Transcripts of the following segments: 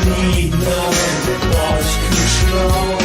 need no boss control.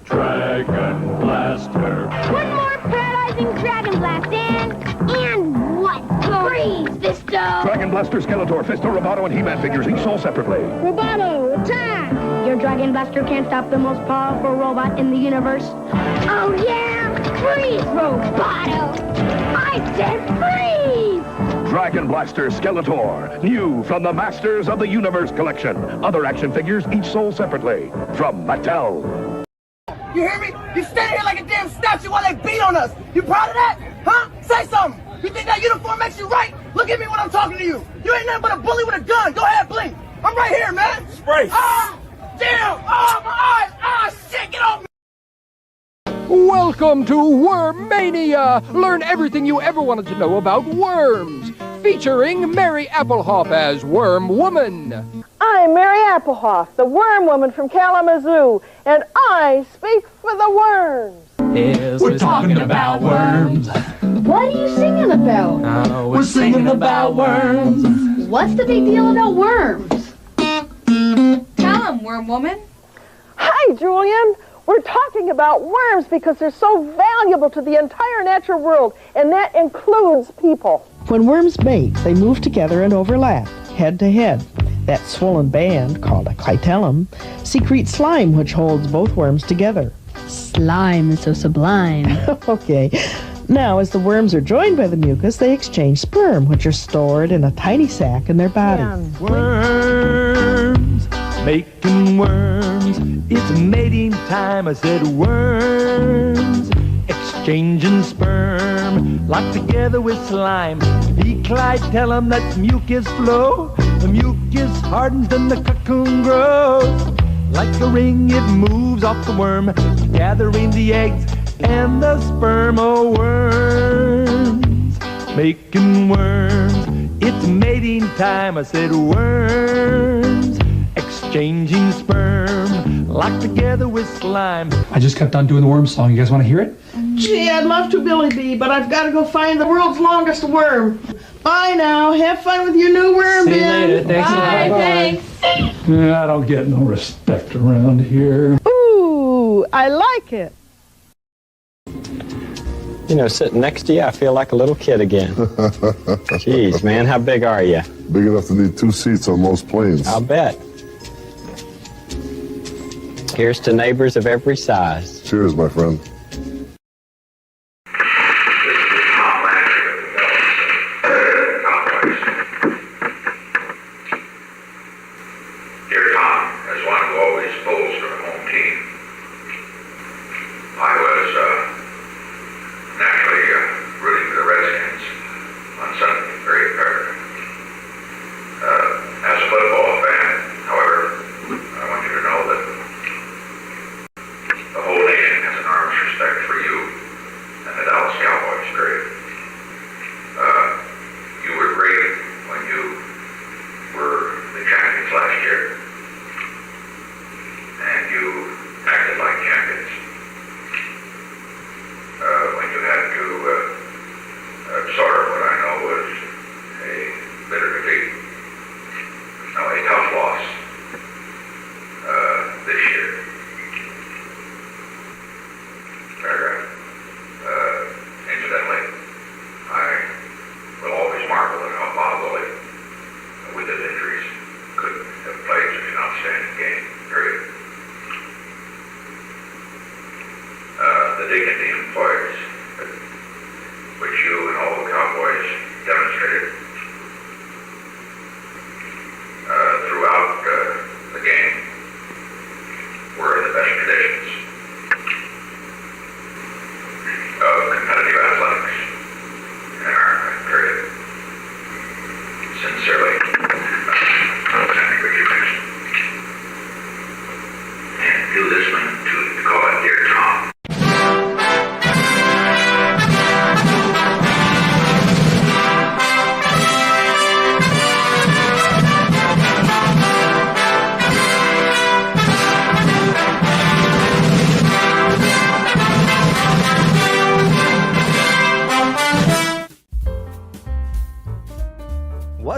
Dragon Blaster. One more paralyzing Dragon Blast, and what? Freeze, Fisto! Dragon Blaster, Skeletor, Fisto, Roboto, and He-Man figures, each sold separately. Roboto, attack! Your Dragon Blaster can't stop the most powerful robot in the universe. Oh, yeah? Freeze, Roboto! I said freeze! Dragon Blaster, Skeletor, new from the Masters of the Universe collection. Other action figures, each sold separately. From Mattel. You hear me? You stand here like a damn statue while they beat on us. You proud of that? Huh? Say something. You think that uniform makes you right? Look at me when I'm talking to you. You ain't nothing but a bully with a gun. Go ahead, blink. I'm right here, man. Spray. Ah! Damn! Ah, my eyes! Ah, shit! Get off me! Welcome to Wormmania! Learn everything you ever wanted to know about worms. Featuring Mary Applehoff as Worm Woman. I'm Mary Applehoff, the worm woman from Kalamazoo, and I speak for the worms. Yes, we're talking about worms. What are you singing about? We're singing about worms. What's the big deal about worms? Tell him, Worm Woman. Hi, Julian. We're talking about worms because they're so valuable to the entire natural world, and that includes people. When worms mate, they move together and overlap, head to head. That swollen band, called a clitellum, secretes slime which holds both worms together. Slime is so sublime. Okay. Now, as the worms are joined by the mucus, they exchange sperm, which are stored in a tiny sac in their body. Worms, making worms. It's mating time, I said worms. Exchanging sperm, locked together with slime. The clitellum lets mucus flow. The mucus hardens, then the cocoon grows. Like a ring, it moves off the worm, gathering the eggs and the sperm of worms. Making worms, it's mating time, I said worms. Exchanging sperm, locked together with slime. I just kept on doing the worm song. You guys want to hear it? Gee, I'd love to, Billy B., but I've got to go find the world's longest worm. Bye now. Have fun with your new worm, See you Ben. later. Thanks. Bye, thanks. I don't get no respect around here. Ooh, I like it. You know, sitting next to you, I feel like a little kid again. Jeez, man, how big are you? Big enough to need 2 seats on most planes. I'll bet. Here's to neighbors of every size. Cheers, my friend. Dear Tom, as one who always pulls for the home team, I was naturally rooting for the Redskins on Sunday, very apparent. As a football fan, however, I want you to know that the whole nation has an arms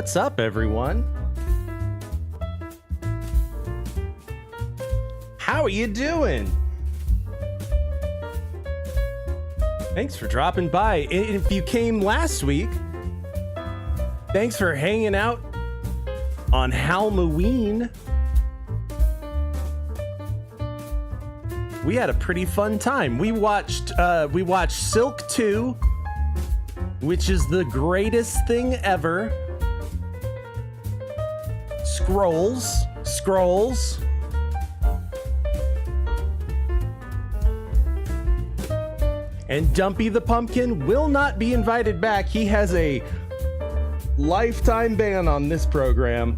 What's up, everyone? How are you doing? Thanks for dropping by. If you came last week, thanks for hanging out on Halloween. We had a pretty fun time. We watched Silk 2, which is the greatest thing ever. Scrolls. And Dumpy the Pumpkin will not be invited back. He has a lifetime ban on this program.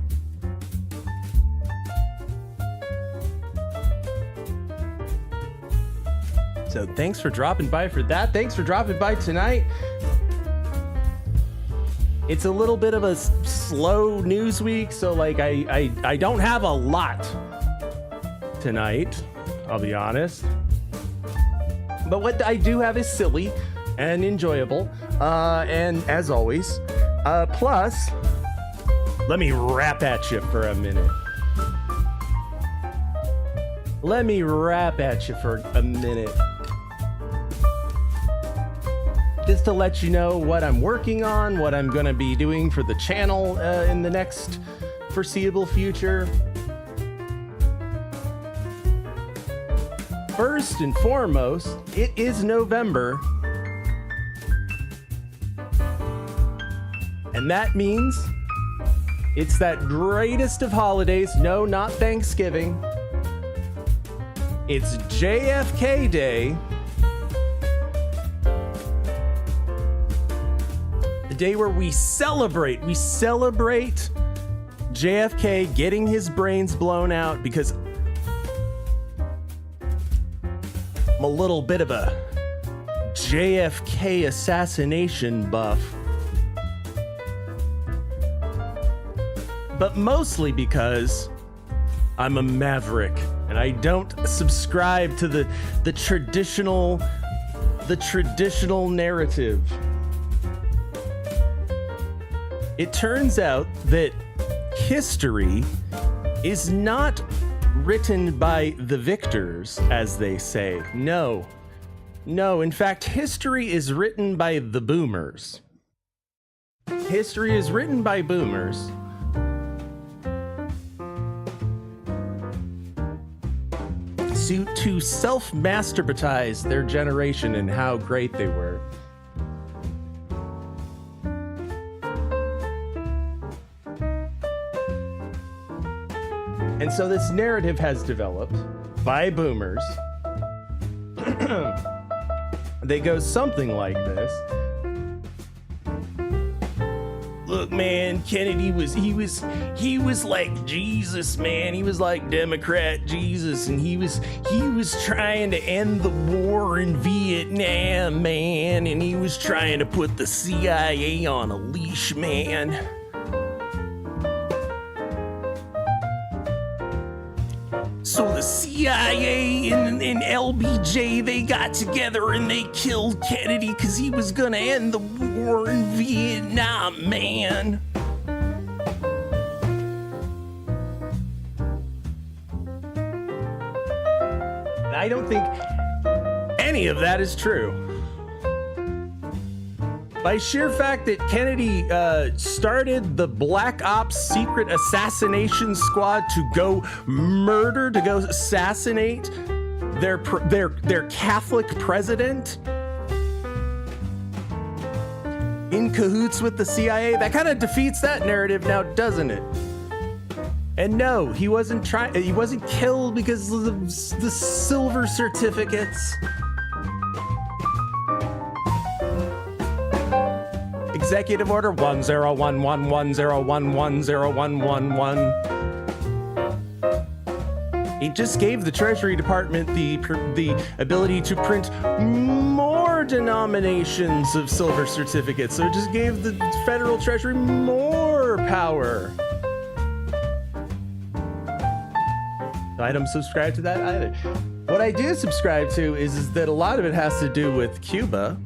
So thanks for dropping by for that. Thanks for dropping by tonight. It's a little bit of a slow news week, so like I don't have a lot tonight, I'll be honest. But what I do have is silly and enjoyable, and as always, plus, let me rap at you for a minute. Just to let you know what I'm working on, what I'm going to be doing for the channel in the next foreseeable future. First and foremost, it is November. And that means it's that greatest of holidays. No, not Thanksgiving. It's JFK Day. The day where we celebrate JFK getting his brains blown out, because I'm a little bit of a JFK assassination buff. But mostly because I'm a maverick and I don't subscribe to the traditional narrative. It turns out that history is not written by the victors, as they say. No, in fact, history is written by the boomers. History is written by boomers. To self-masturbatize their generation and how great they were. And so this narrative has developed by boomers. They go something like this. Look, man, Kennedy was like Jesus, man. He was like Democrat Jesus, and he was trying to end the war in Vietnam, man, and he was trying to put the CIA on a leash, man. So the CIA and LBJ, they got together and they killed Kennedy because he was gonna end the war in Vietnam, man. I don't think any of that is true. By sheer fact that Kennedy started the Black Ops secret assassination squad to go assassinate their Catholic president in cahoots with the CIA, that kind of defeats that narrative now, doesn't it? And no, he wasn't killed because of the silver certificates. Executive Order 101110111011. It just gave the Treasury Department the ability to print more denominations of silver certificates. So it just gave the Federal Treasury more power. I don't subscribe to that either. What I do subscribe to is that a lot of it has to do with Cuba.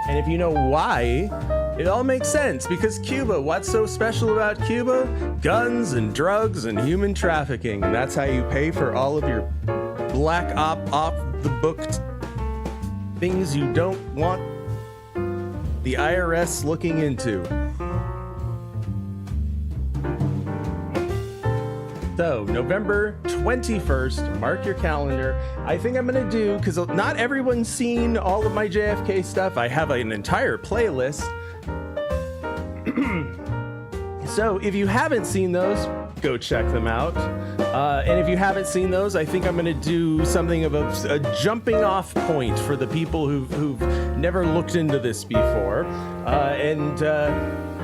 And if you know why It all makes sense because Cuba, what's so special about Cuba? Guns and drugs and human trafficking. And that's how you pay for all of your black off the book things you don't want the IRS looking into. So, November 21st, mark your calendar. I think I'm going to do, because not everyone's seen all of my JFK stuff. I have an entire playlist. So, if you haven't seen those, go check them out. And if you haven't seen those, I think I'm going to do something of a jumping off point for the people who've never looked into this before.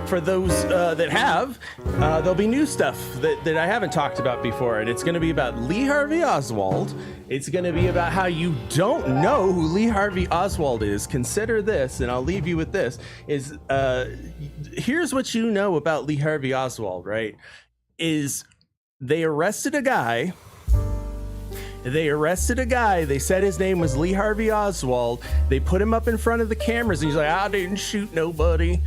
For those that have, there'll be new stuff that I haven't talked about before, and it's going to be about Lee Harvey Oswald. It's going to be about how you don't know who Lee Harvey Oswald is. Consider this, and I'll leave you with this, is here's what you know about Lee Harvey Oswald, right? Is they arrested a guy. They said his name was Lee Harvey Oswald. They put him up in front of the cameras, and he's like, I didn't shoot nobody.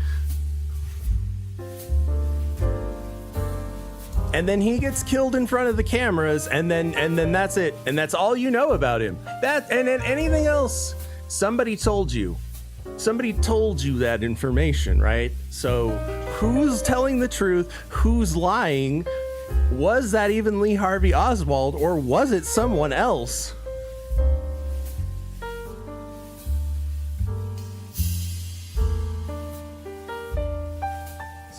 And then he gets killed in front of the cameras, and then that's it. And that's all you know about him. And then anything else, somebody told you. Somebody told you that information, right? So who's telling the truth? Who's lying? Was that even Lee Harvey Oswald, or was it someone else?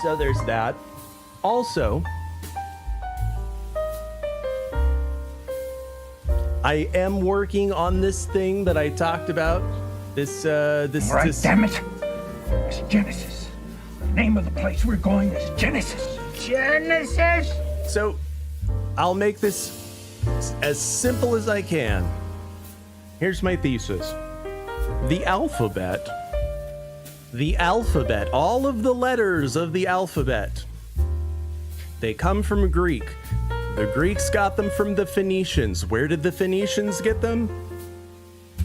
So there's that. Also, I am working on this thing that I talked about. Right, damn it. It's Genesis. The name of the place we're going is Genesis. Genesis? So, I'll make this as simple as I can. Here's my thesis. The alphabet, all of the letters of the alphabet, they come from Greek. The Greeks got them from the Phoenicians. Where did the Phoenicians get them?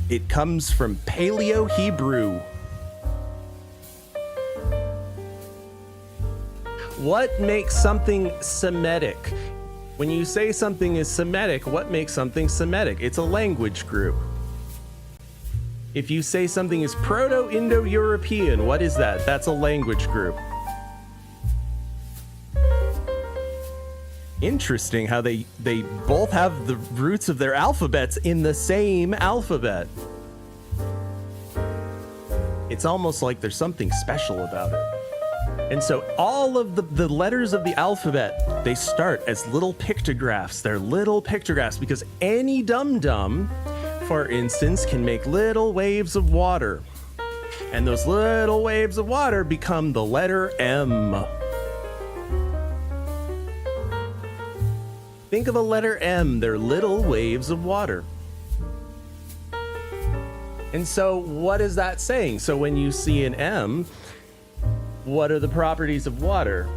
It comes from Paleo-Hebrew. What makes something Semitic? When you say something is Semitic, what makes something Semitic? It's a language group. If you say something is Proto-Indo-European, what is that? That's a language group. Interesting how they both have the roots of their alphabets in the same alphabet. It's almost like there's something special about it. And so all of the letters of the alphabet, they start as little pictographs. They're little pictographs because any dum-dum, for instance, can make little waves of water. And those little waves of water become the letter M. Think of a letter M, they're little waves of water. And so what is that saying? So when you see an M, what are the properties of water?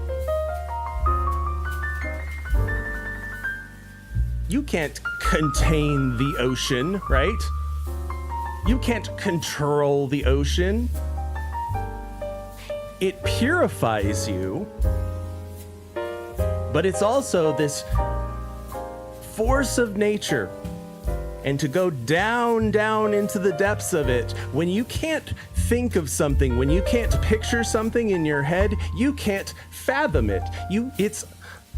You can't contain the ocean, right? You can't control the ocean. It purifies you, but it's also this force of nature. And to go down into the depths of it, when you can't think of something, when you can't picture something in your head, you can't fathom it. It's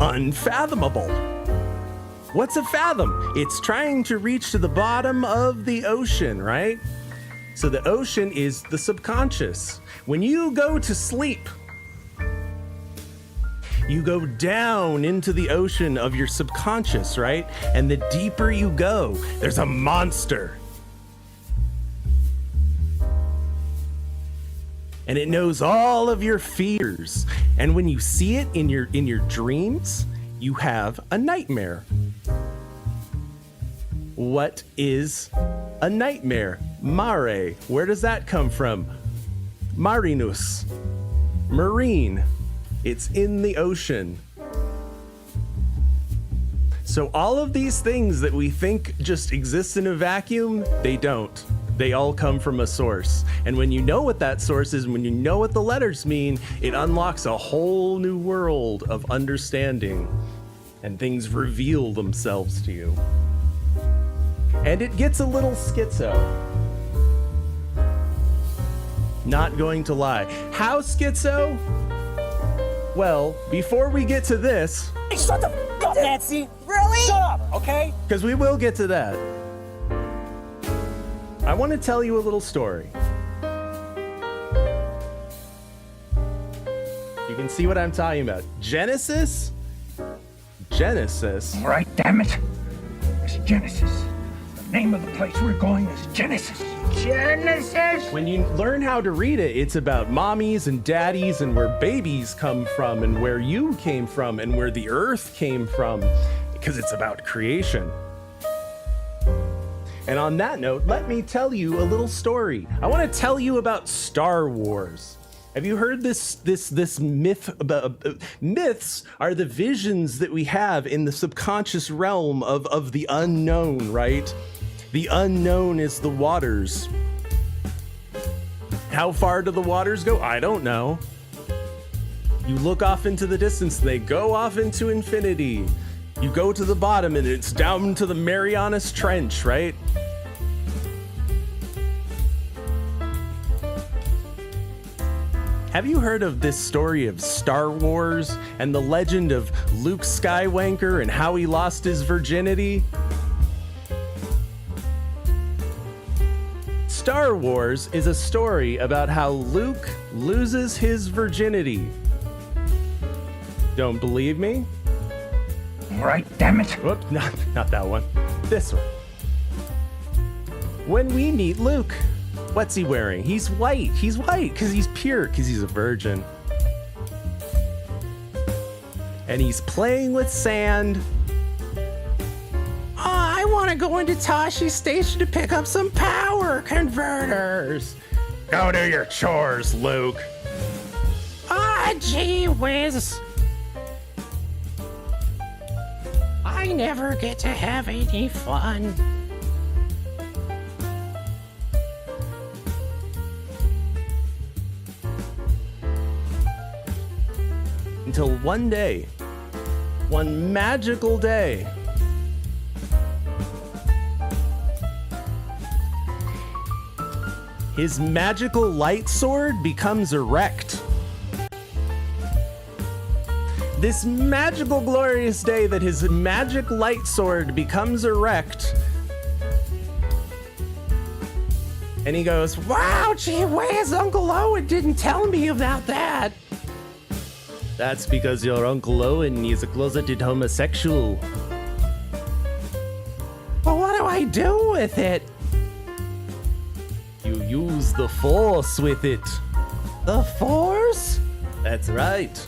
unfathomable. What's a fathom? It's trying to reach to the bottom of the ocean, right? So the ocean is the subconscious. When you go to sleep, you go down into the ocean of your subconscious, right? And the deeper you go, there's a monster. And it knows all of your fears. And when you see it in your dreams, you have a nightmare. What is a nightmare? Mare. Where does that come from? Marinus. Marine. It's in the ocean. So all of these things that we think just exist in a vacuum, they don't. They all come from a source. And when you know what that source is, when you know what the letters mean, it unlocks a whole new world of understanding, and things reveal themselves to you. And it gets a little schizo. Not going to lie. How schizo? Well, before we get to this... Hey, shut the f*** up, Nancy! Really? Shut up, okay? Because we will get to that. I want to tell you a little story. You can see what I'm talking about. Genesis? Genesis? All right, damn it. It's Genesis. The name of the place we're going is Genesis. Genesis! When you learn how to read it, it's about mommies and daddies and where babies come from and where you came from and where the earth came from, because it's about creation. And on that note, let me tell you a little story. I want to tell you about Star Wars. Have you heard this myth about myths are the visions that we have in the subconscious realm of the unknown, right? The unknown is the waters. How far do the waters go? I don't know. You look off into the distance, they go off into infinity. You go to the bottom and it's down to the Marianas Trench, right? Have you heard of this story of Star Wars and the legend of Luke Skywalker and how he lost his virginity? Star Wars is a story about how Luke loses his virginity. Don't believe me? All right, damn it. Whoops, not that one. This one. When we meet Luke, what's he wearing? He's white. He's white because he's pure, because he's a virgin. And he's playing with sand. Oh, I want to go into Touchy Station to pick up some power converters. Go do your chores, Luke. Ah, gee whiz. I never get to have any fun. Until one day, one magical day, his magical light sword becomes erect. This magical, glorious day that his magic light sword becomes erect. And he goes, wow, gee whiz, Uncle Owen didn't tell me about that. That's because your Uncle Owen is a closeted homosexual. Well, what do I do with it? You use the Force with it. The Force? That's right.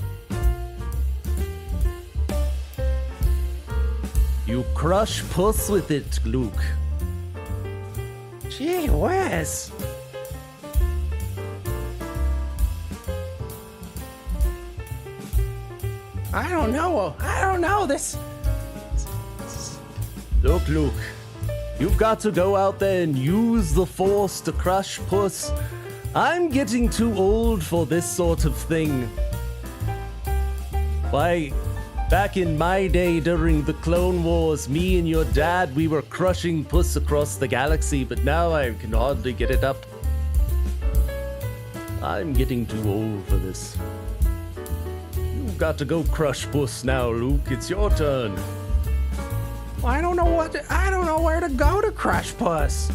You crush puss with it, Luke. Gee whiz. I don't know this. Look, Luke, you've got to go out there and use the Force to crush puss. I'm getting too old for this sort of thing. Why, back in my day during the Clone Wars, me and your dad, we were crushing puss across the galaxy, but now I can hardly get it up. I'm getting too old for this. You've got to go crush puss now, Luke. It's your turn. I don't know where to go to crush puss.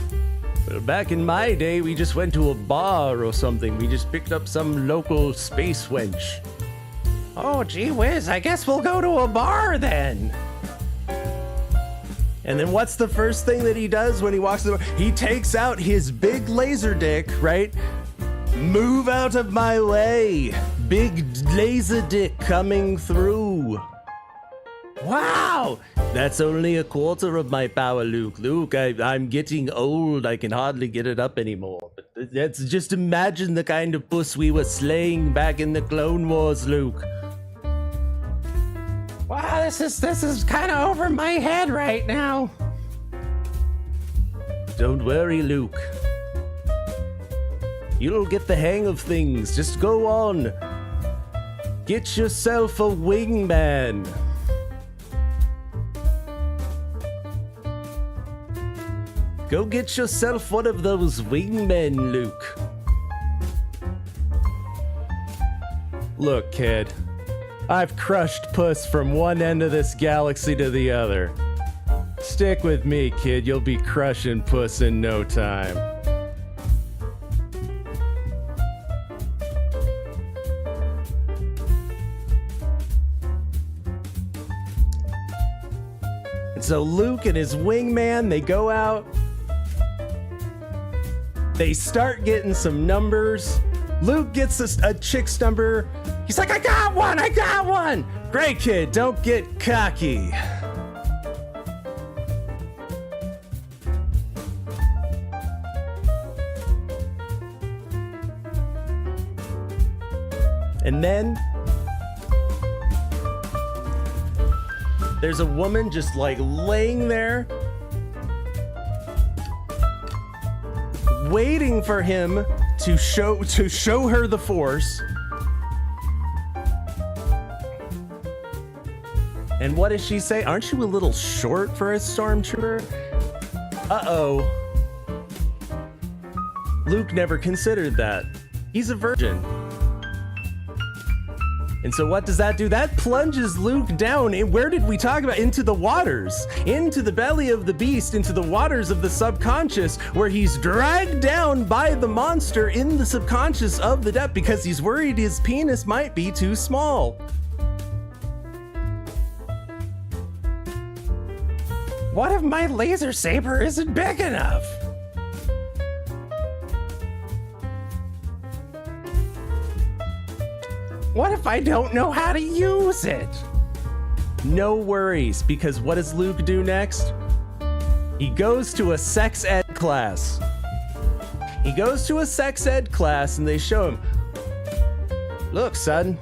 Well, back in my day, we just went to a bar or something. We just picked up some local space wench. Oh, gee whiz, I guess we'll go to a bar then. And then what's the first thing that he does when he walks to the bar? He takes out his big laser dick, right? Move out of my way. Big laser dick coming through. Wow! That's only a quarter of my power, Luke. Luke, I'm getting old. I can hardly get it up anymore. But that's just imagine the kind of puss we were slaying back in the Clone Wars, Luke. Wow, this is kind of over my head right now. Don't worry, Luke. You'll get the hang of things. Just go on. Get yourself a wingman. Go get yourself one of those wingmen, Luke. Look, kid. I've crushed puss from one end of this galaxy to the other. Stick with me, kid. You'll be crushing puss in no time. And so Luke and his wingman, they go out. They start getting some numbers. Luke gets a chick's number. He's like, I got one. Great, kid, don't get cocky. And then there's a woman just like laying there, waiting for him to show her the force. And what does she say? Aren't you a little short for a stormtrooper? Uh-oh. Luke never considered that. He's a virgin. And so what does that do? That plunges Luke down. And where did we talk about? Into the waters, into the belly of the beast, into the waters of the subconscious, where he's dragged down by the monster in the subconscious of the depth because he's worried his penis might be too small. What if my laser saber isn't big enough? What if I don't know how to use it? No worries, because what does Luke do next? He goes to a sex ed class. He goes to a sex ed class and they show him, look, son,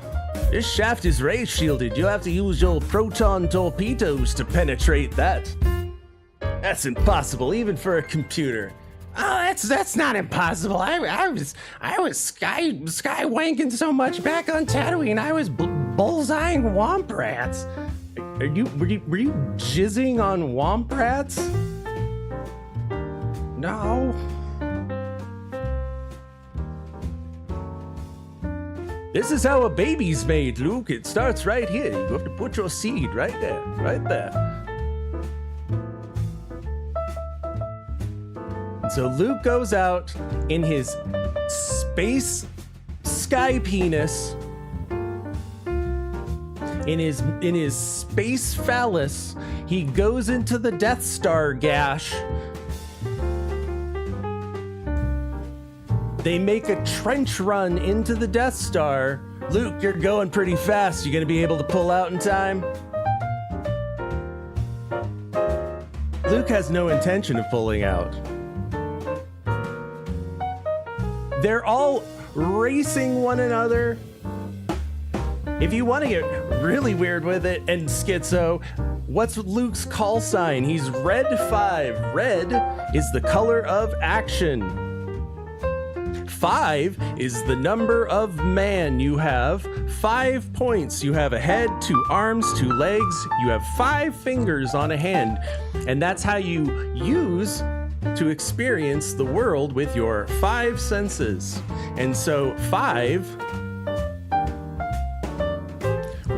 this shaft is ray shielded. You'll have to use your proton torpedoes to penetrate that. That's impossible, even for a computer. Oh, that's not impossible. I was sky wanking so much back on Tatooine. I was bullseyeing womp rats. Were you jizzing on womp rats? No. This is how a baby's made, Luke. It starts right here. You have to put your seed right there, right there. So Luke goes out in his space sky penis, in his space phallus. He goes into the Death Star gash. They make a trench run into the Death Star. Luke, you're going pretty fast. You gonna be able to pull out in time? Luke has no intention of pulling out. They're all racing one another. If you want to get really weird with it and schizo, what's Luke's call sign? He's Red 5. Red is the color of action. 5 is the number of man. You have 5 points. You have a head, 2 arms, 2 legs. You have 5 fingers on a hand. And that's how you use to experience the world with your 5 senses. And so 5.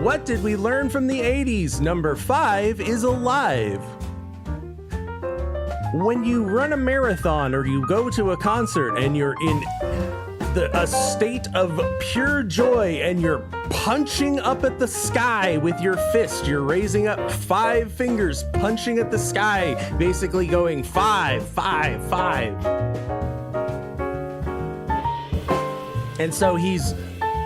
What did we learn from the 80s? Number 5 is alive. When you run a marathon or you go to a concert and you're in a state of pure joy and you're punching up at the sky with your fist, you're raising up 5 fingers, punching at the sky, basically going 5, 5, 5. And so he's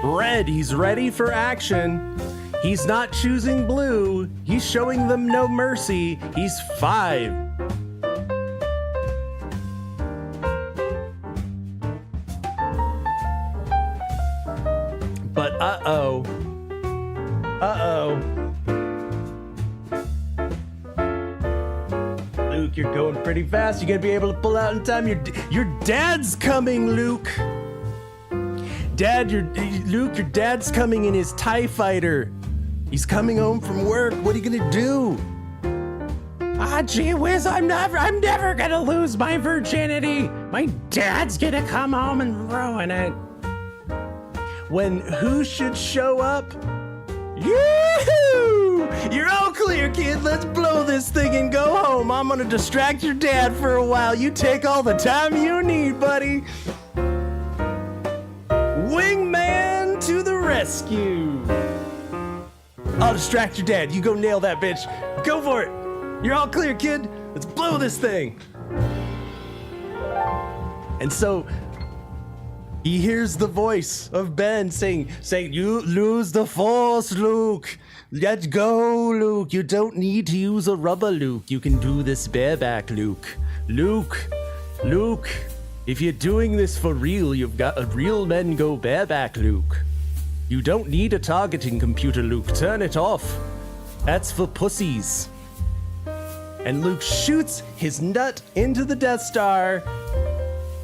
red, he's ready for action. He's not choosing blue, he's showing them no mercy. He's 5. But uh-oh. Luke, you're going pretty fast. You're gonna be able to pull out in time. Your dad's coming, Luke. Dad, Luke, your dad's coming in his TIE fighter. He's coming home from work. What are you gonna do? Gee whiz, I'm never gonna lose my virginity. My dad's gonna come home and ruin it. When who should show up? Yoo-hoo! You're all clear, kid. Let's blow this thing and go home. I'm gonna distract your dad for a while. You take all the time you need, buddy. Wingman to the rescue. I'll distract your dad. You go nail that bitch. Go for it. You're all clear, kid. Let's blow this thing. And so he hears the voice of Ben saying, you lose the force, Luke. Let go, Luke. You don't need to use a rubber, Luke. You can do this bareback, Luke. Luke. If you're doing this for real, you've got a real men go bareback, Luke. You don't need a targeting computer, Luke. Turn it off. That's for pussies. And Luke shoots his nut into the Death Star.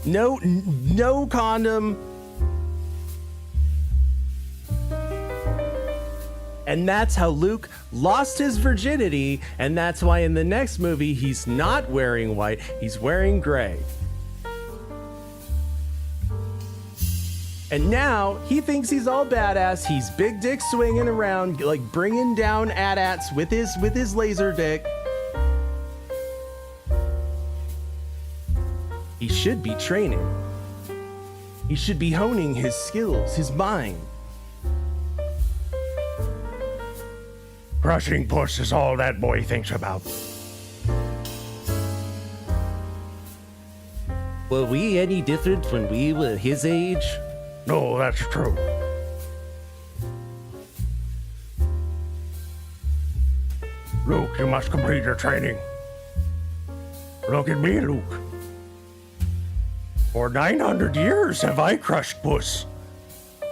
No condom. And that's how Luke lost his virginity, and that's why in the next movie he's not wearing white, he's wearing gray. And now he thinks he's all badass. He's big dick swinging around, like bringing down AT-ATs with his laser dick. He should be training. He should be honing his skills, his mind. Crushing puss is all that boy thinks about. Were we any different when we were his age? No, that's true. Luke, you must complete your training. Look at me, Luke. For 900 years have I crushed puss.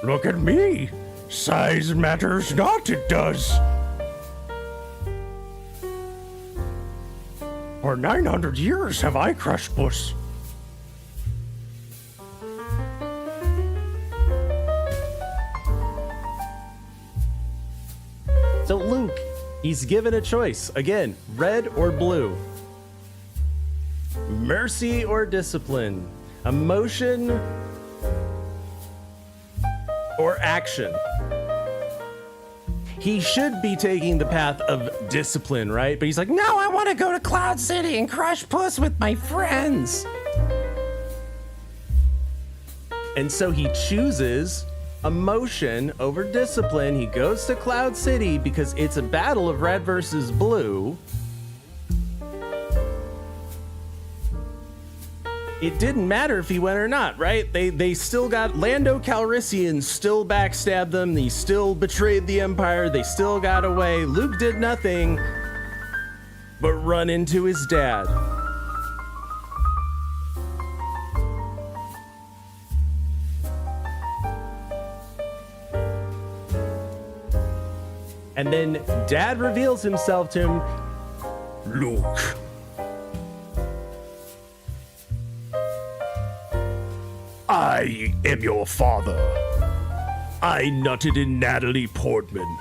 Look at me. Size matters not, it does. For 900 years have I crushed puss. So Luke, he's given a choice. Again, red or blue. Mercy or discipline. Emotion or action. He should be taking the path of discipline, right? But he's like, no, I want to go to Cloud City and crush puss with my friends. And so he chooses emotion over discipline. He goes to Cloud City because it's a battle of red versus blue. It didn't matter if he went or not, right? They still got Lando Calrissian still backstabbed them. He still betrayed the Empire. They still got away. Luke did nothing but run into his dad. And then Dad reveals himself to him. Luke. I am your father. I nutted in Natalie Portman.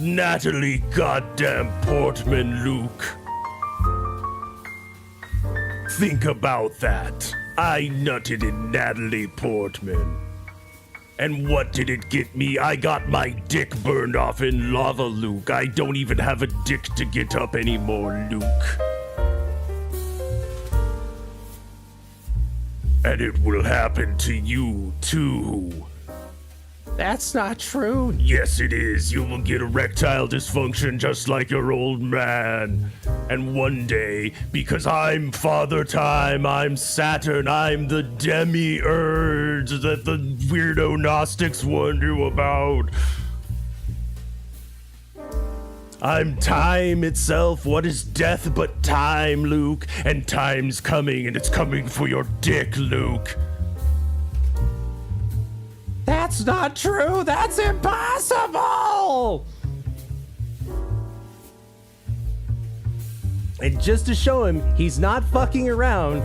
Natalie goddamn Portman, Luke. Think about that. I nutted in Natalie Portman. And what did it get me? I got my dick burned off in lava, Luke. I don't even have a dick to get up anymore, Luke. And it will happen to you, too. That's not true. Yes, it is. You will get erectile dysfunction just like your old man. And one day, because I'm Father Time, I'm Saturn, I'm the demiurge that the weirdo Gnostics warned you about. I'm time itself. What is death but time, Luke? And time's coming, and it's coming for your dick, Luke. That's not true. That's impossible. And just to show him he's not fucking around,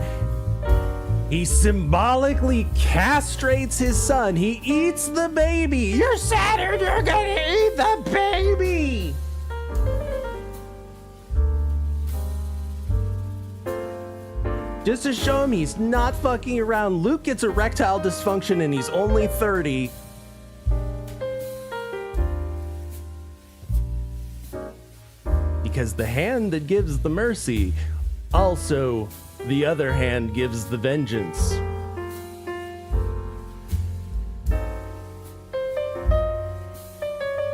He symbolically castrates his son. He eats the baby. You're Saturn, you're gonna eat the baby! Just to show him he's not fucking around, Luke gets erectile dysfunction and he's only 30. Because the hand that gives the mercy, also the other hand gives the vengeance.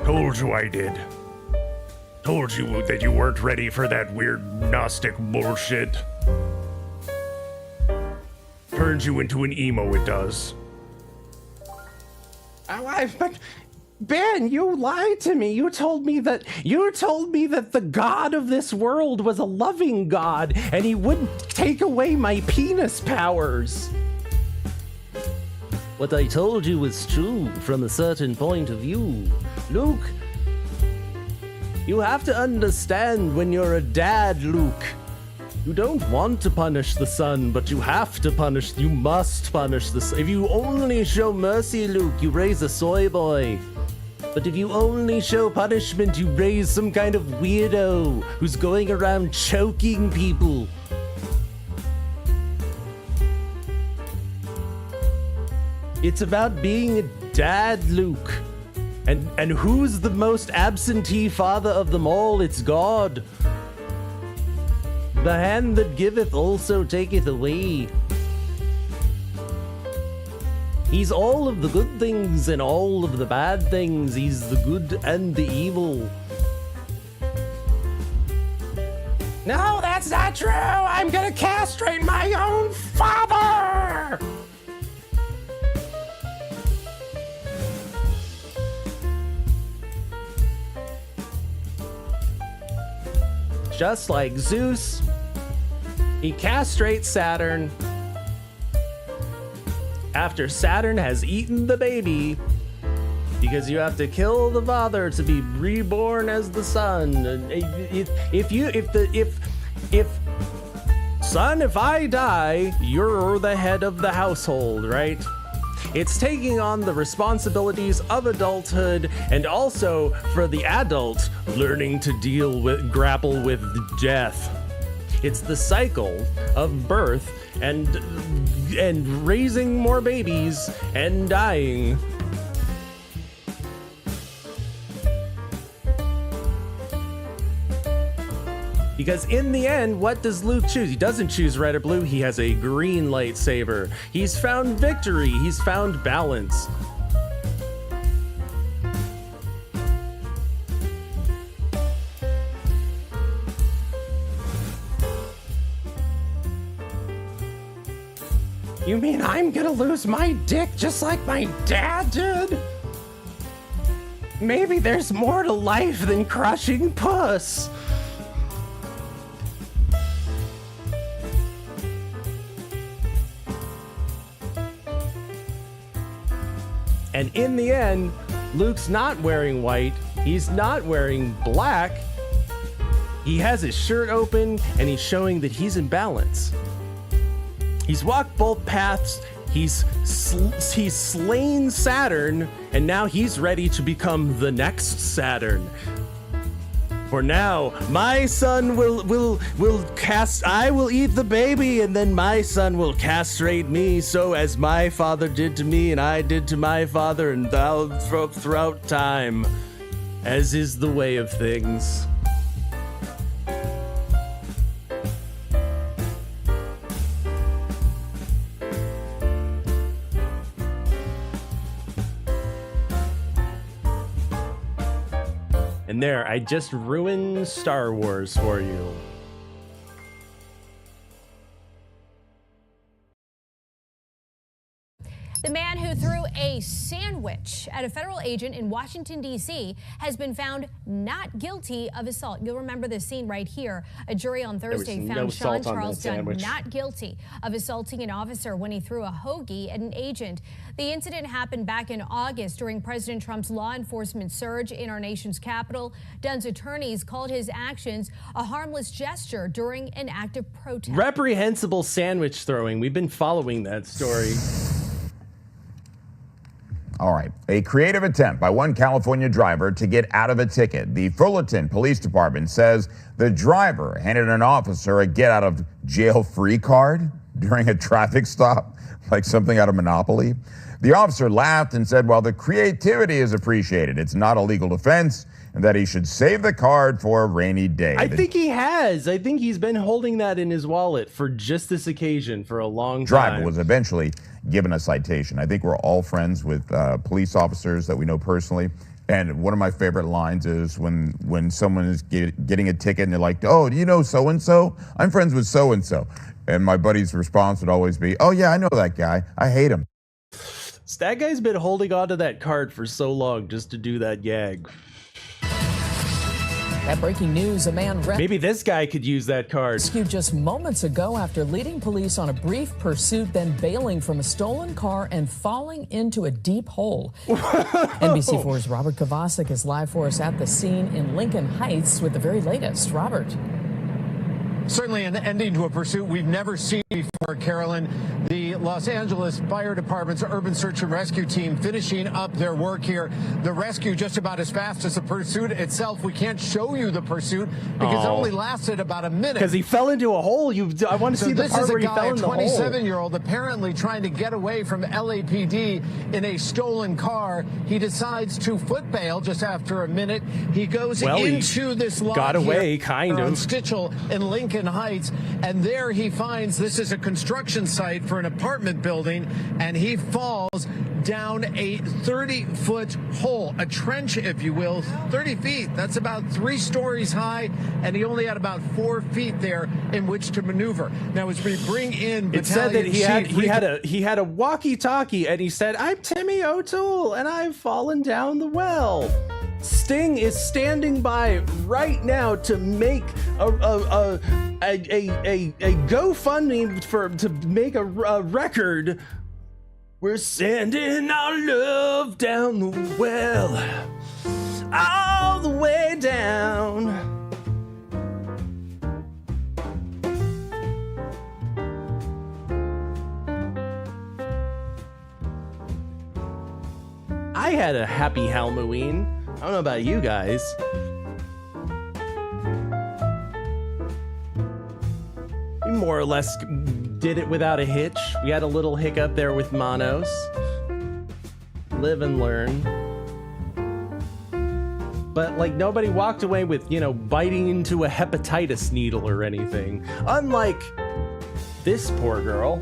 Told you I did. Told you that you weren't ready for that weird Gnostic bullshit. Turns you into an emo, it does. But Ben, you lied to me. You told me that the god of this world was a loving god, and he wouldn't take away my penis powers. What I told you was true from a certain point of view. Luke, you have to understand when you're a dad, Luke. You don't want to punish the son, but you have to punish. You must punish the son. If you only show mercy, Luke, you raise a soy boy. But if you only show punishment, you raise some kind of weirdo who's going around choking people. It's about being a dad, Luke. And who's the most absentee father of them all? It's God. The hand that giveth also taketh away. He's all of the good things and all of the bad things. He's the good and the evil. No, that's not true. I'm gonna castrate my own father. Just like Zeus, he castrates Saturn after Saturn has eaten the baby, because you have to kill the father to be reborn as the son. If I die, you're the head of the household, right? It's taking on the responsibilities of adulthood, and also for the adult learning to grapple with death. It's the cycle of birth and raising more babies and dying. Because in the end, what does Luke choose? He doesn't choose red or blue. He has a green lightsaber. He's found victory. He's found balance. You mean I'm gonna lose my dick just like my dad did? Maybe there's more to life than crushing puss. And in the end, Luke's not wearing white. He's not wearing black. He has his shirt open and he's showing that he's in balance. He's walked both paths. He's slain Saturn, and now he's ready to become the next Saturn. For now, my son will I will eat the baby, and then my son will castrate me, so as my father did to me and I did to my father, and thou throughout time, as is the way of things. And there, I just ruined Star Wars for you. The man who threw threw a sandwich at a federal agent in Washington, D.C. has been found not guilty of assault. You'll remember this scene right here. A jury on Thursday found Sean Charles Dunn not guilty of assaulting an officer when he threw a hoagie at an agent. The incident happened back in August during President Trump's law enforcement surge in our nation's capital. Dunn's attorneys called his actions a harmless gesture during an act of protest. Reprehensible sandwich throwing. We've been following that story. All right. A creative attempt by one California driver to get out of a ticket. The Fullerton Police Department says the driver handed an officer a get out of jail free card during a traffic stop, like something out of Monopoly. The officer laughed and said, well, the creativity is appreciated. It's not a legal offense, and that he should save the card for a rainy day. I think he has. I think he's been holding that in his wallet for just this occasion for a long time. Driver was eventually given a citation. I think we're all friends with police officers that we know personally. And one of my favorite lines is when someone is getting a ticket and they're like, oh, do you know so-and-so? I'm friends with so-and-so. And my buddy's response would always be, oh, yeah, I know that guy. I hate him. That guy's been holding on to that card for so long just to do that gag. That breaking news, a man maybe this guy could use that card. Rescued just moments ago after leading police on a brief pursuit, then bailing from a stolen car and falling into a deep hole. NBC4's Robert Kovacic is live for us at the scene in Lincoln Heights with the very latest. Robert. Certainly an ending to a pursuit we've never seen before, Carolyn. The Los Angeles Fire Department's urban search and rescue team finishing up their work here. The rescue just about as fast as the pursuit itself. We can't show you the pursuit because it only lasted about a minute. Because he fell into a hole. I want to see the part where he fell in the hole. This is a guy, a 27-year-old, apparently trying to get away from LAPD in a stolen car. He decides to foot bail just after a minute. He goes into this lot got away, here kind of. on Stitchell in Lincoln Heights, and there he finds this is a construction site for an apartment building, and he falls down a 30-foot hole, a trench, if you will, 30 feet. That's about 3 stories high, and he only had about 4 feet there in which to maneuver. Now, as we bring in, it said that he had a walkie-talkie, and he said, "I'm Timmy O'Toole, and I've fallen down the well." Sting is standing by right now to make a GoFundMe to make a record. We're sending our love down the well, all the way down. I had a happy Halloween. I don't know about you guys. We more or less did it without a hitch. We had a little hiccup there with Manos. Live and learn. But like nobody walked away with, biting into a hepatitis needle or anything. Unlike this poor girl.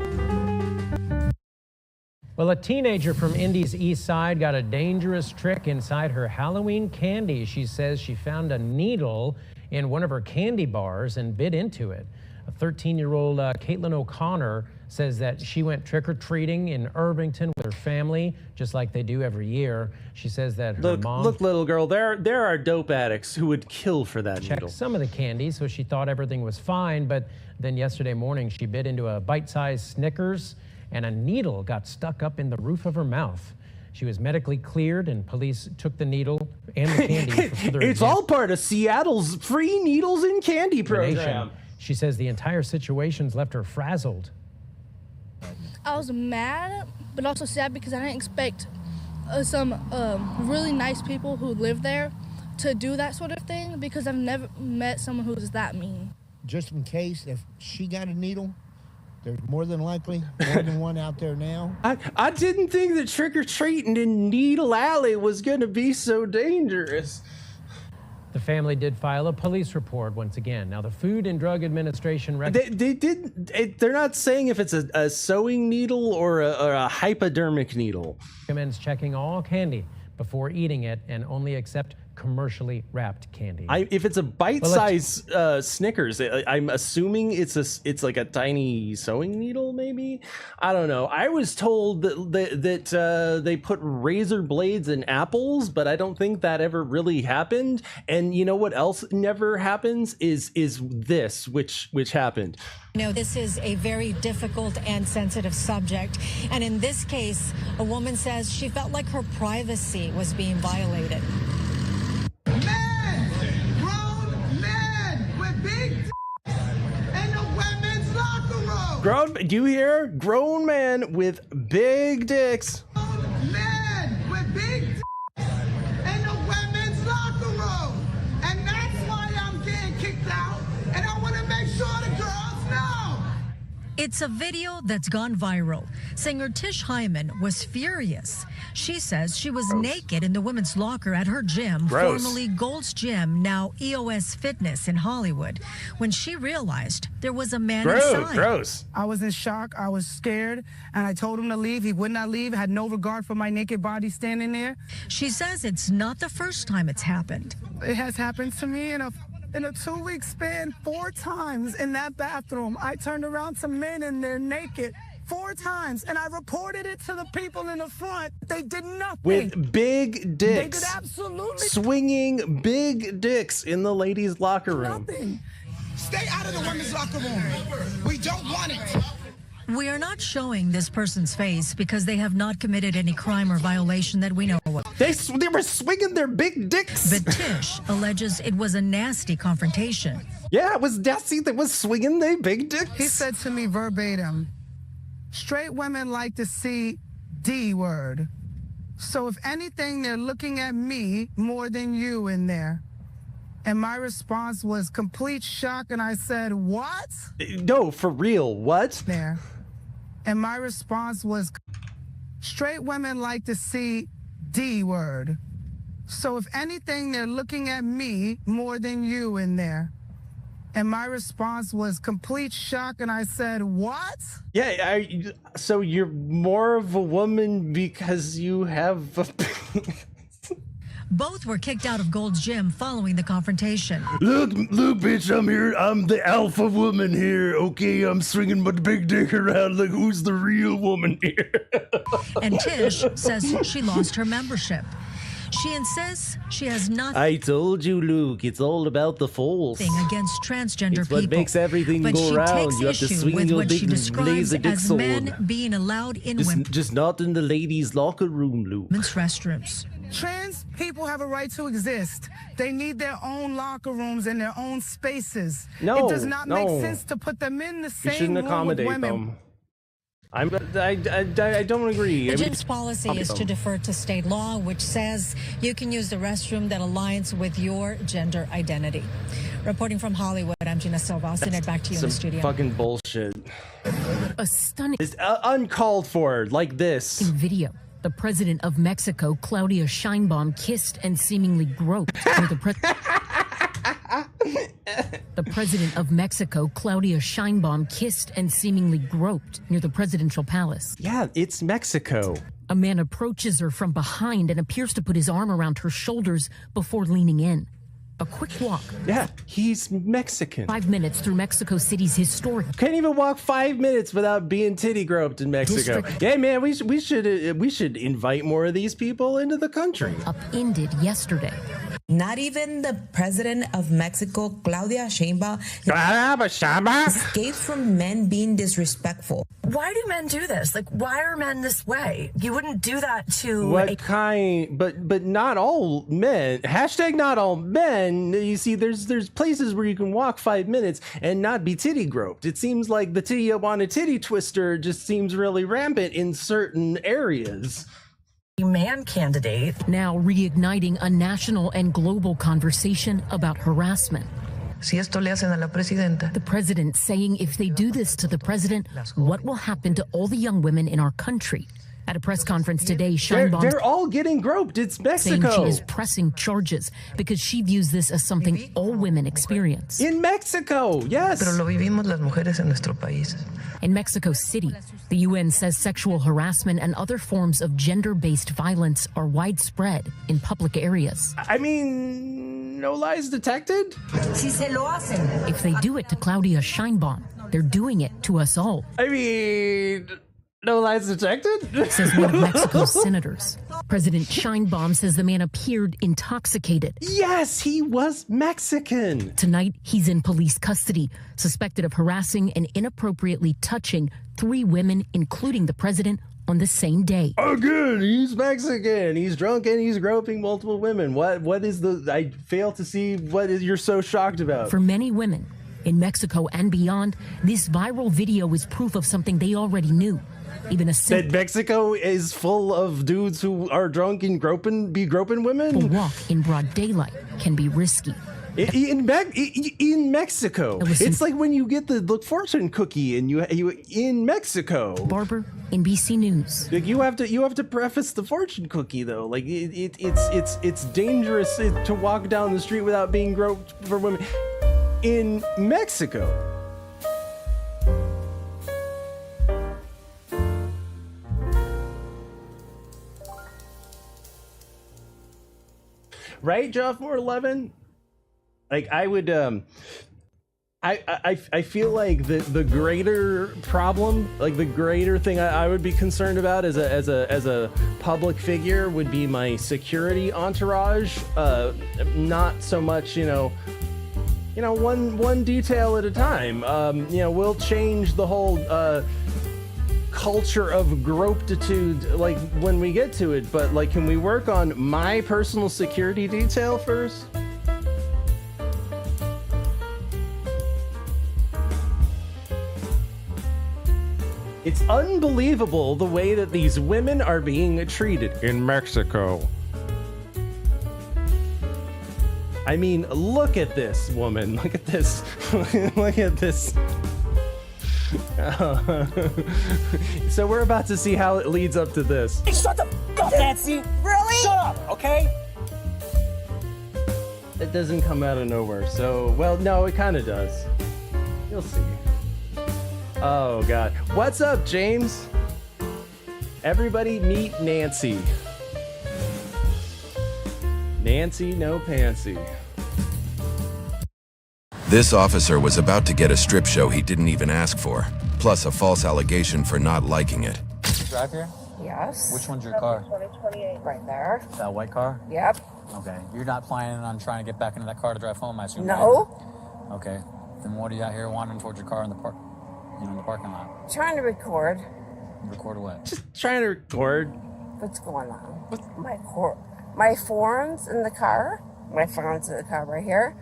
Well, a teenager from Indy's East Side got a dangerous trick inside her Halloween candy. She says she found a needle in one of her candy bars and bit into it. A 13-year-old Caitlin O'Connor says that she went trick-or-treating in Irvington with her family, just like they do every year. She says that her mom... Look, little girl, there are dope addicts who would kill for that needle. Checked some of the candy, so she thought everything was fine, but then yesterday morning she bit into a bite-sized Snickers, and a needle got stuck up in the roof of her mouth. She was medically cleared, and police took the needle and the candy for further It's all part of Seattle's free needles and candy program. She says the entire situation's left her frazzled. I was mad, but also sad because I didn't expect some really nice people who live there to do that sort of thing, because I've never met someone who was that mean. Just in case, if she got a needle, there's more than likely more than one out there now. I didn't think that trick-or-treating in Needle Alley was going to be so dangerous. The family did file a police report once again. Now, the Food and Drug Administration... They're not saying if it's a sewing needle or a hypodermic needle. Recommends checking all candy before eating it and only accept commercially wrapped candy. If it's a bite-size Snickers, I'm assuming it's like a tiny sewing needle, maybe. I don't know. I was told that they put razor blades in apples, but I don't think that ever really happened. And you know what else never happens is this, which happened. You know, this is a very difficult and sensitive subject. And in this case, a woman says she felt like her privacy was being violated. Men! Grown men with big in the women's locker room! Do you hear? Grown men with big dicks. Men with big in the women's locker room! And that's why I'm getting kicked out, and I want to make sure the girls know! It's a video that's gone viral. Singer Tish Hyman was furious. She says she was naked in the women's locker at her gym, formerly Gold's Gym, now EOS Fitness in Hollywood, when she realized there was a man inside. I was in shock. I was scared, and I told him to leave. He would not leave. Had no regard for my naked body standing there. She says it's not the first time it's happened. It has happened to me in a 2-week span 4 times in that bathroom. I turned around to men and they're naked 4 times, and I reported it to the people in the front. They did nothing. With big dicks. They did absolutely swinging big dicks in the ladies' locker room. nothing. Stay out of the women's locker room. We don't want it. We are not showing this person's face because they have not committed any crime or violation that we know of. They were swinging their big dicks. But Tish alleges it was a nasty confrontation. Yeah, it was nasty. They was swinging their big dicks. He said to me verbatim, straight women like to see D word. So if anything, they're looking at me more than you in there. And my response was complete shock, and I said, what? No, for real, what? There. And my response was, straight women like to see D word. So if anything, they're looking at me more than you in there. And my response was complete shock, and I said, what? Yeah, so you're more of a woman because you have a... Both were kicked out of Gold's Gym following the confrontation. Look, bitch, I'm here. I'm the alpha woman here. Okay, I'm swinging my big dick around like who's the real woman here? And Tish says she lost her membership. She insists she has nothing. I told you, Luke, it's all about the force. Against transgender it's what people. Makes everything but go round. Takes You have to issue swing with your what big she describes laser dick as sword. men being allowed in Just not in the ladies' locker room, Luke. Women's restrooms. Trans people have a right to exist. They need their own locker rooms and their own spaces. No, it does not make sense to put them in the you same shouldn't room accommodate with women. them. I don't agree. The gym's policy is to defer to state law, which says you can use the restroom that aligns with your gender identity. Reporting from Hollywood, I'm Gina Silva. I'll send it back to you in the studio. Fucking bullshit. A stunning... It's uncalled for, like this. Video. The president of Mexico, Claudia Sheinbaum, kissed and seemingly groped near the president of Mexico, Claudia Sheinbaum, kissed and seemingly groped near the presidential palace. Yeah, it's Mexico. A man approaches her from behind and appears to put his arm around her shoulders before leaning in. A quick walk. Yeah, he's Mexican. 5 minutes through Mexico City's historic. Can't even walk 5 minutes without being titty groped in Mexico. Yeah, man, we should invite more of these people into the country. Upended yesterday. Not even the president of Mexico, Claudia Sheinbaum, escaped from men being disrespectful. Why do men do this? Like, why are men this way? You wouldn't do that to what kind? But not all men. Hashtag not all men. You see, there's places where you can walk 5 minutes and not be titty groped. It seems like the titty up on a titty twister just seems really rampant in certain areas. Man candidate. Now reigniting a national and global conversation about harassment. The president saying if they do this to the president, what will happen to all the young women in our country At a press conference today, Scheinbaum... They're all getting groped. It's Mexico. Saying she is pressing charges because she views this as something all women experience. In Mexico, yes. Pero lo vivimos las mujeres en nuestro país. In Mexico City, the UN says sexual harassment and other forms of gender-based violence are widespread in public areas. I mean, no lies detected? If they do it to Claudia Scheinbaum, they're doing it to us all. I mean, no lies detected? Says one of Mexico's senators. President Scheinbaum says the man appeared intoxicated. Yes, he was Mexican. Tonight, he's in police custody, suspected of harassing and inappropriately touching 3 women, including the president, on the same day. Again, he's Mexican. He's drunk and he's groping multiple women. What is the... I fail to see what is you're so shocked about. For many women, in Mexico and beyond, this viral video is proof of something they already knew. Even that Mexico is full of dudes who are drunk and groping women? A walk in broad daylight can be risky. In Mexico, it's like when you get the fortune cookie and you in Mexico. Barber, NBC News. Like you have to preface the fortune cookie though. Like it's dangerous to walk down the street without being groped for women in Mexico. Right, Joffmore 11? Like I would I feel like the greater problem, like the greater thing I would be concerned about as a public figure would be my security entourage. Not so much, one detail at a time. We'll change the whole culture of groptitude like when we get to it, but like can we work on my personal security detail first? It's unbelievable the way that these women are being treated in Mexico. I mean, look at this woman. Look at this. Look at this. So we're about to see how it leads up to this. Hey, shut the f up, Nancy! Really? Shut up, okay? It doesn't come out of nowhere, so... Well, no, it kind of does. You'll see. Oh, God. What's up, James? Everybody meet Nancy. Nancy No Pantsy. This officer was about to get a strip show he didn't even ask for, plus a false allegation for not liking it. You drive here? Yes. Which one's your car? 2028. Right there. That white car? Yep. Okay. You're not planning on trying to get back into that car to drive home, I assume? No. Right? Okay. Then what are you out here wandering towards your car in the park? In the parking lot? Trying to record. Record what? Just trying to record. What's going on? My phone's in the car. My phone's in the car right here.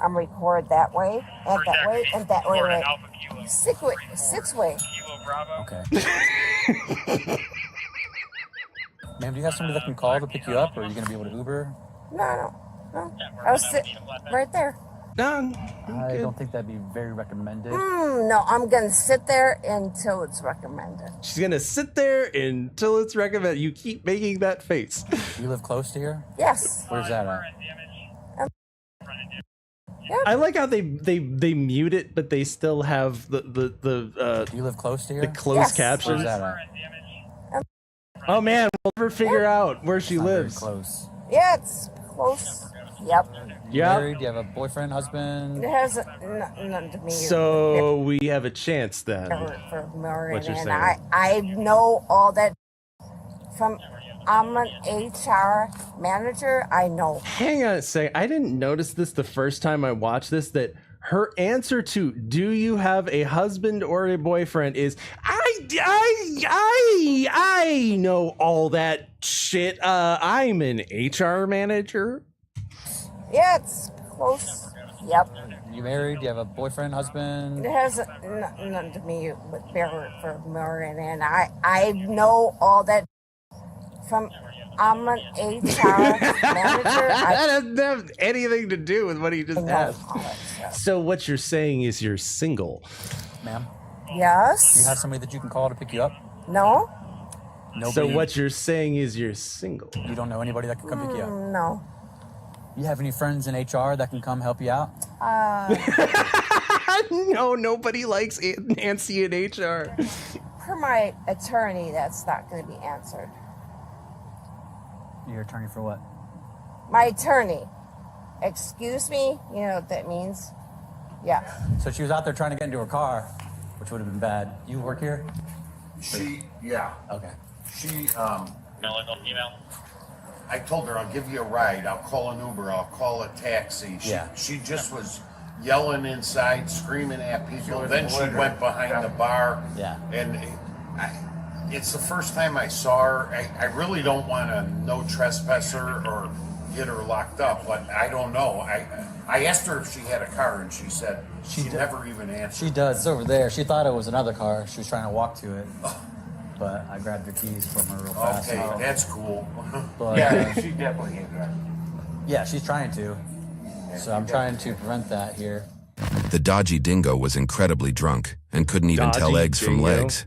I'm record that way, and that way, and that way. Right. Six way. Okay. Ma'am, do you have somebody that can call to pick you up, or are you going to be able to Uber? No. I was sitting right there. No, I don't think that'd be very recommended. No, I'm going to sit there until it's recommended. She's going to sit there until it's recommended. You keep making that face. You live close to here? Yes. Where's that at? Yep. I like how they mute it, but they still have the Do you live close to here? The closed captions. Where's that at? Oh man, we'll never figure out where she lives. Close. Yeah, it's close. Yep. Yeah. Married? Do you have a boyfriend, husband? It has nothing to me. So we have a chance then. For Maureen, what you're and saying. I know all that from. I'm an HR manager. I know. Hang on a second. I didn't notice this the first time I watched this, that her answer to "Do you have a husband or a boyfriend?" is I know all that shit. I'm an HR manager. Yeah, it's close. Yep. You married? Do you have a boyfriend, husband? It has nothing to me with for Maureen, and I know all that. I'm an HR manager. That doesn't have anything to do with what he just asked. So what you're saying is you're single. Ma'am? Yes? Do you have somebody that you can call to pick you up? No. Nobody, So what you're saying is you're single. You don't know anybody that can come pick you up? No. You have any friends in HR that can come help you out? No, nobody likes Nancy in HR. For my attorney, that's not going to be answered. Your attorney for what? My attorney. Excuse me? You know what that means? Yeah. So she was out there trying to get into her car, which would have been bad. You work here? Yeah. Okay. I told her I'll give you a ride. I'll call an Uber. I'll call a taxi. She just was yelling inside, screaming at people. Then she went behind the bar. Yeah. And it's the first time I saw her. I really don't want to no trespasser or get her locked up, but I don't know. I asked her if she had a car, and she said she never even answered. She does. It's over there. She thought it was another car. She was trying to walk to it. But I grabbed her keys from her real fast. Okay, that's cool. But, yeah, she definitely had that. Yeah, she's trying to. So I'm trying to prevent that here. The dodgy dingo was incredibly drunk and couldn't even tell eggs from legs.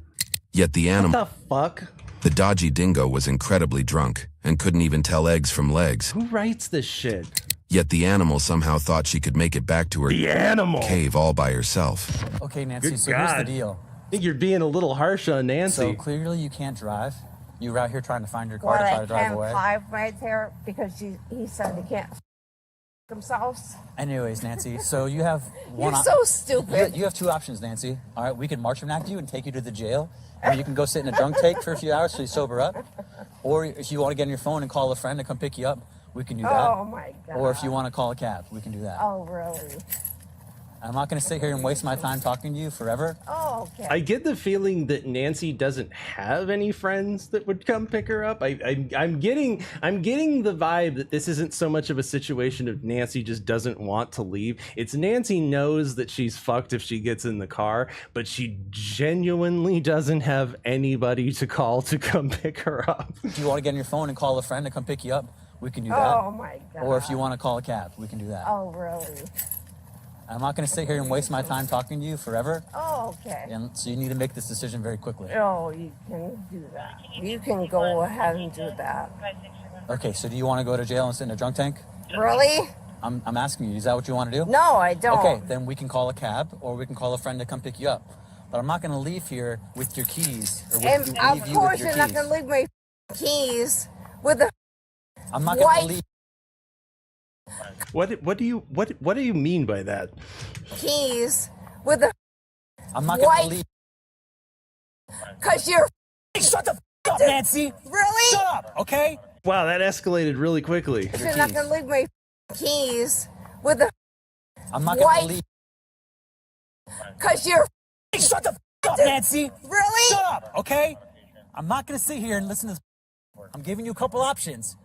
Yet the animal... What the fuck? The dodgy dingo was incredibly drunk and couldn't even tell eggs from legs. Who writes this shit? Yet the animal somehow thought she could make it back to her cave all by herself. Okay, Nancy, Good so God. here's the deal. I think you're being a little harsh on Nancy. So clearly you can't drive. You were out here trying to find your car to try to drive away. Clive right there because he said they can't themselves. Anyways, Nancy, so you have one. You're so stupid. You have two options, Nancy. All right, we can march enact you and take you to the jail, or you can go sit in a drunk tank for a few hours so you sober up. Or if you want to get on your phone and call a friend to come pick you up, we can do that. Oh my God. Or if you want to call a cab, we can do that. Oh really? I'm not going to sit here and waste my time talking to you forever. Oh, okay. I get the feeling that Nancy doesn't have any friends that would come pick her up. I'm getting the vibe that this isn't so much of a situation of Nancy just doesn't want to leave. It's Nancy knows that she's fucked if she gets in the car, but she genuinely doesn't have anybody to call to come pick her up. Do you want to get on your phone and call a friend to come pick you up? We can do that. Oh my God. Or if you want to call a cab, we can do that. Oh really? I'm not going to sit here and waste my time talking to you forever. Oh, okay. And so you need to make this decision very quickly. Oh, you can do that. You can go ahead and do that. Okay, so do you want to go to jail and sit in a drunk tank? Really? I'm asking you, is that what you want to do? No, I don't. Okay, then we can call a cab or we can call a friend to come pick you up. But I'm not going to leave here with your keys. Or And of course you're not going to leave my keys with the I'm not going to leave. What do you mean by that? Keys with the I'm not going to leave. Because you're... Shut the f*** up, Nancy! Really? Shut up, okay? Wow, that escalated really quickly. You're not going to leave my keys with the I'm not going to leave. Because you're... Shut the f*** up, Nancy! Really? Shut up, okay? I'm not going to sit here and listen to this. I'm giving you a couple options.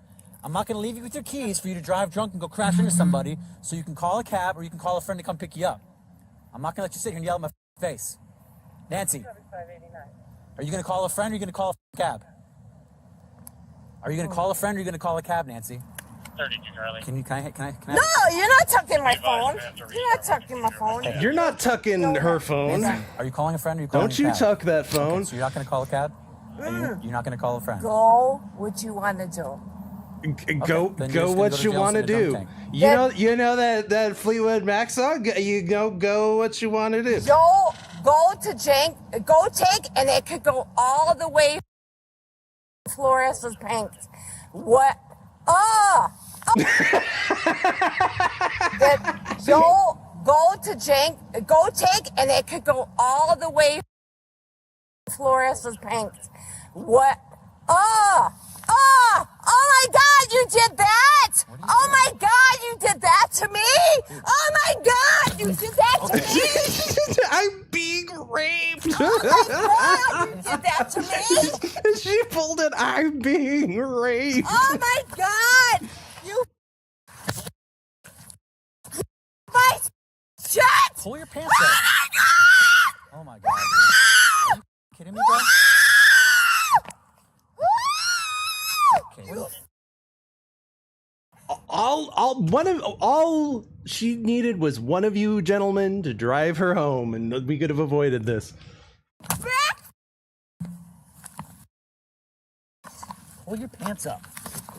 I'm not going to leave you with your keys for you to drive drunk and go crash into somebody, so you can call a cab or you can call a friend to come pick you up. I'm not going to let you sit here and yell in my face. Nancy, are you going to call a friend or are you going to call a cab? Are you going to call a friend or are you going to call a cab, Nancy? 32, Charlie. Can I? No, you're not tucking my phone. You're not tucking my phone. You're not tucking her phone. Nancy, are you calling a friend or are you calling Don't a you cab? tuck that phone. Okay, so you're not going to call a cab? You're not going to call a friend? Go what you want to do. Go what you want to do. You know that Fleetwood Mac song. You go what you want to do. Go to Jank. Go take, and it could go all the way. Fluorescent pink. What? Go to Jank. Go take, and it could go all the way. Fluorescent pink. What? Oh my God, you did that! Oh my God, you did that to me! Oh my God, you did that to me! I'm being raped! Oh my God, you did that to me! She pulled it, I'm being raped! Oh my God! You... My shit! Pull your pants up. Oh my God! Are you kidding me, bro? All she needed was one of you gentlemen to drive her home, and we could have avoided this. Pull your pants up.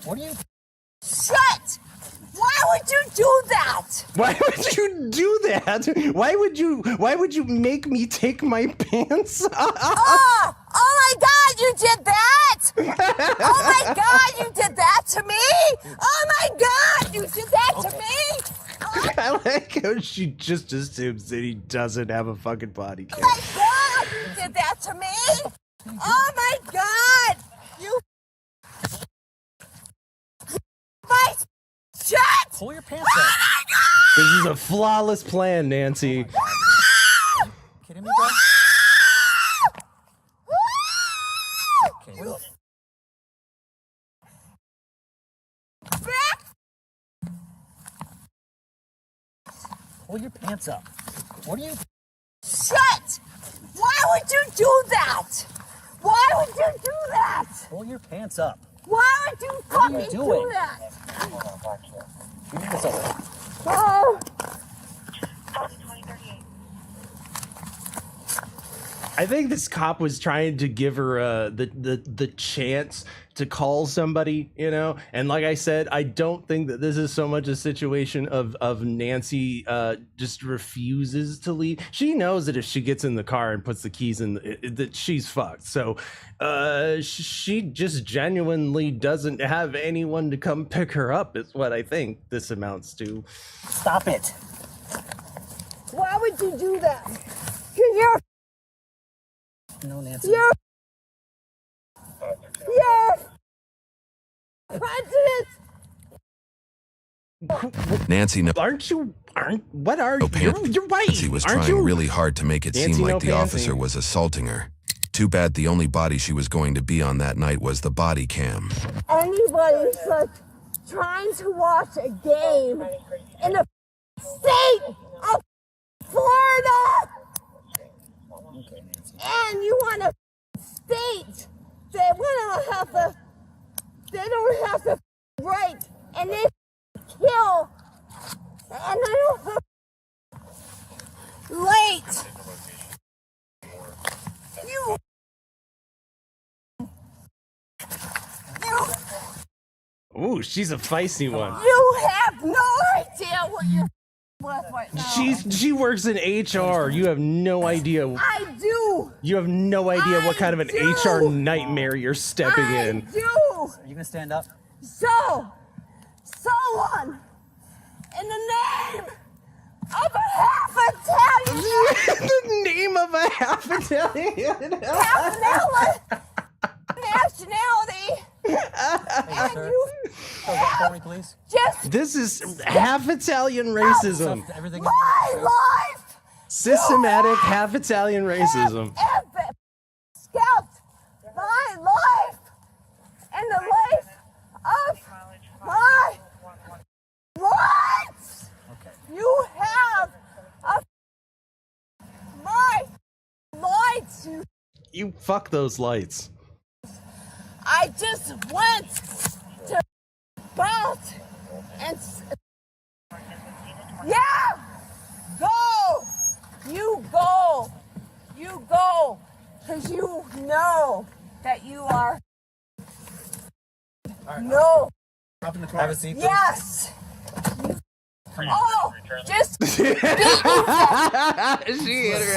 What are you? Shut! Why would you do that? Why would you do that? Why would you make me take my pants off? Oh my God, you did that! Oh my God, you did that to me! Oh my God, you did that to me! I like how she just assumes that he doesn't have a fucking body count. Oh my God, you did that to me! Oh my God! You... My... Shut! Pull your pants up. This is a flawless plan, Nancy. Kidding me, bro? Okay. Pull your pants up. What are you? Shut! Why would you do that? Why would you do that? Pull your pants up. Why would you fucking do that? Give me this over. Oh. I think this cop was trying to give her the chance to call somebody, you know. And like I said, I don't think that this is so much a situation of Nancy just refuses to leave. She knows that if she gets in the car and puts the keys in, that she's fucked. So she just genuinely doesn't have anyone to come pick her up. Is what I think this amounts to. Stop it. Why would you do that? You're... No, Nancy. You're prejudice. Nancy, no. What are you? You're right. Nancy was trying really hard to make it seem like the officer was assaulting her. Too bad the only body she was going to be on that night was the body cam. Anybody like trying to watch a game in the state of Florida, and you want to state that we don't have to, they don't have to right, and they kill, and they don't have late. Ooh, she's a feisty one. You have no idea what you're with right now. She works in HR. You have no idea. I do. You have no idea what kind of an HR nightmare you're stepping in. I do. Are you gonna stand up? So, someone in the name of a half Italian. The name of a half Italian. Half nationality. And you for me, please. This is half Italian racism. My life. Systematic half Italian racism. Scalped my life and the life of my rights. You have my lights. You fuck those lights. I just went to bout and yeah, go, you go, because you know that you are no. Hop in the car. Have a seat. Yes. Oh, just She hit her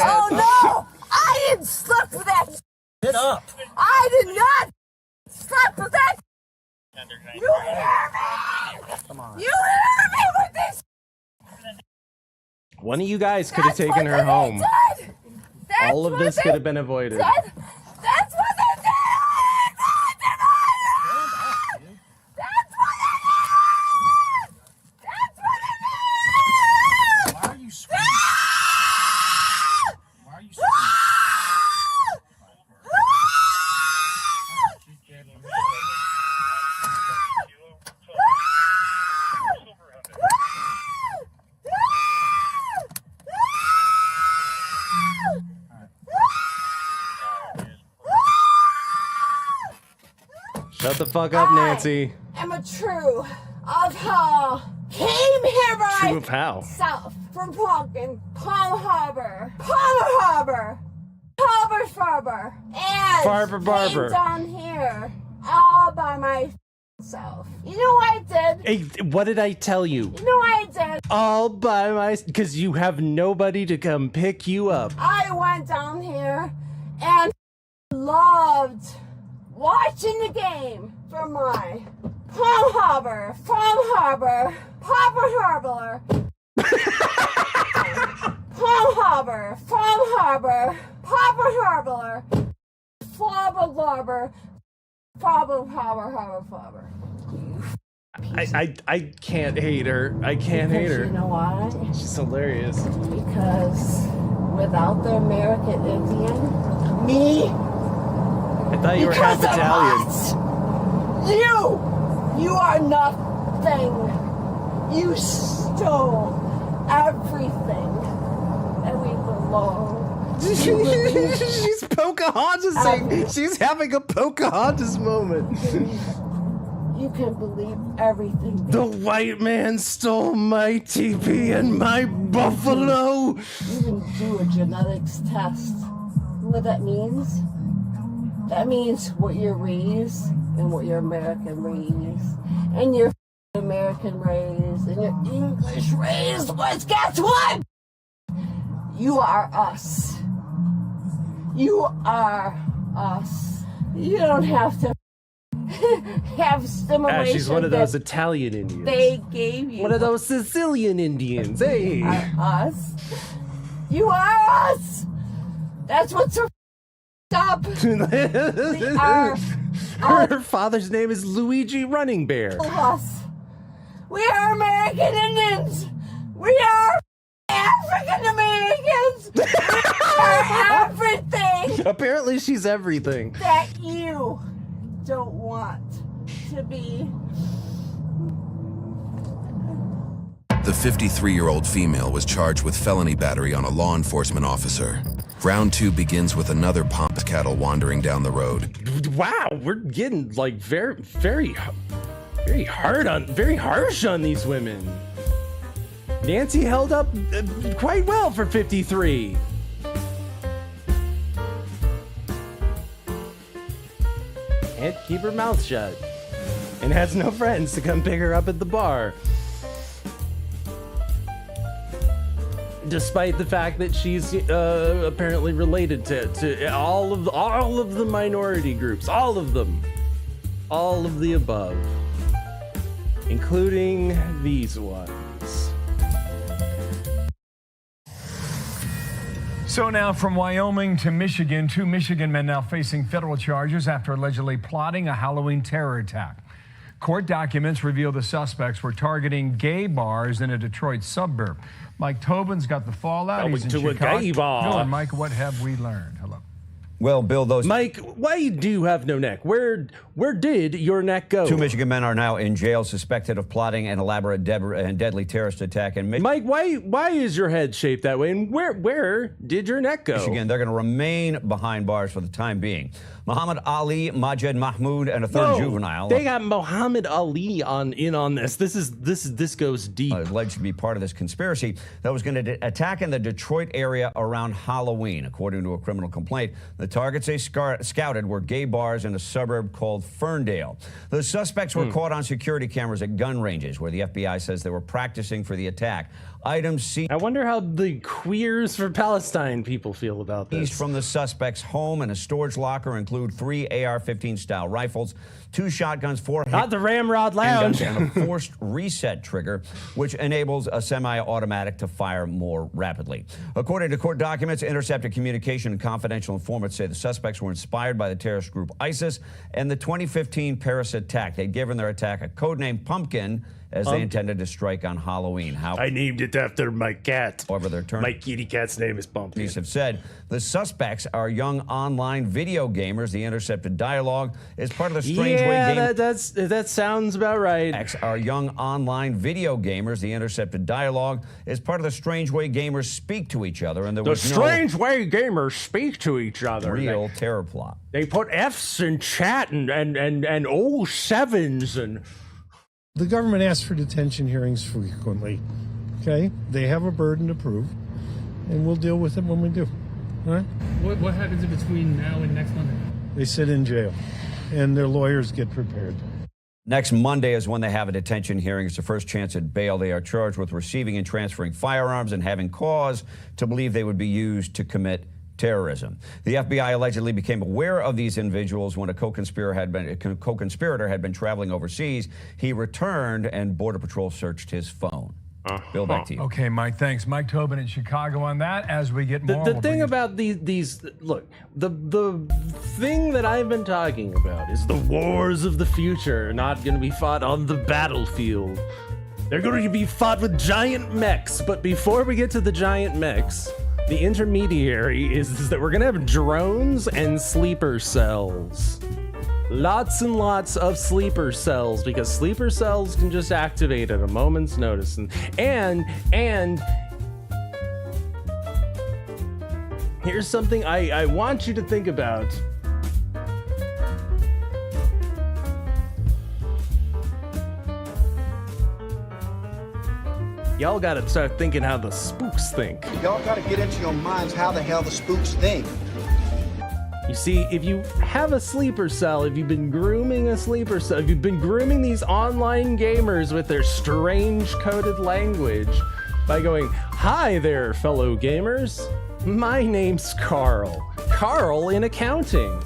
oh no, I didn't slip with that. Get up. I did not slip with that. You hear me? Come on. You hear me with this? One of you guys could have taken her home. All of this could have been avoided. That's what they did! That's what they did! That's what they did! Why are you screaming? Why are you screaming? Shut the fuck up, Nancy. I'm a true of how came here by True of how? South from fucking Palm Harbor, Harbor, and Farber Barber. came down here all by myself. You know what I did? Hey, what did I tell you? You know what I did? All by myself, because you have nobody to come pick you up. I went down here and loved watching the game from my Palm Harbor, Palm Harbor, Palm Harbor, Palm Harbor, Palm Harbor, Palm Harbor, Flobber Globber, Flobber Flobber. I can't hate her. I can't hate her. You know why? She's hilarious. Because without the American Indian, me. I thought you were half Italian. You are nothing. You stole everything, and we belong. She's Pocahontasing. She's having a Pocahontas moment. You can believe everything. The white man stole my teepee and my buffalo. You can do a genetics test. You know what that means? That means what you're raised and what your American raised and your American raised and your English raised. But guess what? You are us. You are us. You don't have to have stimulation. She's one of those Italian Indians. They gave you. One of those Sicilian Indians. Hey. You are us. You are us. That's what's so up. Her father's name is Luigi Running Bear. Us. We are American Indians. We are African Americans. We are everything. Apparently she's everything. That you don't want to be. The 53-year-old female was charged with felony battery on a law enforcement officer. Round 2 begins with another pompous cattle wandering down the road. Wow, we're getting like very harsh on these women. Nancy held up quite well for 53. Can't keep her mouth shut. And has no friends to come pick her up at the bar. Despite the fact that she's apparently related to all of the minority groups, all of them, all of the above, including these ones. So now from Wyoming to Michigan, 2 Michigan men now facing federal charges after allegedly plotting a Halloween terror attack. Court documents reveal the suspects were targeting gay bars in a Detroit suburb. Mike Tobin's got the fallout. He's in Chicago. A gay bar. Bill and Mike, what have we learned? Hello. Well, Bill, those... Mike, why do you have no neck? Where did your neck go? 2 Michigan men are now in jail suspected of plotting an elaborate and deadly terrorist attack in Michigan. Mike, why is your head shaped that way? And where did your neck go? Michigan, they're going to remain behind bars for the time being. Muhammad Ali, Majed Mahmoud, and a third juvenile. They got Muhammad Ali in on this. This goes deep. Alleged to be part of this conspiracy that was going to attack in the Detroit area around Halloween. According to a criminal complaint, the targets they scouted were gay bars in a suburb called Ferndale. The suspects were caught on security cameras at gun ranges, where the FBI says they were practicing for the attack. Items seized. I wonder how the Queers for Palestine people feel about this. From the suspect's home and a storage locker include 3 AR-15 style rifles, 2 shotguns, 4 not the Ramrod Lounge, and a forced reset trigger, which enables a semi-automatic to fire more rapidly. According to court documents, intercepted communication and confidential informants say the suspects were inspired by the terrorist group ISIS and the 2015 Paris attack. They'd given their attack a codename Pumpkin, as they intended to strike on Halloween. I named it after my cat. However, their turn. My kitty cat's name is Pumpkin. Police have said the suspects are young online video gamers. The intercepted dialogue is part of the strange way games. that sounds about right. Are young online video gamers. The intercepted dialogue is part of the strange way gamers speak to each other, and there was strange way gamers speak to each other. Real terror plot. They put F's in chat and 07s and. The government asks for detention hearings frequently, okay? They have a burden to prove, and we'll deal with it when we do, all right? What happens in between now and next Monday? They sit in jail. and their lawyers get prepared. Next Monday is when they have a detention hearing. It's the first chance at bail. They are charged with receiving and transferring firearms and having cause to believe they would be used to commit terrorism. The FBI allegedly became aware of these individuals when a co-conspirator had been traveling overseas. He returned and Border Patrol searched his phone. Bill, back to you. Okay, Mike, thanks. Mike Tobin in Chicago on that. As we get more, the thing about these look, the thing that I've been talking about is the wars of the future are not going to be fought on the battlefield. They're going to be fought with giant mechs. But before we get to the giant mechs, the intermediary is that we're going to have drones and sleeper cells. Lots and lots of sleeper cells, because sleeper cells can just activate at a moment's notice. And here's something I want you to think about. Y'all gotta start thinking how the spooks think. Y'all gotta get into your minds how the hell the spooks think. You see, if you have a sleeper cell, if you've been grooming a sleeper cell, if you've been grooming these online gamers with their strange coded language by going, "Hi there, fellow gamers. My name's Carl. Carl in accounting.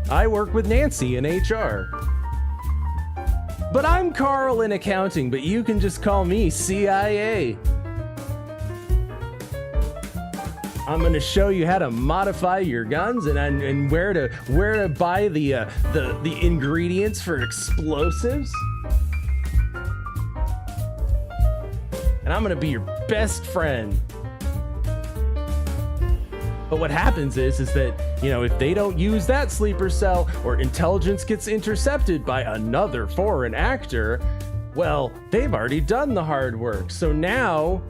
I work with Nancy in HR. But I'm Carl in accounting, but you can just call me CIA. I'm going to show you how to modify your guns and where to buy the ingredients for explosives. And I'm going to be your best friend." But what happens is that, you know, if they don't use that sleeper cell or intelligence gets intercepted by another foreign actor, well, they've already done the hard work. So now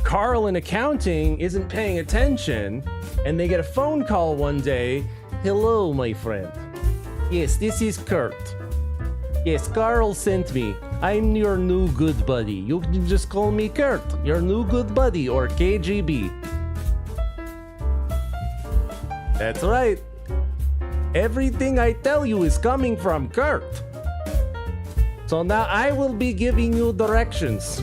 Carl in accounting isn't paying attention, and they get a phone call one day. "Hello, my friend. Yes, this is Kurt. Yes, Carl sent me. I'm your new good buddy. You can just call me Kurt, your new good buddy, or KGB. That's right. Everything I tell you is coming from Kurt. So now I will be giving you directions."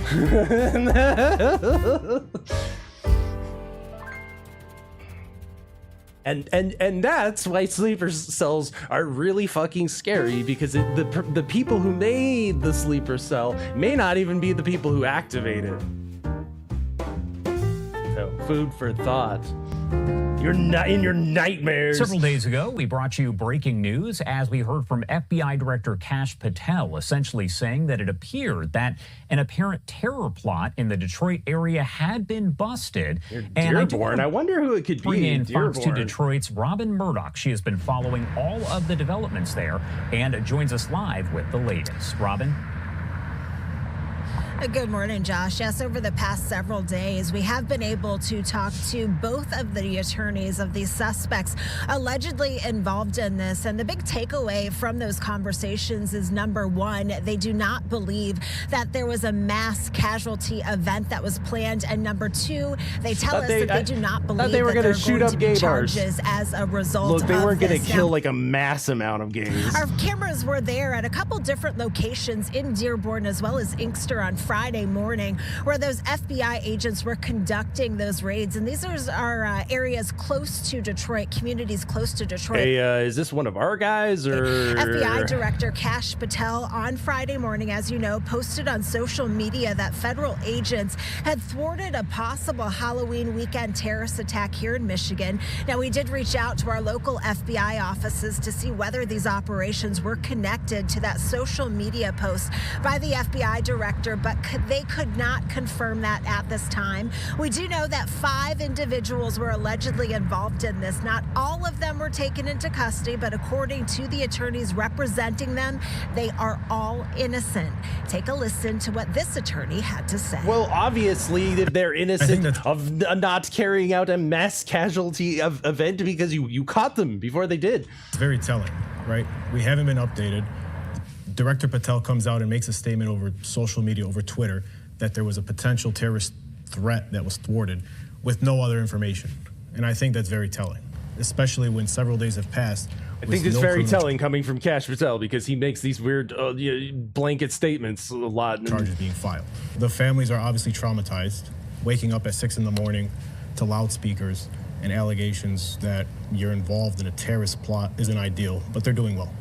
And that's why sleeper cells are really fucking scary, because the people who made the sleeper cell may not even be the people who activate it. So, food for thought. You're not in your nightmares. Several days ago, we brought you breaking news as we heard from FBI Director Kash Patel, essentially saying that it appeared that an apparent terror plot in the Detroit area had been busted. Dearborn. I wonder who it could be. Bring in Fox 2 Dearborn. Detroit's Robin Murdoch. She has been following all of the developments there and joins us live with the latest. Robin? Good morning, Josh. Yes, over the past several days, we have been able to talk to both of the attorneys of these suspects allegedly involved in this. And the big takeaway from those conversations is, number one, they do not believe that there was a mass casualty event that was planned. And number two, they tell us that they do not believe they were that gonna there are shoot going up to be gay bars. charges as a result of Look, they weren't going this. to kill like a mass amount of gays. Our cameras were there at a couple different locations in Dearborn as well as Inkster on Friday morning, where those FBI agents were conducting those raids. And these are areas close to Detroit, communities close to Detroit. Hey, is this one of our guys or? FBI Director Kash Patel on Friday morning, as you know, posted on social media that federal agents had thwarted a possible Halloween weekend terrorist attack here in Michigan. Now, we did reach out to our local FBI offices to see whether these operations were connected to that social media post by the FBI director, but they could not confirm that at this time. We do know that 5 individuals were allegedly involved in this. Not all of them were taken into custody, but according to the attorneys representing them, they are all innocent. Take a listen to what this attorney had to say. Well, obviously, they're innocent of not carrying out a mass casualty event because you caught them before they did. It's very telling, right? We haven't been updated. Director Patel comes out and makes a statement over social media, over Twitter, that there was a potential terrorist threat that was thwarted with no other information. And I think that's very telling, especially when several days have passed I think it's very telling coming from Kash Patel because he makes these weird blanket statements a lot. Charges being filed. The families are obviously traumatized, waking up at 6 in the morning to loudspeakers and allegations that you're involved in a terrorist plot isn't ideal, but they're doing well.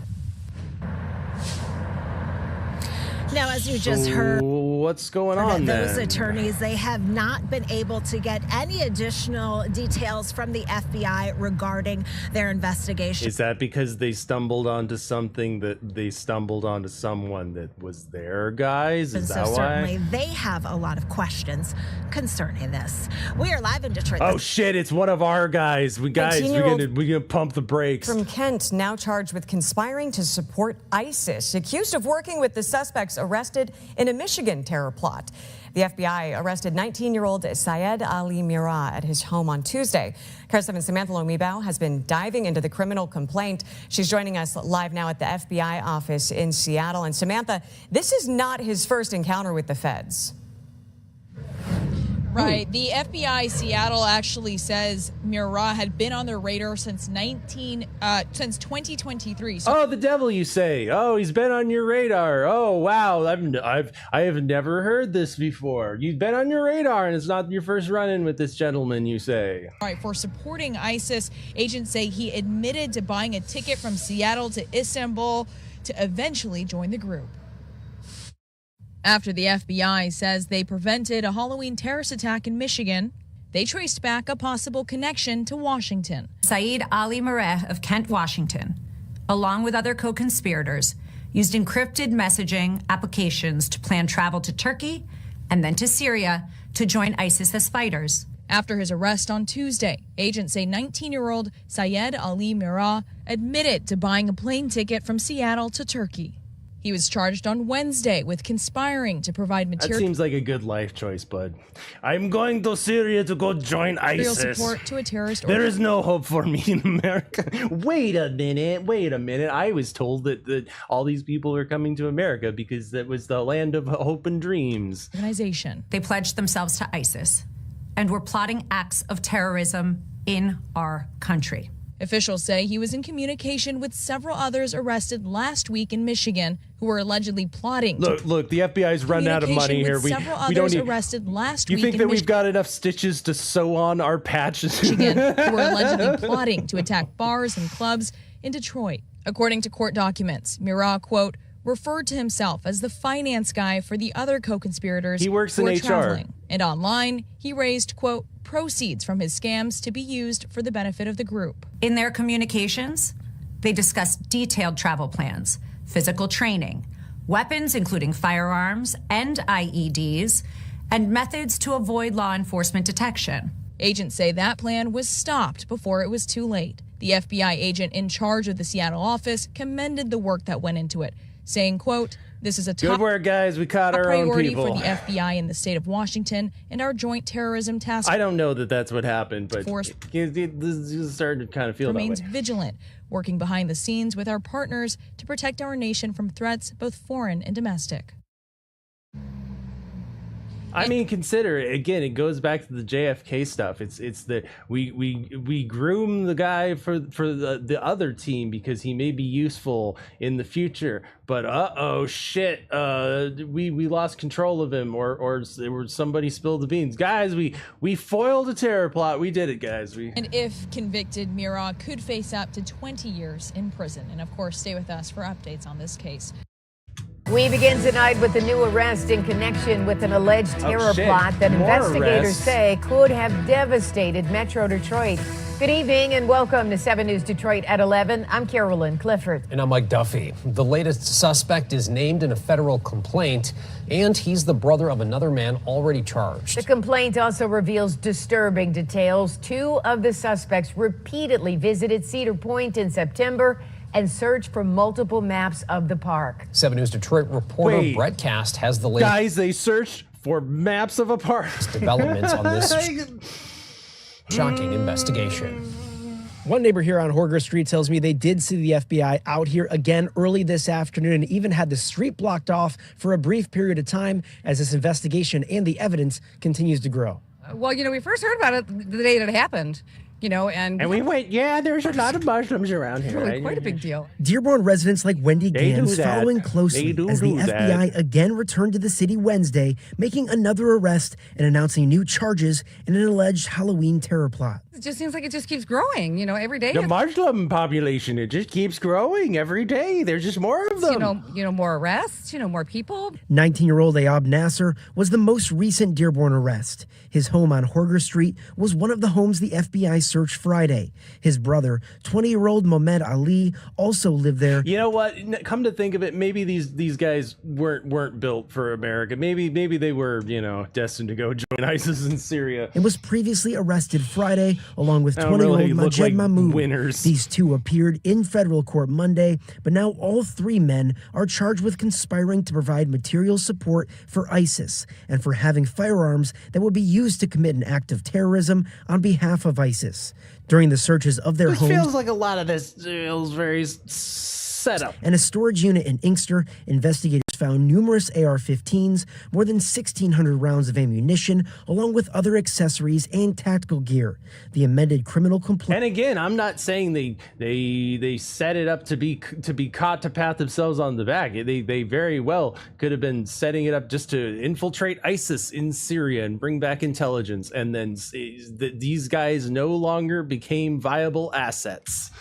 Now, as you just heard, what's going on there? Those attorneys, they have not been able to get any additional details from the FBI regarding their investigation. Is that because they stumbled onto something that they stumbled onto someone that was their guys? Is that why? Certainly, they have a lot of questions concerning this. We are live in Detroit. Oh shit! It's one of our guys. We're gonna pump the brakes. From Kent, now charged with conspiring to support ISIS, accused of working with the suspects arrested in a Michigan terror plot. The FBI arrested 19-year-old Syed Ali Mira at his home on Tuesday. KARE 7's Samantha Lomibao has been diving into the criminal complaint. She's joining us live now at the FBI office in Seattle. And Samantha, this is not his first encounter with the feds. Right. The FBI Seattle actually says Mira had been on their radar since 2023. So the devil, you say? Oh, he's been on your radar. Oh, wow. I have never heard this before. You've been on your radar, and it's not your first run-in with this gentleman, you say. All right. For supporting ISIS, agents say he admitted to buying a ticket from Seattle to Istanbul to eventually join the group. After the FBI says they prevented a Halloween terrorist attack in Michigan, they traced back a possible connection to Washington. Syed Ali Mira of Kent, Washington, along with other co-conspirators, used encrypted messaging applications to plan travel to Turkey and then to Syria to join ISIS as fighters. After his arrest on Tuesday, agents say 19-year-old Syed Ali Mira admitted to buying a plane ticket from Seattle to Turkey. He was charged on Wednesday with conspiring to provide material. That seems like a good life choice, bud. I'm going to Syria to go join ISIS. Support to a terrorist there is no hope for me in America. Wait a minute. I was told that all these people are coming to America because that was the land of hope and dreams. Organization. They pledged themselves to ISIS and were plotting acts of terrorism in our country. Officials say he was in communication with several others arrested last week in Michigan who were allegedly plotting. Look, the FBI's run out of money here. We don't need arrested last week. You think that we've got enough stitches to sew on our patches? Michigan, who were allegedly plotting to attack bars and clubs in Detroit. According to court documents, Mira, quote, referred to himself as the finance guy for the other co-conspirators. He works in HR. Traveling. And online, he raised, quote, proceeds from his scams to be used for the benefit of the group. In their communications, they discussed detailed travel plans, physical training, weapons including firearms and IEDs, and methods to avoid law enforcement detection. Agents say that plan was stopped before it was too late. The FBI agent in charge of the Seattle office commended the work that went into it, saying, quote, this is a top good work, guys. We caught our own people. Priority for the FBI in the state of Washington and our joint terrorism task force. I don't know that that's what happened, but it's starting to kind of feel remains that way. Vigilant, working behind the scenes with our partners to protect our nation from threats, both foreign and domestic. I mean, consider it again. It goes back to the JFK stuff. It's the we groom the guy for the other team because he may be useful in the future. But shit, we lost control of him, or somebody spilled the beans. Guys, we foiled a terror plot. We did it, guys. And if convicted, Mira could face up to 20 years in prison. And of course, stay with us for updates on this case. We begin tonight with a new arrest in connection with an alleged terror plot that investigators say could have devastated Metro Detroit. Good evening and welcome to 7 News Detroit at 11. I'm Carolyn Clifford. And I'm Mike Duffy. The latest suspect is named in a federal complaint, and he's the brother of another man already charged. The complaint also reveals disturbing details. 2 of the suspects repeatedly visited Cedar Point in September and search for multiple maps of the park. 7 News Detroit reporter Brett Cast has the latest. Guys, they searched for maps of a park. Developments on this shocking investigation. One neighbor here on Horger Street tells me they did see the FBI out here again early this afternoon and even had the street blocked off for a brief period of time as this investigation and the evidence continues to grow. Well, we first heard about it the day that it happened. And we went, yeah, there's a lot of Muslims around here. really quite a big deal. Dearborn residents like Wendy They Gans do that. following They closely do as the do that. FBI again returned to the city Wednesday, making another arrest and announcing new charges in an alleged Halloween terror plot. It just seems like it just keeps growing, every day. The Muslim population, it just keeps growing every day. There's just more of them. More arrests, more people. 19-year-old Ayab Nasser was the most recent Dearborn arrest. His home on Horger Street was one of the homes the FBI searched Friday. His brother, 20-year-old Mohamed Ali, also lived there. You know what? Come to think of it, maybe these guys weren't built for America. Maybe they were, destined to go join ISIS in Syria. And was previously arrested Friday, along with They don't 20-year-old really look Majed like Mahmoud. winners. These two appeared in federal court Monday, but now all three men are charged with conspiring to provide material support for ISIS and for having firearms that would be used to commit an act of terrorism on behalf of ISIS. During the searches of their This homes, feels like a lot of this feels very set up. and a storage unit in Inkster, investigators found numerous AR-15s, more than 1,600 rounds of ammunition, along with other accessories and tactical gear. The amended criminal complaint. And again, I'm not saying they set it up to be caught to pat themselves on the back. They very well could have been setting it up just to infiltrate ISIS in Syria and bring back intelligence, and then these guys no longer became viable assets.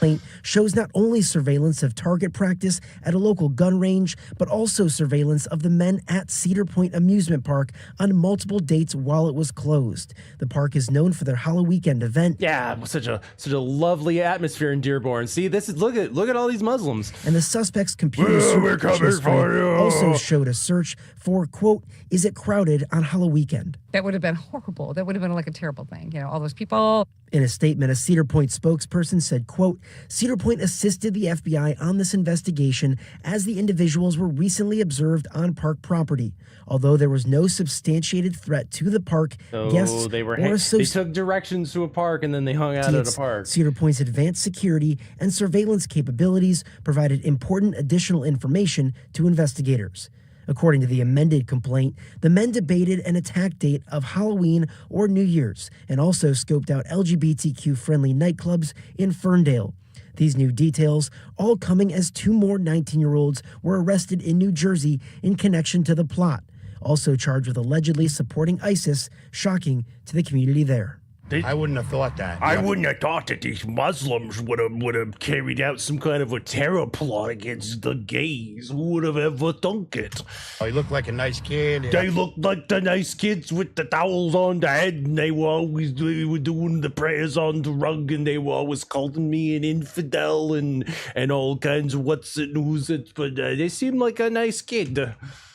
Shows not only surveillance of target practice at a local gun range, but also surveillance of the men at Cedar Point Amusement Park on multiple dates while it was closed. The park is known for their Halloween weekend event. Yeah, such a lovely atmosphere in Dearborn. See, look at all these Muslims. And the suspect's computer We're coming for you. also showed a search for, quote, is it crowded on Halloween weekend? That would have been horrible. That would have been like a terrible thing. All those people. In a statement, a Cedar Point spokesperson said, quote, Cedar Point assisted the FBI on this investigation as the individuals were recently observed on park property. Although there was no substantiated threat to the park, guests they or associates. took directions to a park and then they hung out at a park. Cedar Point's advanced security and surveillance capabilities provided important additional information to investigators. According to the amended complaint, the men debated an attack date of Halloween or New Year's and also scoped out LGBTQ-friendly nightclubs in Ferndale. These new details all coming as two more 19-year-olds were arrested in New Jersey in connection to the plot, also charged with allegedly supporting ISIS, shocking to the community there. I wouldn't have thought that. I wouldn't have thought that these Muslims would have carried out some kind of a terror plot against the gays. Who would have ever thunk it? Oh, he looked like a nice kid. They looked like the nice kids with the towels on the head, and they were doing the prayers on the rug, and they were always calling me an infidel and all kinds of what's it, who's it. But they seemed like a nice kid.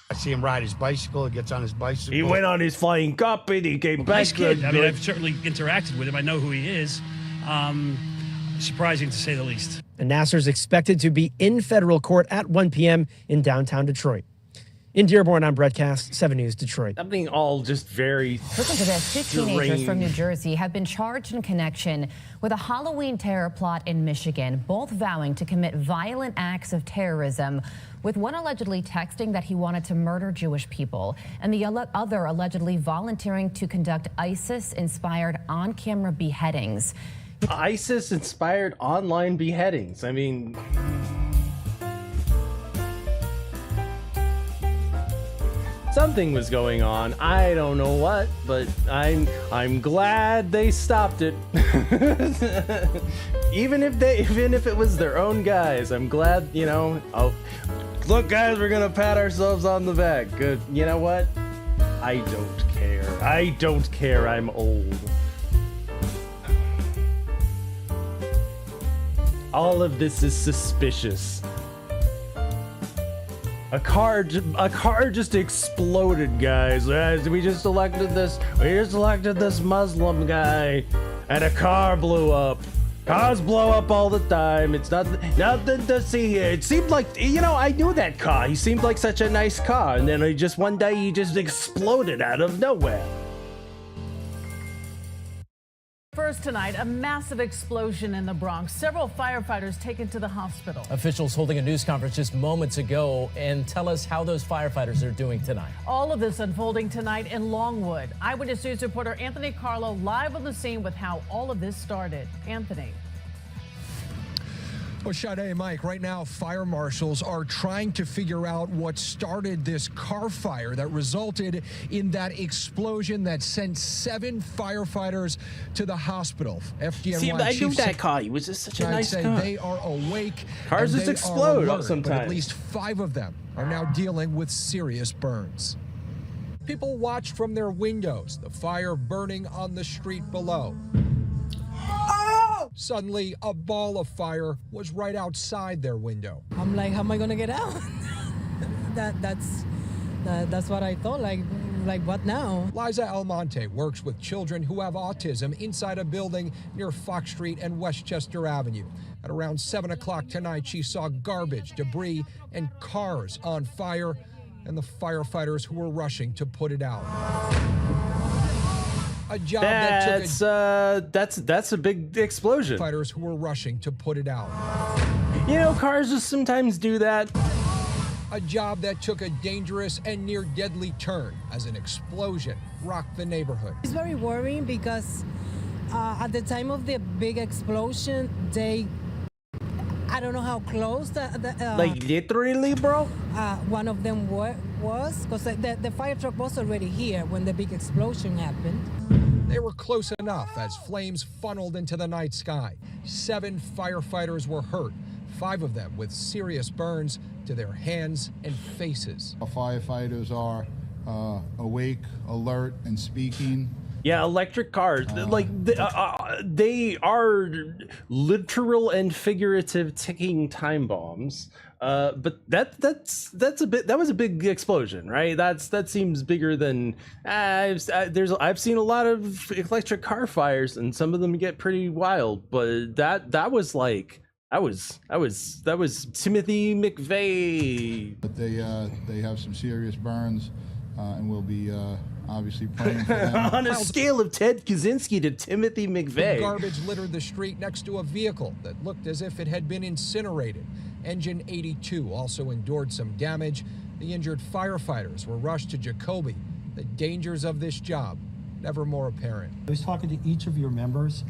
I see him ride his bicycle. He gets on his bicycle. He went on his flying carpet. He came back. Nice kid. I mean, I've certainly interacted with him. I know who he is. Surprising to say the least. And Nasser's expected to be in federal court at 1 p.m. in downtown Detroit. In Dearborn, I'm Brett Cass, 7 News Detroit. Something all just very Listen to this. Two teenagers from New Jersey have been charged in connection with a Halloween terror plot in Michigan, both vowing to commit violent acts of terrorism, with one allegedly texting that he wanted to murder Jewish people, and the other allegedly volunteering to conduct ISIS-inspired on-camera beheadings. ISIS-inspired online beheadings. I mean... something was going on. I don't know what, but I'm glad they stopped it. even if it was their own guys, I'm glad, oh, look guys, we're gonna pat ourselves on the back. Good. You know what? I don't care. I don't care. I'm old. All of this is suspicious. A car just exploded, guys. We just elected this Muslim guy, and a car blew up. Cars blow up all the time. It's nothing to see here. It seemed like, I knew that car. He seemed like such a nice car, and then one day he just exploded out of nowhere. First tonight, a massive explosion in the Bronx. Several firefighters taken to the hospital. Officials holding a news conference just moments ago and tell us how those firefighters are doing tonight. All of this unfolding tonight in Longwood. Eyewitness News reporter Anthony Carlo live on the scene with how all of this started. Anthony. Well, Sade, Mike, right now fire marshals are trying to figure out what started this car fire that resulted in that explosion that sent 7 firefighters to the hospital. FDNY See, I knew Chief that car. He was just such a nice car. They are awake. Cars and just they explode are alert, sometimes. but at least 5 of them are now dealing with serious burns. People watched from their windows, the fire burning on the street below. Suddenly, a ball of fire was right outside their window. I'm like, how am I gonna get out? That's what I thought. Like what now? Liza Almonte works with children who have autism inside a building near Fox Street and Westchester Avenue. At around 7 o'clock tonight, she saw garbage, debris, and cars on fire, and the firefighters who were rushing to put it out. A job that's a big explosion. Fighters who were rushing to put it out. You know, cars just sometimes do that. A job that took a dangerous and near deadly turn as an explosion rocked the neighborhood. It's very worrying because at the time of the big explosion, I don't know how close like literally, bro? One of them was because the fire truck was already here when the big explosion happened. They were close enough as flames funneled into the night sky. 7 firefighters were hurt, 5 of them with serious burns to their hands and faces. Our firefighters are awake, alert, and speaking. Yeah, electric cars, they are literal and figurative ticking time bombs. But that was a big explosion, right? that seems bigger than I've seen a lot of electric car fires, and some of them get pretty wild. But that was Timothy McVeigh. But they have some serious burns, and we'll be obviously praying for them. On a scale of Ted Kaczynski to Timothy McVeigh. Garbage littered the street next to a vehicle that looked as if it had been incinerated. Engine 82 also endured some damage. The injured firefighters were rushed to Jacoby. The dangers of this job never more apparent. I was talking to each of your members.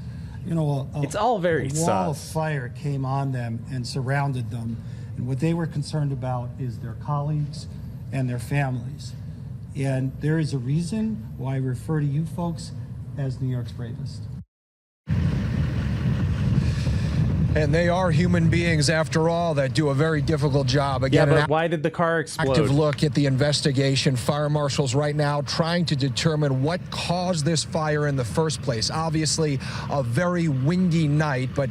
You know, it's all very a wall of fire came on them and surrounded them. And what they were concerned about is their colleagues and their families. And there is a reason why I refer to you folks as New York's bravest. And they are human beings, after all, that do a very difficult job. Again, yeah, but why did the car explode? Active look at the investigation. Fire marshals right now trying to determine what caused this fire in the first place. Obviously, a very windy night, but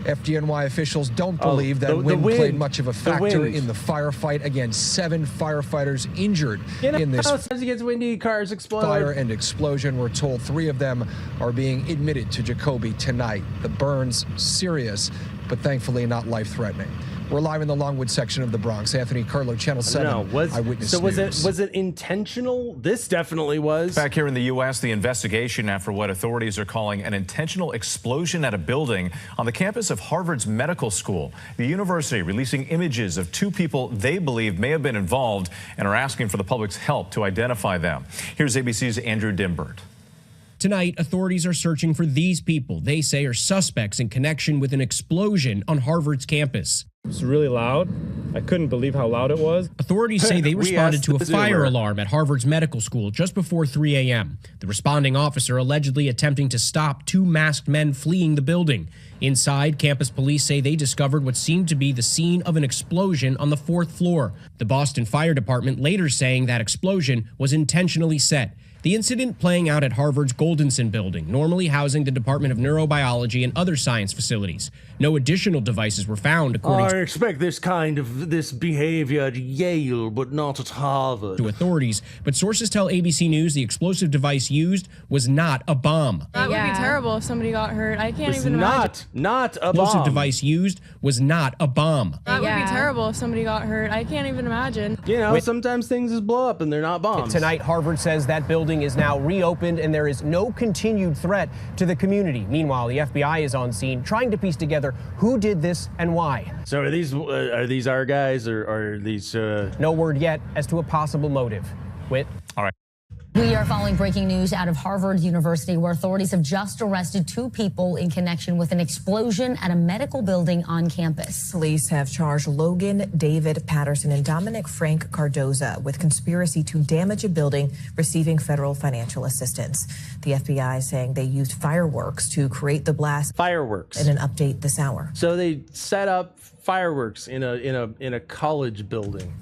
FDNY officials don't believe that wind played much of a factor in the firefight. Again, 7 firefighters injured in this as it gets windy, cars explode. Fire and explosion. We're told 3 of them are being admitted to Jacoby tonight. The burns serious, but thankfully not life-threatening. We're live in the Longwood section of the Bronx. Anthony Carlo, Channel 7, Eyewitness News. Was it intentional? This definitely was. Back here in the U.S., the investigation after what authorities are calling an intentional explosion at a building on the campus of Harvard's medical school. The university releasing images of 2 people they believe may have been involved and are asking for the public's help to identify them. Here's ABC's Andrew Dimbert. Tonight, authorities are searching for these people they say are suspects in connection with an explosion on Harvard's campus. It was really loud. I couldn't believe how loud it was. Authorities say they responded to a fire alarm at Harvard's medical school just before 3 a.m. The responding officer allegedly attempting to stop 2 masked men fleeing the building. Inside, campus police say they discovered what seemed to be the scene of an explosion on the 4th floor. The Boston Fire Department later saying that explosion was intentionally set. The incident playing out at Harvard's Goldenson building, normally housing the Department of Neurobiology and other science facilities. No additional devices were found, according I expect this behavior at Yale, but not at Harvard. To authorities, but sources tell ABC News the explosive device used was not a bomb. That would be terrible if somebody got hurt. I can't even imagine. Not a bomb. Explosive device used was not a bomb. That would be terrible if somebody got hurt. I can't even imagine. You know, sometimes things just blow up and they're not bombs. Tonight, Harvard says that building building is now reopened and there is no continued threat to the community. Meanwhile, the FBI is on scene trying to piece together who did this and why. So are these our guys or are these? No word yet as to a possible motive. Whit. All right. We are following breaking news out of Harvard University, where authorities have just arrested 2 people in connection with an explosion at a medical building on campus. Police have charged Logan David Patterson and Dominic Frank Cardoza with conspiracy to damage a building receiving federal financial assistance. The FBI saying they used fireworks to create the blast. Fireworks. In an update this hour. So they set up fireworks in a college building.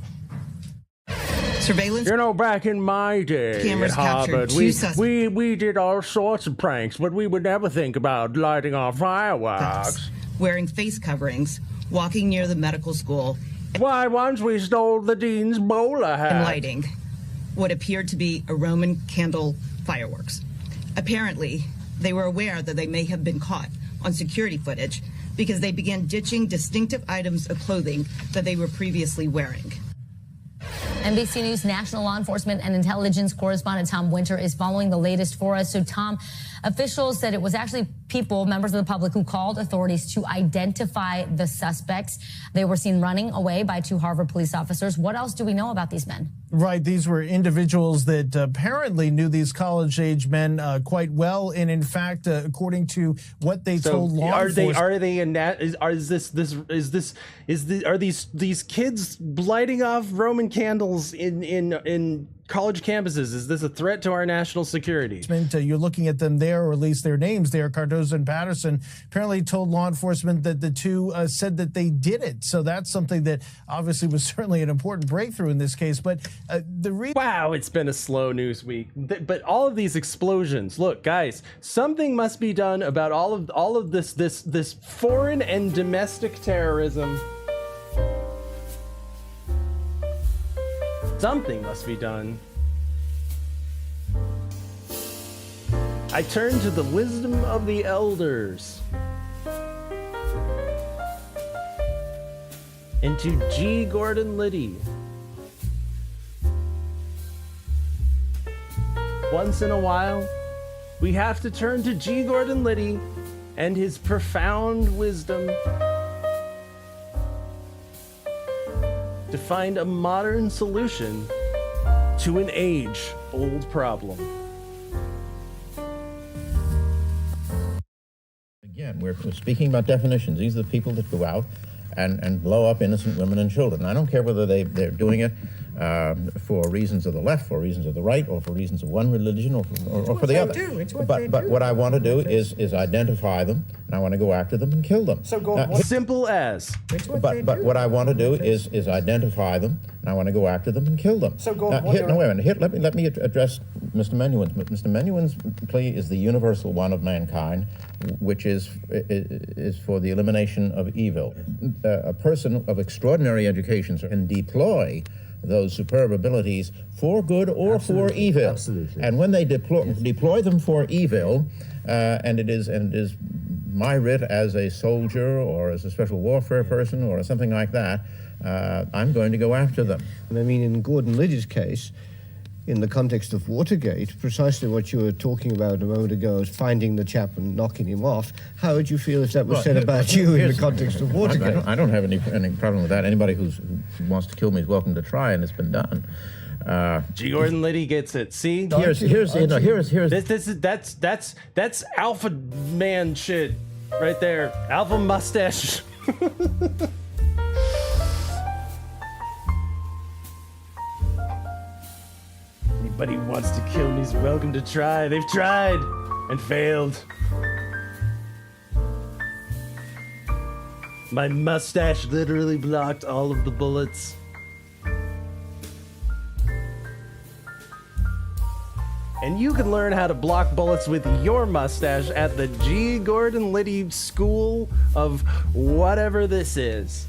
Surveillance. You know, back in my day Cameras at Harvard, captured we did all sorts of pranks, but we would never think about lighting off fireworks. Wearing face coverings, walking near the medical school. Why, once we stole the dean's bowler hat. And lighting what appeared to be a Roman candle fireworks. Apparently, they were aware that they may have been caught on security footage because they began ditching distinctive items of clothing that they were previously wearing. NBC News national law enforcement and intelligence correspondent Tom Winter is following the latest for us. So, Tom, officials said it was actually people, members of the public, who called authorities to identify the suspects. They were seen running away by 2 Harvard police officers. What else do we know about these men? Right. These were individuals that apparently knew these college-age men quite well. And in fact, according to what they told law enforcement. Are these kids lighting off Roman candles in college campuses? Is this a threat to our national security? You're looking at them there, or at least their names there. Cardoza and Patterson apparently told law enforcement that the 2 said that they did it. So that's something that obviously was certainly an important breakthrough in this case. But wow, it's been a slow news week. But all of these explosions. Look, guys, something must be done about all of this foreign and domestic terrorism. Something must be done. I turn to the wisdom of the elders. And to G. Gordon Liddy. Once in a while, we have to turn to G. Gordon Liddy and his profound wisdom to find a modern solution to an age-old problem. Again, we're speaking about definitions. These are the people that go out and blow up innocent women and children. I don't care whether they're doing it for reasons of the left, for reasons of the right, or for reasons of one religion, or for the other. But what I want to do is identify them, and I want to go after them and kill them. Simple as. But what I want to do is identify them, and I want to go after them and kill them. Wait a minute. Let me address Mr. Menuhin's. Mr. Menuhin's plea is the universal one of mankind, which is for the elimination of evil. A person of extraordinary education can deploy those superb abilities for good or for evil. Absolutely. And when they deploy them for evil, and it is my writ as a soldier or as a special warfare person or something like that, I'm going to go after them. And I mean, in Gordon Liddy's case, in the context of Watergate, precisely what you were talking about a moment ago is finding the chap and knocking him off. How would you feel if that was said about you in the context of Watergate? I don't have any problem with that. Anybody who wants to kill me is welcome to try, and it's been done. G. Gordon Liddy gets it. See, that's alpha man shit right there. Alpha mustache. Anybody who wants to kill me is welcome to try. They've tried and failed. My mustache literally blocked all of the bullets. And you can learn how to block bullets with your mustache at the G. Gordon Liddy School of whatever this is.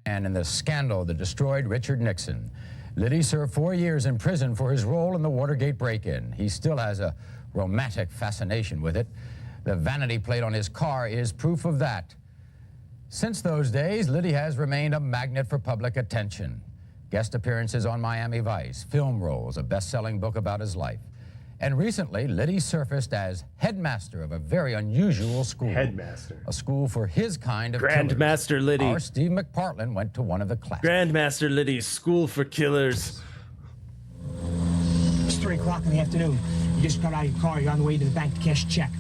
And in the scandal that destroyed Richard Nixon, Liddy served 4 years in prison for his role in the Watergate break-in. He still has a romantic fascination with it. The vanity plate on his car is proof of that. Since those days, Liddy has remained a magnet for public attention. guest appearances on Miami Vice, film roles, a best-selling book about his life. And recently, Liddy surfaced as headmaster of a very unusual school. Headmaster. A school for his kind of Grandmaster killers. Liddy. Our Steve McPartland went to one of the classes. Grandmaster Liddy's School for Killers. It's 3 o'clock in the afternoon. You just got out of your car, you're on the way to the bank to cash a check.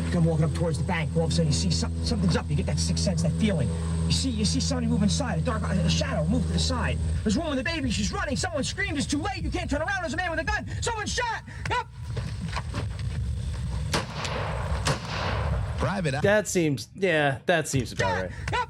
You come walking up towards the bank, all of a sudden you see something's up, you get that sixth sense, that feeling. You see somebody move inside, a shadow move to the side. There's a woman with a baby, she's running, someone screamed, it's too late, you can't turn around, there's a man with a gun, someone shot! Yep! Private. That seems about right. Yep.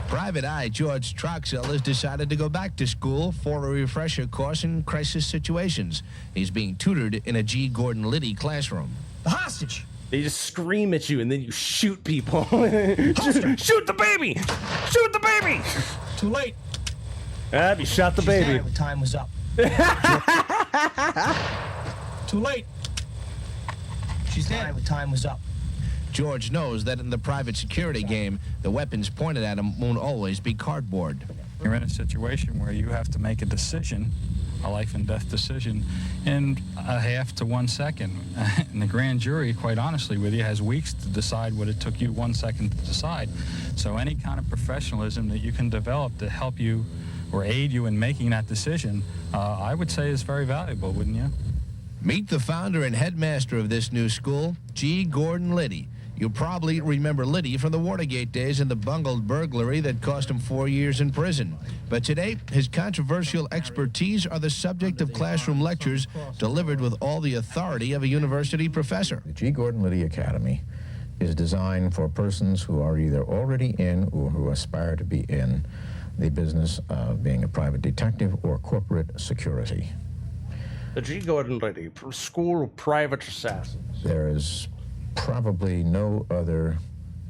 Private Eye George Troxell has decided to go back to school for a refresher course in crisis situations. He's being tutored in a G. Gordon Liddy classroom. The hostage! They just scream at you and then you shoot people. Shoot the baby! Shoot the baby! Too late. You shot the baby. When time was up. Too late. She's dead when time was up. George knows that in the private security game, the weapons pointed at him won't always be cardboard. You're in a situation where you have to make a decision, a life and death decision, in a half to 1 second. And the grand jury, quite honestly with you, has weeks to decide what it took you 1 second to decide. So any kind of professionalism that you can develop to help you or aid you in making that decision, I would say is very valuable, wouldn't you? Meet the founder and headmaster of this new school, G. Gordon Liddy. You'll probably remember Liddy from the Watergate days and the bungled burglary that cost him 4 years in prison. But today, his controversial expertise are the subject of classroom lectures delivered with all the authority of a university professor. The G. Gordon Liddy Academy is designed for persons who are either already in or who aspire to be in the business of being a private detective or corporate security. The G. Gordon Liddy School of Private Assassins. There is probably no other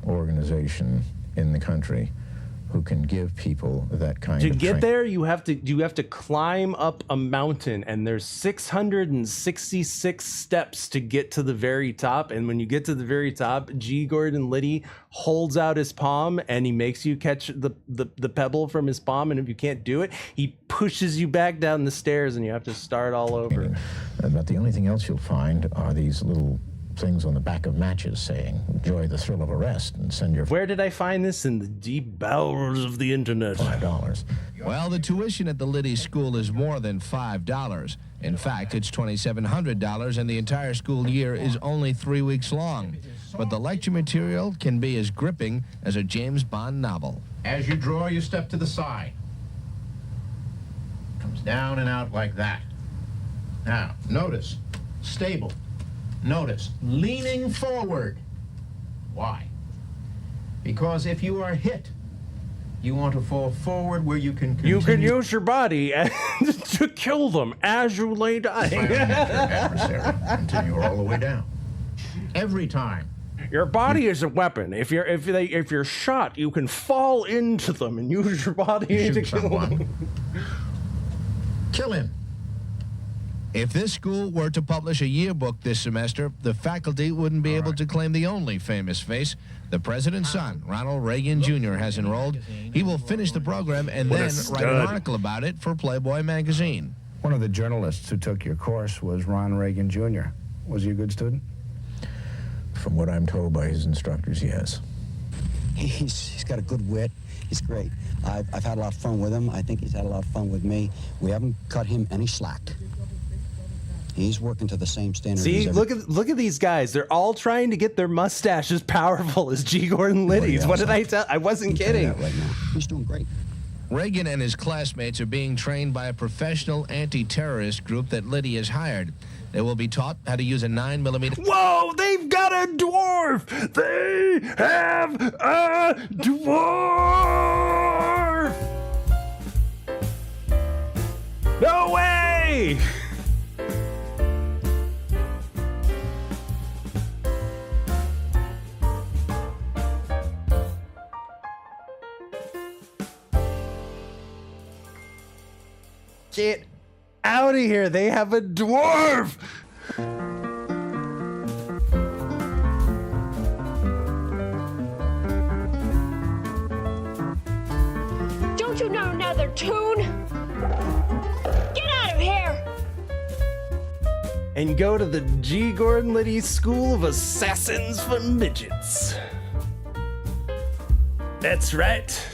organization in the country who can give people that kind of To get training. there, you have to climb up a mountain, and there's 666 steps to get to the very top. And when you get to the very top, G. Gordon Liddy holds out his palm and he makes you catch the pebble from his palm. And if you can't do it, he pushes you back down the stairs, and you have to start all over. But the only thing else you'll find are these little things on the back of matches saying, enjoy the thrill of arrest, and send your... Where did I find this? In the deep bowels of the internet. $5. Well, the tuition at the Liddy School is more than $5. In fact, it's $2,700, and the entire school year is only 3 weeks long. But the lecture material can be as gripping as a James Bond novel. As you draw, you step to the side. Comes down and out like that. Now, notice, stable. Notice, leaning forward. Why? Because if you are hit, you want to fall forward where you can continue. You can use your body to kill them as you lay dying. Fire at your adversary until you're all the way down. Every time. Your body is a weapon. If you're shot, you can fall into them and use your body to kill them. Kill him. If this school were to publish a yearbook this semester, the faculty wouldn't be able to claim the only famous face. The president's son, Ronald Reagan Jr., has enrolled. He will finish the program and then write an article about it for Playboy magazine. One of the journalists who took your course was Ron Reagan Jr. Was he a good student? From what I'm told by his instructors, yes. He's got a good wit. He's great. I've had a lot of fun with him. I think he's had a lot of fun with me. We haven't cut him any slack. He's working to the same standard. See, look at these guys. They're all trying to get their mustache as powerful as G. Gordon Liddy's. What did I tell? I wasn't kidding. Right now. He's doing great. Reagan and his classmates are being trained by a professional anti-terrorist group that Liddy has hired. They will be taught how to use a 9mm. Whoa, they've got a dwarf! They have a dwarf! No way! Get out of here. They have a dwarf. Don't you know another tune? Get out of here! And go to the G. Gordon Liddy School of Assassins for Midgets. That's right.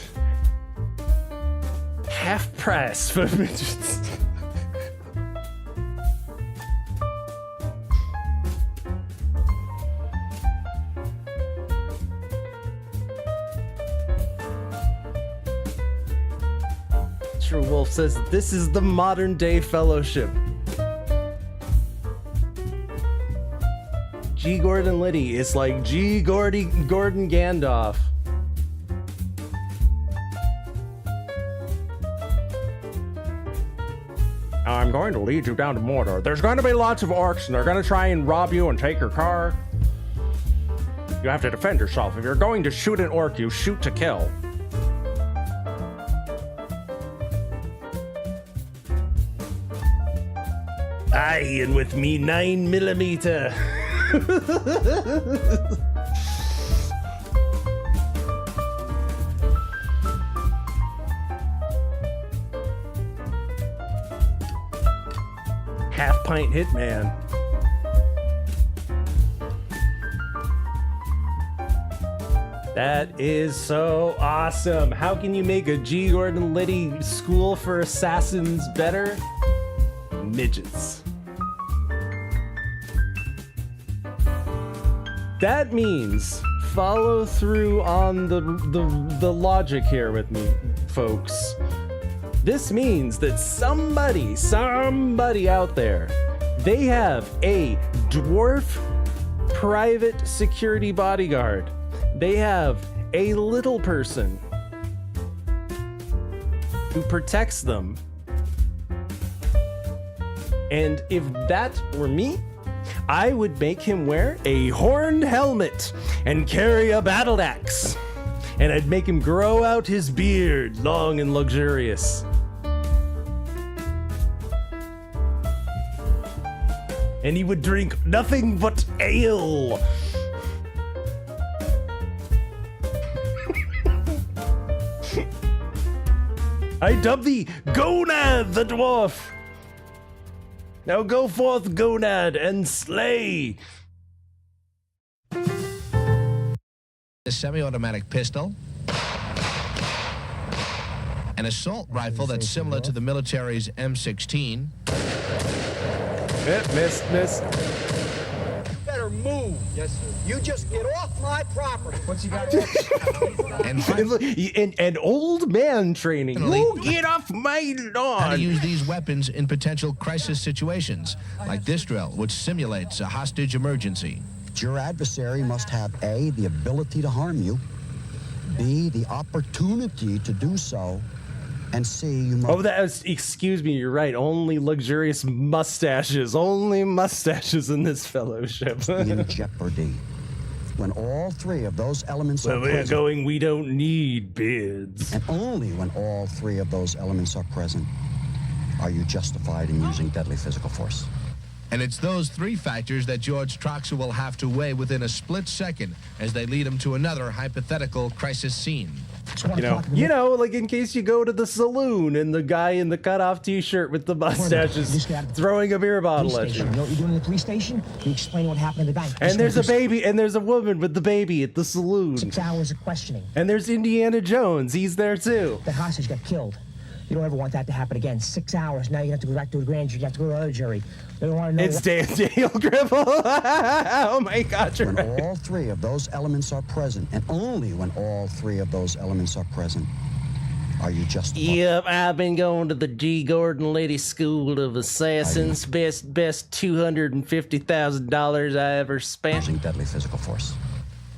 Half price for midgets. True Wolf says this is the modern day fellowship. G. Gordon Liddy is like G. Gordon Gandalf. I'm going to lead you down to Mordor. There's going to be lots of orcs, and they're going to try and rob you and take your car. You have to defend yourself. If you're going to shoot an orc, you shoot to kill. Aye, and with me 9mm. Half pint hitman. That is so awesome. How can you make a G. Gordon Liddy school for assassins better? Midgets. That means follow through on the logic here with me, folks. This means that somebody out there, they have a dwarf private security bodyguard. They have a little person who protects them. And if that were me, I would make him wear a horned helmet and carry a battle axe. And I'd make him grow out his beard, long and luxurious. And he would drink nothing but ale. I dub thee Gonad the Dwarf. Now go forth, Gonad, and slay. A semi-automatic pistol. An assault rifle that's similar to the military's M16. Miss. Better move. Yes, sir. You just get off my property. What's he got? and old man training. You get off my lawn. How to use these weapons in potential crisis situations, like this drill, which simulates a hostage emergency. Your adversary must have A, the ability to harm you, B, the opportunity to do so, and C, you must... Oh, that was, excuse me, you're right. Only luxurious mustaches. Only mustaches in this fellowship. in jeopardy. When all three of those elements are we're present... going, we don't need beards. And only when all three of those elements are present are you justified in using deadly physical force. And it's those three factors that George Troxel will have to weigh within a split second as they lead him to another hypothetical crisis scene. You know, like in case you go to the saloon and the guy in the cutoff t-shirt with the mustaches throwing a beer bottle at you. You know what you're doing in the police station? You explain what happened in the bank. And there's a baby, and there's a woman with the baby at the saloon. 6 hours of questioning. And there's Indiana Jones. He's there too. The hostage got killed. You don't ever want that to happen again. 6 hours. Now you have to go back to a grand jury. You have to go to another jury. They don't want to know. It's Dale Gribble. Oh my God! When all three of those elements are present, and only when all three of those elements are present, are you justified? Yep, I've been going to the G. Gordon Liddy School of Assassins. Best $250,000 I ever spent. Using deadly physical force.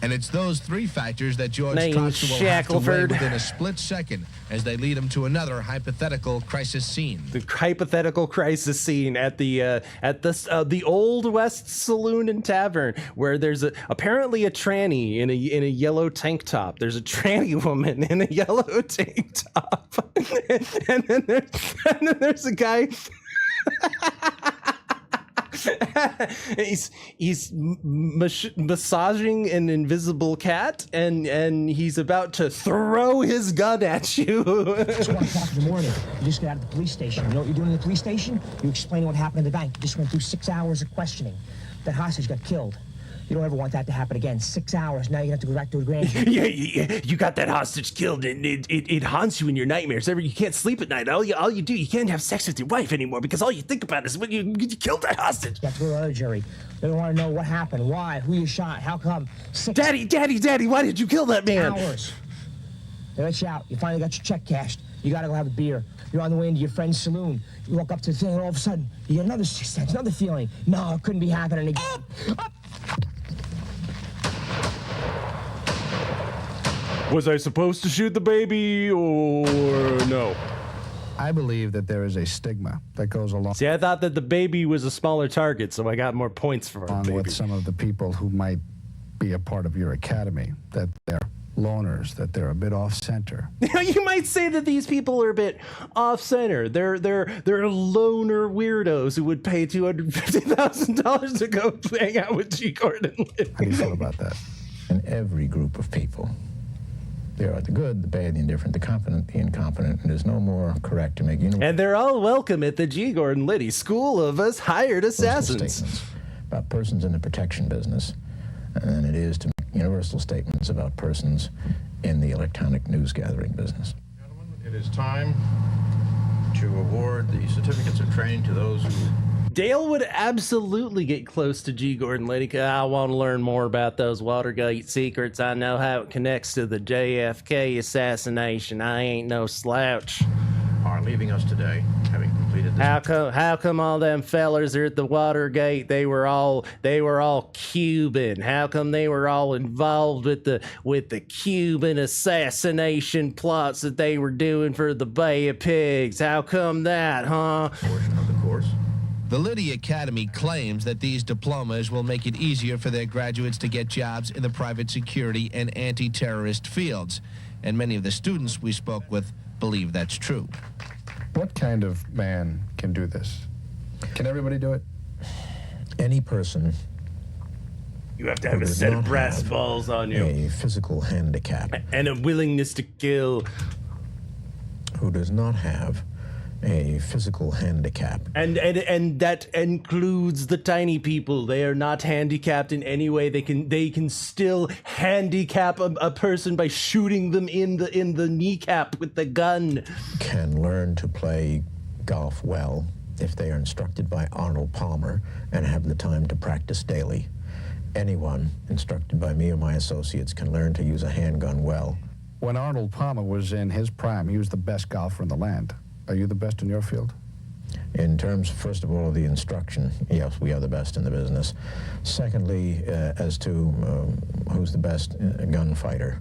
And it's those three factors that George Named Troxel will have to weigh Shackleford. within a split second as they lead him to another hypothetical crisis scene. The hypothetical crisis scene at the Old West Saloon and Tavern, where there's apparently a tranny in a yellow tank top. There's a tranny woman in a yellow tank top, and then there's a guy. he's massaging an invisible cat, and he's about to throw his gun at you. It's 1 o'clock in the morning. You just got out of the police station. You know what you're doing in the police station? You explain what happened in the bank. You just went through 6 hours of questioning. That hostage got killed. You don't ever want that to happen again. 6 hours. Now you have to go back to a grand jury. Yeah, you got that hostage killed, and it haunts you in your nightmares. You can't sleep at night. All you do, you can't have sex with your wife anymore because all you think about is when you killed that hostage. You have to go to another jury. They don't want to know what happened, why, who you shot, how come. Daddy, why did you kill that man? Hours. They let you out. You finally got your check cashed. You gotta go have a beer. You're on the way into your friend's saloon. You walk up to the thing, and all of a sudden, you get another 6 cents, another feeling. No, it couldn't be happening again. Was I supposed to shoot the baby or no? I believe that there is a stigma that goes along. See, I thought that the baby was a smaller target, so I got more points for it. With some of the people who might be a part of your academy, that they're loners, that they're a bit off-center. You might say that these people are a bit off-center. They're loner weirdos who would pay $250,000 to go hang out with G. Gordon. How do you feel about that? In every group of people, there are the good, the bad, the indifferent, the competent, the incompetent, and there's no more correct to make universal. And they're all welcome at the G. Gordon Liddy School of Us Hired Assassins. Statements about persons in the protection business than it is to make universal statements about persons in the electronic news gathering business. Gentlemen, it is time to award the certificates of training to those who... Dale would absolutely get close to G. Gordon Liddy because I want to learn more about those Watergate secrets. I know how it connects to the JFK assassination. I ain't no slouch. Are leaving us today, having completed this. How come all them fellers are at the Watergate? They were all Cuban. How come they were all involved with the Cuban assassination plots that they were doing for the Bay of Pigs? How come that, huh? Portion of the course. The Liddy Academy claims that these diplomas will make it easier for their graduates to get jobs in the private security and anti-terrorist fields. And many of the students we spoke with believe that's true. What kind of man can do this? Can everybody do it? Any person. You have to have a set of brass balls on you. A physical handicap. And a willingness to kill. Who does not have a physical handicap. And that includes the tiny people. They are not handicapped in any way. They can still handicap a person by shooting them in the kneecap with the gun. Can learn to play golf well if they are instructed by Arnold Palmer and have the time to practice daily. Anyone instructed by me or my associates can learn to use a handgun well. When Arnold Palmer was in his prime, he was the best golfer in the land. Are you the best in your field? In terms, first of all, of the instruction, yes, we are the best in the business. Secondly, as to who's the best gunfighter,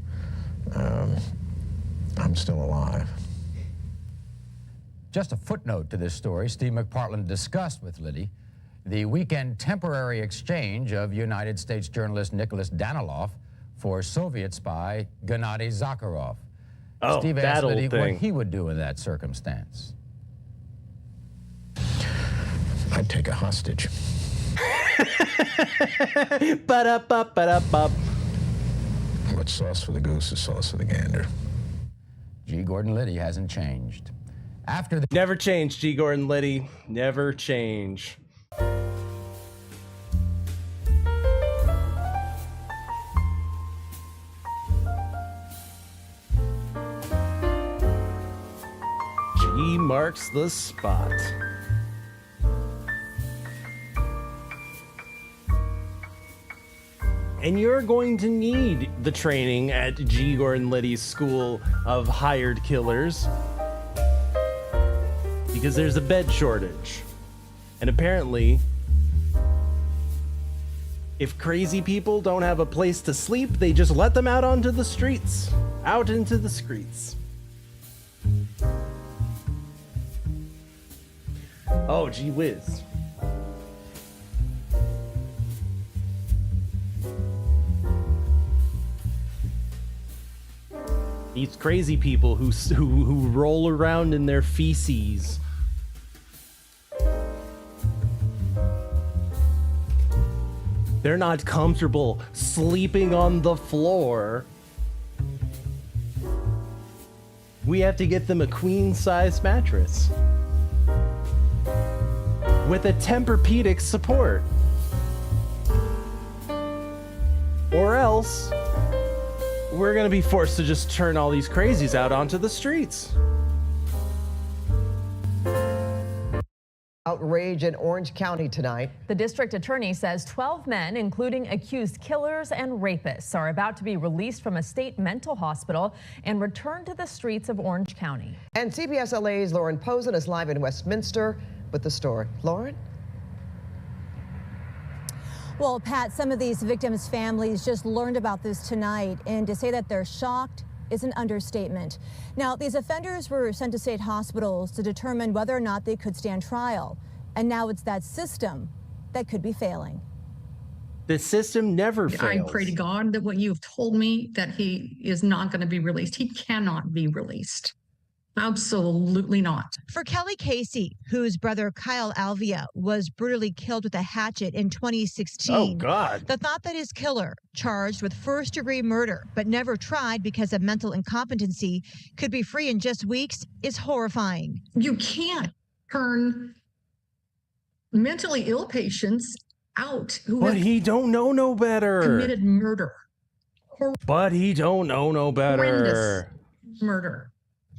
I'm still alive. Just a footnote to this story, Steve McPartland discussed with Liddy the weekend temporary exchange of United States journalist Nicholas Danilov for Soviet spy Gennady Zakharov. Oh, Steve that asked old Liddy thing. what he would do in that circumstance. I'd take a hostage. Ba-da-ba-ba-da-ba. What's sauce for the goose is sauce for the gander. G. Gordon Liddy hasn't changed. After the Never change, G. Gordon Liddy. Never change. G marks the spot. And you're going to need the training at G. Gordon Liddy's School of Hired Killers because there's a bed shortage. And apparently, if crazy people don't have a place to sleep, they just let them out onto the streets. Out into the streets. Oh, gee whiz. These crazy people who roll around in their feces. They're not comfortable sleeping on the floor. We have to get them a queen-size mattress with a Tempur-Pedic support. Or else, we're gonna be forced to just turn all these crazies out onto the streets. Outrage in Orange County tonight. The district attorney says 12 men, including accused killers and rapists, are about to be released from a state mental hospital and returned to the streets of Orange County. And CBS LA's Lauren Posen is live in Westminster with the story. Lauren? Well, Pat, some of these victims' families just learned about this tonight, and to say that they're shocked is an understatement. Now, these offenders were sent to state hospitals to determine whether or not they could stand trial. And now it's that system that could be failing. The system never fails. I pray to God that what you have told me, that he is not going to be released. He cannot be released. Absolutely not. For Kelly Casey, whose brother Kyle Alvia was brutally killed with a hatchet in 2016. Oh, God. The thought that his killer, charged with first-degree murder but never tried because of mental incompetency, could be free in just weeks is horrifying. You can't turn mentally ill patients out who But have he don't know no better. committed murder. But he don't know no better. Horrendous murder.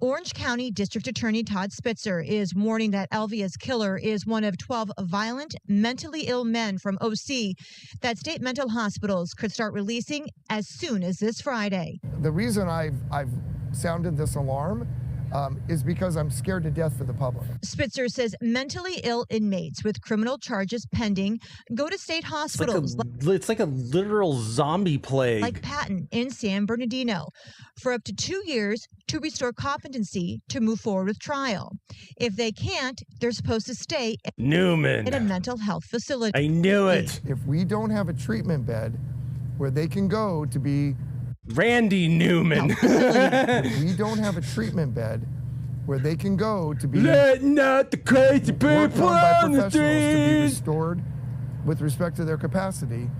Orange County District Attorney Todd Spitzer is warning that Alvia's killer is one of 12 violent, mentally ill men from OC that state mental hospitals could start releasing as soon as this Friday. The reason I've sounded this alarm is because I'm scared to death for the public. Spitzer says mentally ill inmates with criminal charges pending go to state hospitals It's like a literal zombie plague. like Patton in San Bernardino for up to 2 years to restore competency to move forward with trial. If they can't, they're supposed to stay Newman. in a mental health facility. I knew it. If we don't have a treatment bed where they can go to be Randy Newman. if we don't have a treatment bed where they can go to be letting out the crazy people worked on by on the professionals to be street. restored with respect to their capacity,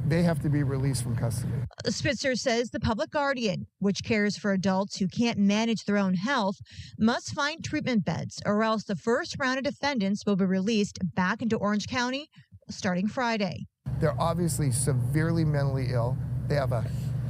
they have to be released from custody. Spitzer says the public guardian, which cares for adults who can't manage their own health, must find treatment beds, or else the first round of defendants will be released back into Orange County starting Friday. They're obviously severely mentally ill. They have a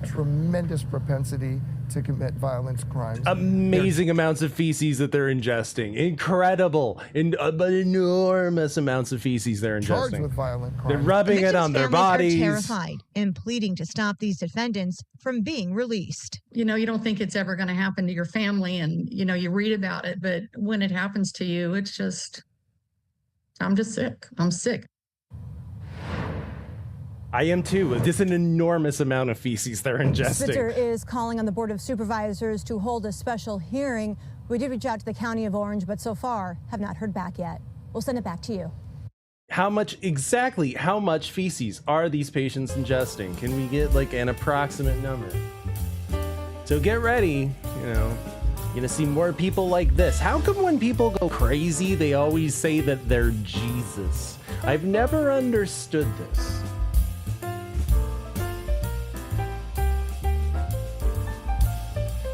tremendous propensity to commit violence crimes. Amazing amounts of feces that they're ingesting. Incredible. But enormous amounts of feces they're Charged ingesting. with violent crimes. They're rubbing it on their bodies. Are terrified and pleading to stop these defendants from being released. You know, you don't think it's ever going to happen to your family, and you know, you read about it, but when it happens to you, it's just, I'm just sick. I'm sick. I am too. Just an enormous amount of feces they're ingesting. Spitzer is calling on the Board of Supervisors to hold a special hearing. We did reach out to the County of Orange, but so far have not heard back yet. We'll send it back to you. How much feces are these patients ingesting? Can we get like an approximate number? So get ready, you know, you're gonna see more people like this. How come when people go crazy, they always say that they're Jesus? I've never understood this.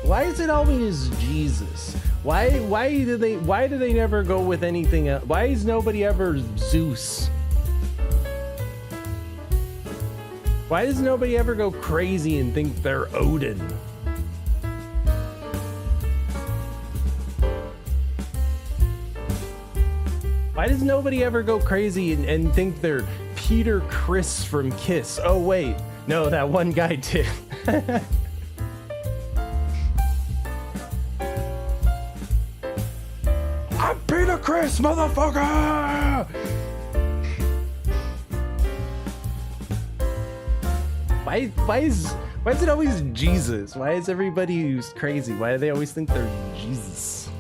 Why is it always Jesus? Why do they never go with anything else? Why is nobody ever Zeus? Why does nobody ever go crazy and think they're Odin? Why does nobody ever go crazy and think they're Peter Criss from Kiss? Oh wait, no, that one guy did. I'm Peter Criss, motherfucker! Why is it always Jesus? Why is everybody who's crazy? Why do they always think they're Jesus?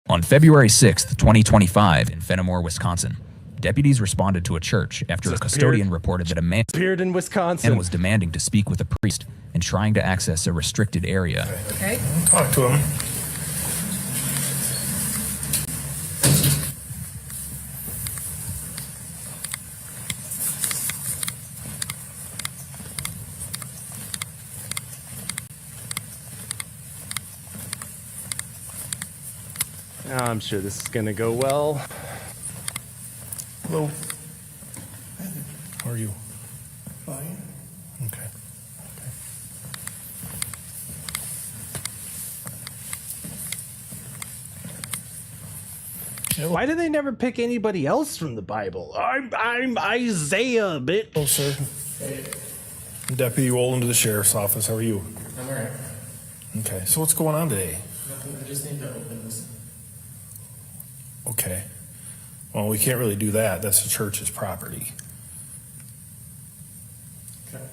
On February 6th, 2025, in Fenimore, Wisconsin, deputies responded to a church after a custodian reported that a man appeared in Wisconsin and was demanding to speak with a priest and trying to access a restricted area. Okay. Talk to him. I'm sure this is gonna go well. Hello. How are you? Fine. Okay. Why do they never pick anybody else from the Bible? I'm Isaiah, bitch. Oh, sir. Deputy, roll into the sheriff's office. How are you? I'm alright. Okay. So what's going on today? Nothing. I just need to open this. Okay. Well, we can't really do that. That's the church's property. Okay.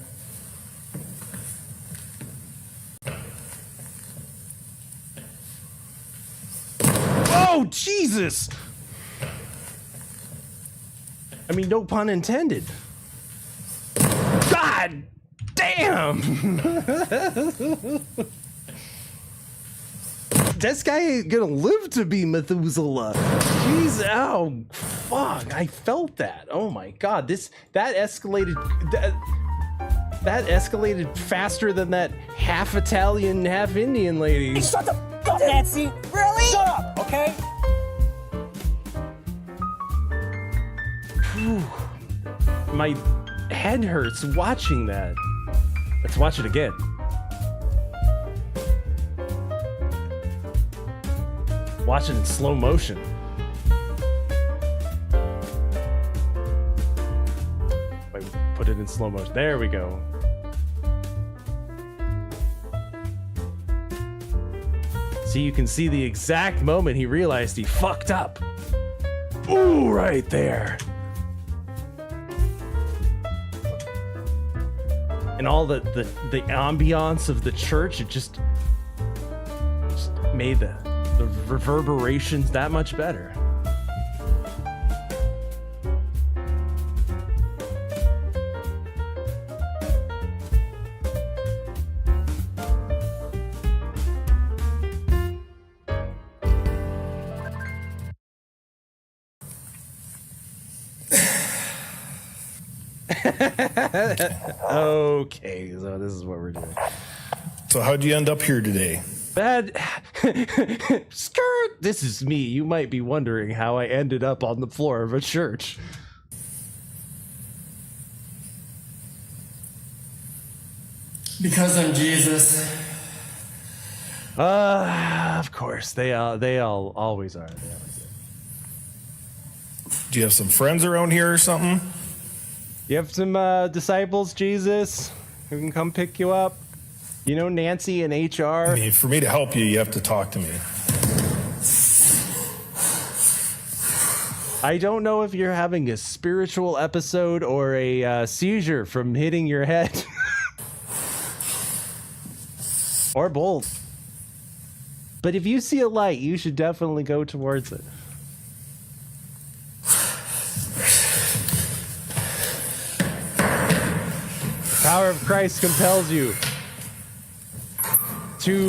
Oh, Jesus! I mean, no pun intended. God damn! This guy ain't gonna live to be Methuselah. Jeez, oh, fuck, I felt that. Oh my God, that escalated, that escalated faster than that half Italian, half Indian lady. Hey, shut the fuck up, Nancy! Really? Shut up, okay? Whew. My head hurts watching that. Let's watch it again. Watch it in slow motion. Wait, put it in slow motion. There we go. See, you can see the exact moment he realized he fucked up. Ooh, right there. And all the ambiance of the church, it just made the reverberations that much better. Okay, so this is what we're doing. So how'd you end up here today? Bad skirt. This is me. You might be wondering how I ended up on the floor of a church. Because I'm Jesus. Of course they all always are. Do you have some friends around here or something? You have some disciples, Jesus, who can come pick you up? You know Nancy in HR? I mean, for me to help you, you have to talk to me. I don't know if you're having a spiritual episode or a seizure from hitting your head. Or both. But if you see a light, you should definitely go towards it. The power of Christ compels you to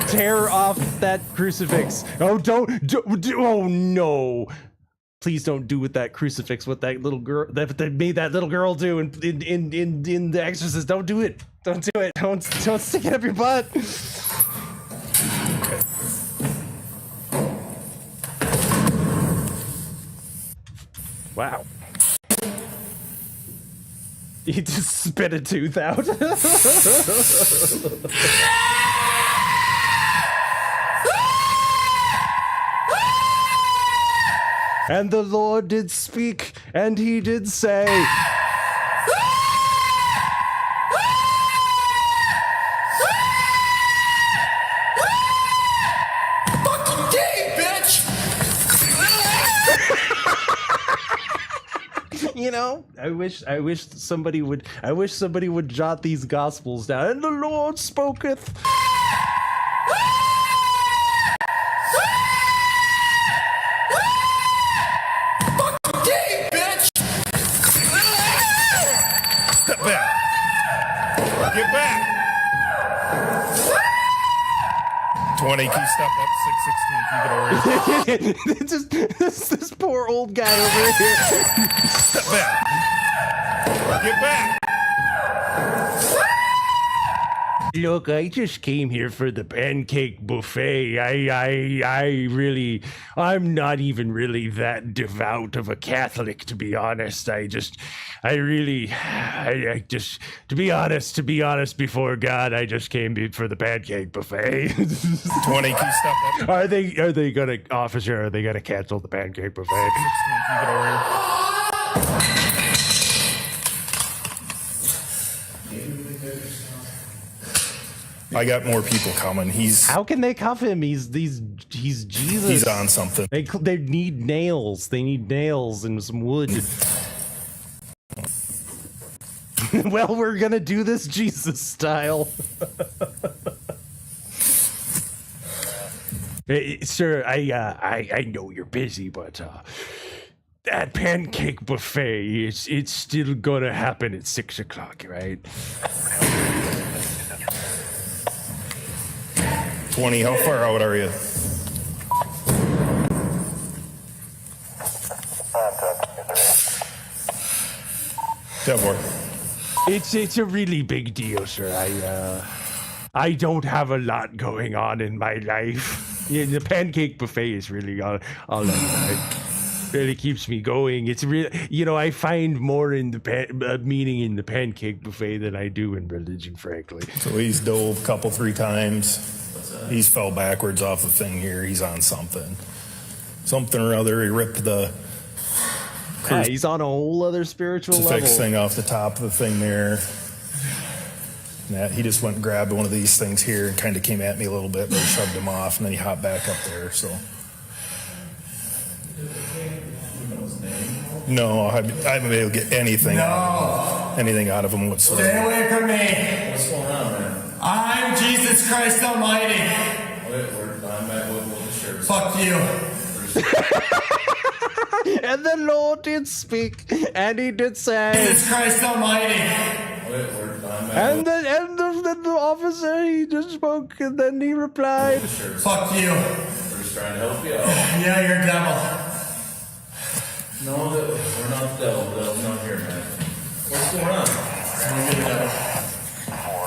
tear off that crucifix. Oh, oh no. Please don't do with that crucifix what that little girl that made that little girl do in The Exorcist. Don't do it. Don't do it. Don't stick it up your butt. Wow. He just spit a tooth out. And the Lord did speak, and he did say, Fucking gay, bitch! You know, I wish somebody would jot these gospels down. And the Lord spoketh. Gay, bitch! Step back. Get back. 20, can you step up? 616, keep it over. Just this poor old guy over here. Step back. Get back. Look, I just came here for the pancake buffet. I'm not even really that devout of a Catholic, to be honest. To be honest before God, I just came for the pancake buffet. 20, can you step up? Are they gonna, officer, are they gonna cancel the pancake buffet? Get over here. I got more people coming. How can they cuff him? He's Jesus. He's on something. They need nails. They need nails and some wood. Well, we're gonna do this Jesus style. Hey, sir, I know you're busy, but that pancake buffet, it's still gonna happen at 6 o'clock, right? 20, how far out are you? Devor. It's a really big deal, sir. I don't have a lot going on in my life. Yeah, the pancake buffet is really all really keeps me going. It's really, I find more in the meaning in the pancake buffet than I do in religion, frankly. So he's dove a couple, 3 times. He's fell backwards off the thing here. He's on something or other. He ripped the. Yeah, he's on a whole other spiritual level. Fix thing off the top of the thing there. He just went and grabbed one of these things here and kind of came at me a little bit, but I shoved him off, and then he hopped back up there. So. No, I haven't been able to get anything out of him whatsoever. Stay away from me. What's going on, man? I'm Jesus Christ Almighty. Fuck you. And the Lord did speak, and he did say, Jesus Christ Almighty. And the officer, he just spoke, and then he replied, Fuck you. We're just trying to help you out. Yeah, you're a devil. No, we're not the devil. The devil's not here, man. What's going on?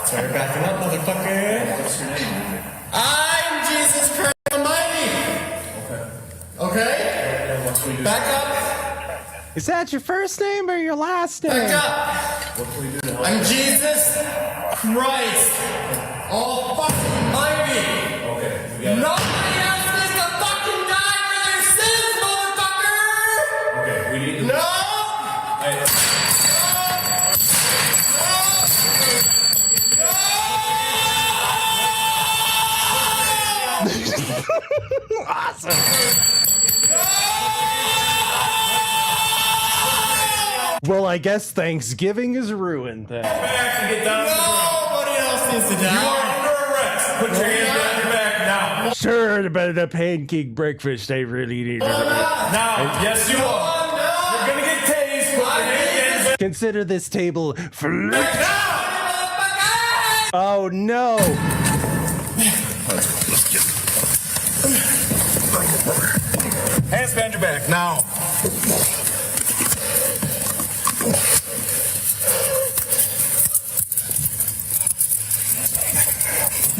So you're backing up, motherfucker. What's your name? I'm Jesus Christ Almighty. Okay? What can we do? Back up. Is that your first name or your last name? Back up. What can we do to help? I'm Jesus Christ Almighty. Okay, we got it. Nobody else needs to fucking die for their sins, motherfucker. Okay, we need to. No. Awesome. Well, I guess Thanksgiving is ruined then. Nobody else needs to die. You are under arrest. Put your hands behind your back now. Sir, but the pancake breakfast, I really need to. Now, yes, you are. You're gonna get tased. Put your hands back. Consider this table flipped. Oh no! Hands behind your back now.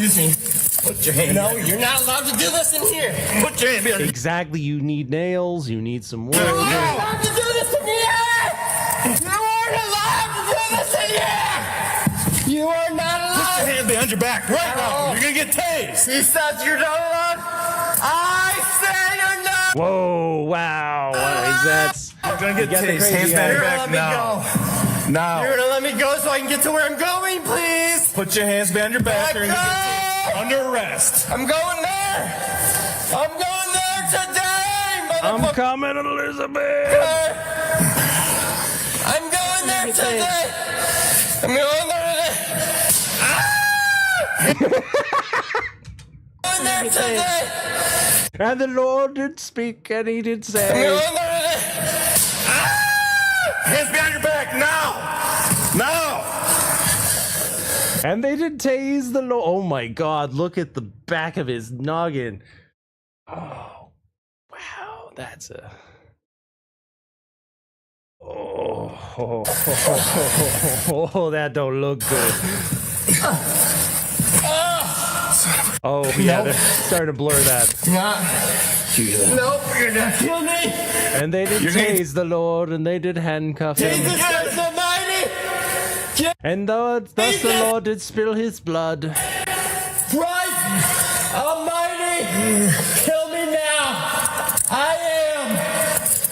Excuse me. Put your hand. No, you're not allowed to do this in here. Put your hand behind. Exactly, you need nails, you need some wood. You're not allowed to do this in here. You aren't allowed to do this in here. You are not allowed. Put your hand behind your back right now. You're gonna get tased. He says you're not allowed. I say you're not. Whoa, wow. That's. You're gonna get tased. Hands behind your back now. Now. You're gonna let me go so I can get to where I'm going, please. Put your hands behind your back. You're gonna get tased. Under arrest. I'm going there. I'm going there today, I'm motherfucker. coming, Elizabeth. I'm going there today. I'm going there today. I'm going there today. And the Lord did speak, and he did I'm say, going there today. Hands behind your back now. Now. and they did tase the Lord. Oh my God, look at the back of his noggin. Oh, wow, that's a. Oh, that don't look good. Oh, yeah, they're starting to blur that. Nope, you're not kill me. And they did tase the Lord, and they did handcuff him. Jesus Christ Almighty. And thus the Lord did spill his blood. Christ Almighty, kill me now. I am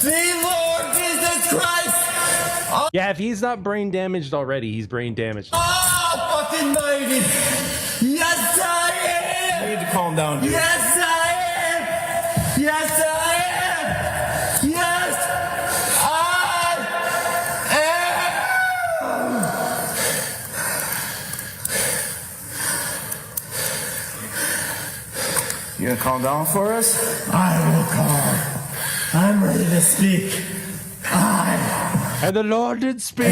the Lord Jesus Christ. Yeah, if he's not brain damaged already, he's brain damaged. Oh, fucking mighty. Yes, I am. You need to calm down, dude. Yes, I am. Yes, I am. Yes, I am. You gonna calm down for us? I will calm. I'm ready to speak. And the Lord did speak.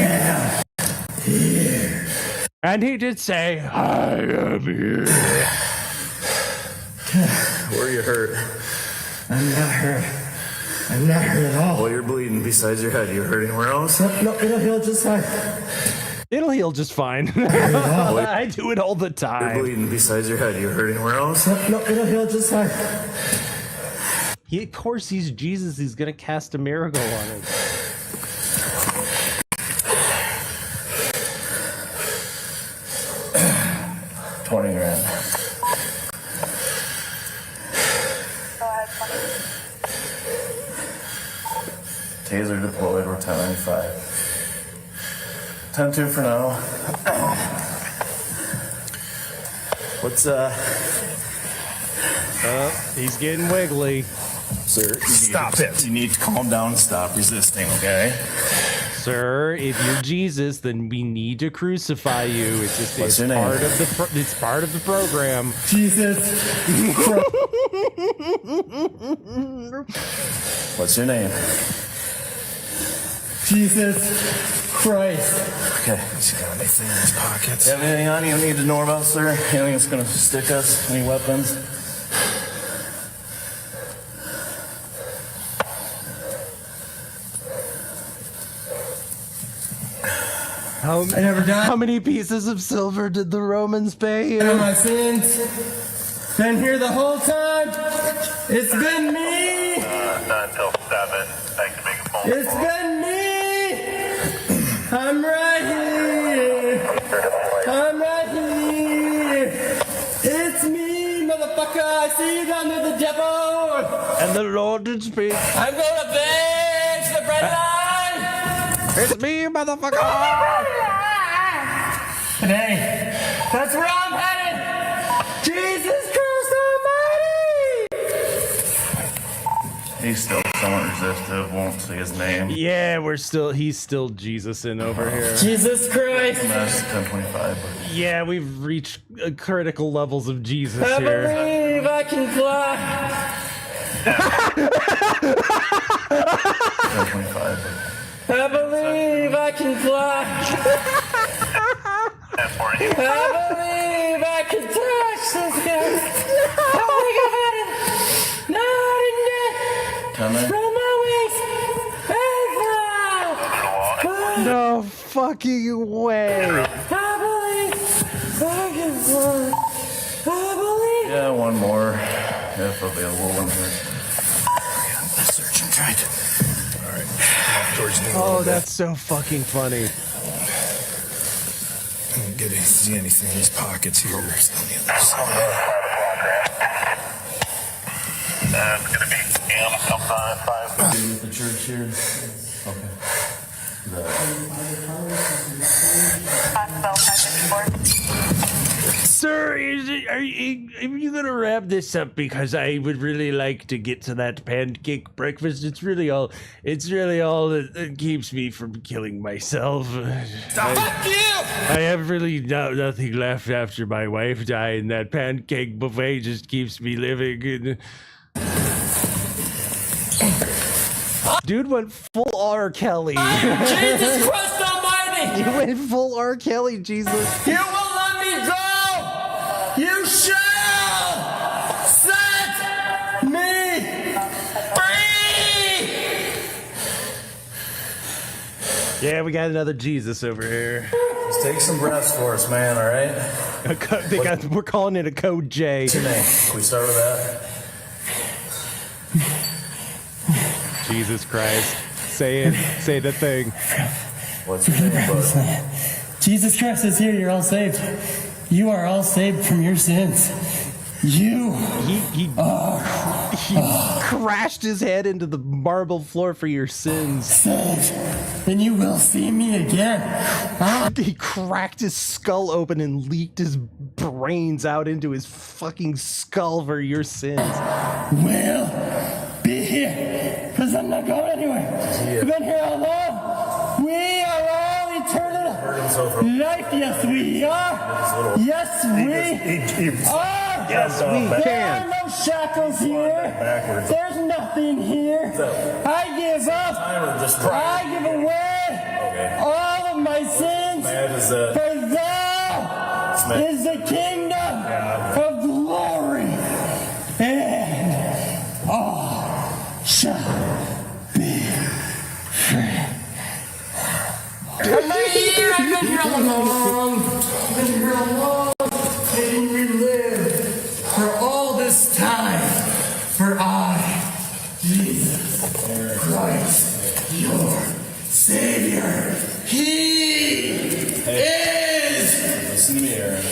Here. And he did say, I am here. Where are you hurt? I'm not hurt. I'm not hurt at all. Well, you're bleeding besides your head. You hurt anywhere else? No, it'll heal just fine. It'll heal just fine. I do it all the time. You're bleeding besides your head. You hurt anywhere else? No, it'll heal just fine. Of course, he's Jesus. He's going to cast a miracle on it. $20,000. Taser deployed. We're 1095. 10-2 for now. What's he's getting wiggly. Sir, stop it. You need to calm down and stop resisting, okay? Sir, if you're Jesus, then we need to crucify you. It's just What's your name? It's part of the program. Jesus. What's your name? Jesus Christ. Okay. Has he got anything in his pockets? You have anything on you need to know about, sir? Anything that's gonna stick us? Any weapons? I never died. How many pieces of silver did the Romans pay you? And my sins. Been here the whole time. It's been me. 9 till 7. Thanks for making a phone It's been me. I'm right here. I'm right here. It's me, motherfucker. I see you down there, the devil. And the Lord did speak. I'm gonna bench the bread line. It's me, motherfucker. Today, that's where I'm headed. Jesus Christ Almighty. He's still somewhat resistive. Won't say his name. Yeah, he's still Jesus in over here. Jesus Christ. That's 1025. Yeah, we've reached critical levels of Jesus I here. believe I can fly. 1025. I believe I can fly. I believe I can touch this guy. I think I've had it. Not in death. From my waist. No fucking way. I believe I can fly. I believe. Yeah, one more. If available, one here. Search and try to. All right. Oh, that's so fucking funny. I don't see anything in his pockets here. On the other side. It's going to be sometime 5. The church here. Okay. Sir, are you gonna wrap this up, because I would really like to get to that pancake breakfast. It's really all that keeps me from killing myself. Fuck you! I have really nothing left after my wife died, and that pancake buffet just keeps me living. Dude went full R. Kelly. Jesus Christ Almighty! You went full R. Kelly, Jesus. You will let me go! You shall set me free! Yeah, we got another Jesus over here. Just take some breaths for us, man, all right? We're calling it a code J. Can we start with that? Jesus Christ. Say it. Say the thing. What's your name, bud? Jesus Christ is here. You're all saved. You are all saved from your sins. You he crashed his head into the marble floor for your sins. Saved. And you will see me again. He cracked his skull open and leaked his brains out into his fucking skull for your sins. Will be here. Because I'm not going anywhere. I've been here all along. We are all eternal life. Yes, we are. Yes, we are. Yes, we There are no shackles here. There's nothing here. I give up. I give away all of my sins. For thou is the kingdom of glory. And all shall be free. I've been here along. I've been here along. Making me live for all this time. For I, Jesus Christ, your Savior, He is. Listen to me, Aaron.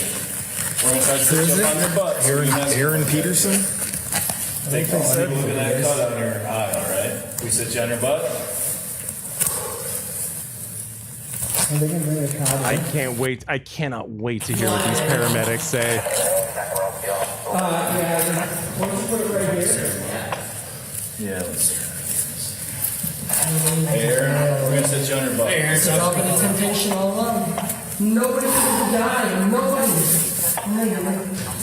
We're going to try to sit you up on your butt. Aaron Peterson? Take a look at that cut on your eye, all right? We sit you on your butt? I can't wait. I cannot wait to hear what these paramedics say. Yeah, let's. Hey, Aaron, we're going to sit you on your butt. Hey, Aaron, it's all been a temptation all along. Nobody could die. Nobody.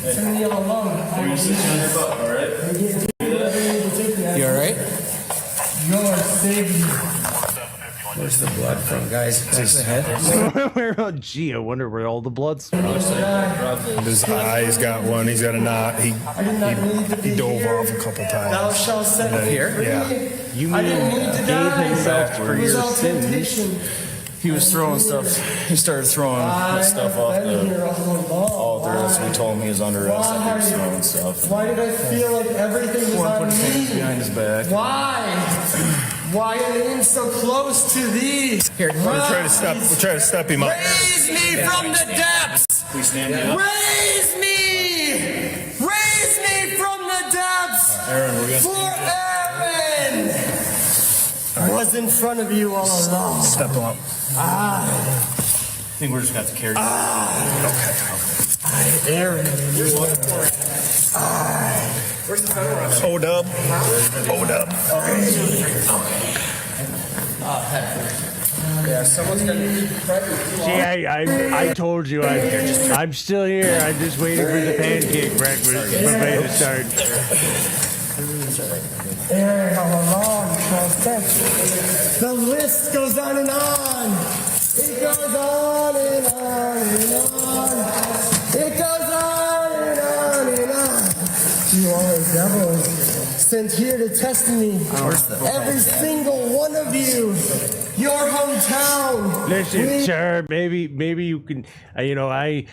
It's me all along. We're going to sit you on your butt, all right? You all right? Your Savior. Where's the blood from, guys? That's the head. Gee, I wonder where all the blood's from. His eye's got one. He's got a knot. He dove off a couple times. Thou shalt set here? Yeah. You mean gave himself for your sins? He was throwing stuff. He started throwing stuff off the altar. That's what we told him he was under arrest. He was throwing stuff. Why did I feel like everything was on Put his hands me? behind his back. Why? Why am I so close to thee? Here, we'll try to step him up. Raise me from the depths. Please stand up. Raise me. Raise me from the depths. Aaron, we're going to For Aaron was in front of you all along. Step him up. I think we're just going to have to carry you. Aaron. Where's the federal officer? O-dub. O-dub. Yeah, someone's going to be pregnant. See, I told you I'm still here. I'm just waiting for the pancake breakfast buffet to start. Aaron all along. The list goes on and on. It goes on and on and on. It goes on and on and on. You are a devil sent here to test me. Every single one of you. Your hometown. Listen, sir, maybe you can, I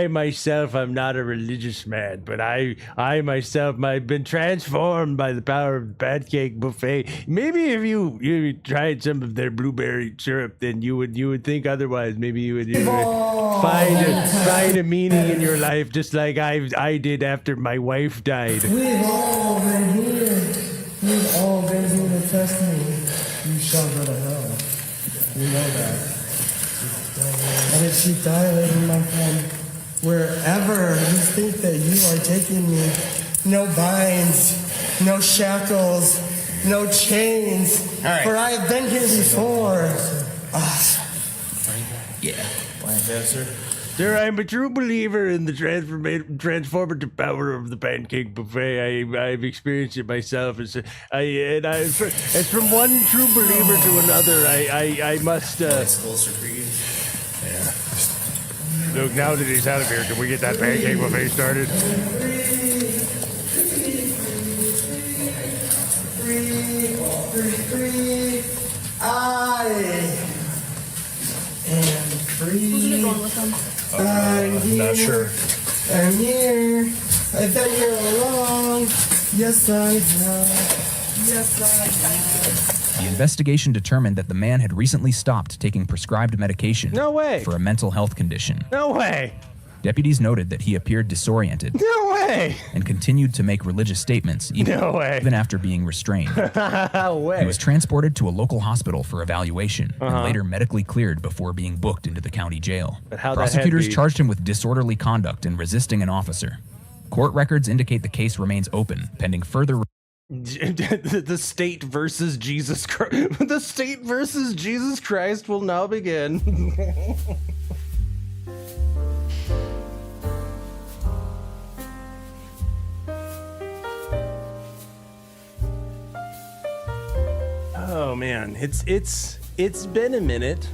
myself, I'm not a religious man, but I myself might have been transformed by the power of the pancake buffet. Maybe if you tried some of their blueberry syrup, then you would think otherwise. Maybe you would find a meaning in your life, just like I did after my wife died. We've all been here. We've all been here to test me. You shall go to hell. You know that. And it keep dilating, my friend. Wherever you think that you are taking me, no binds, no shackles, no chains. Right. For I have been here before. Yeah. Sir? Sir, I'm a true believer in the transformative power of the pancake buffet. I've experienced it myself. As from one true believer to another, I must. Yeah. Look, now that he's out of here, can we get that pancake buffet started? Free. I am free. I'm not sure. I'm here. I've been here all along. Yes, I have. Yes, I have. The investigation determined that the man had recently stopped taking prescribed medication for a mental health condition. No way. Deputies noted that he appeared disoriented. No way. And continued to make religious statements even after being restrained. No way. He was transported to a local hospital for evaluation and later medically cleared before being booked into the county jail. But how'd Prosecutors that head be? charged him with disorderly conduct and resisting an officer. Court records indicate the case remains open, pending further. The state versus Jesus Christ. The state versus Jesus Christ will now begin. Oh man, it's been a minute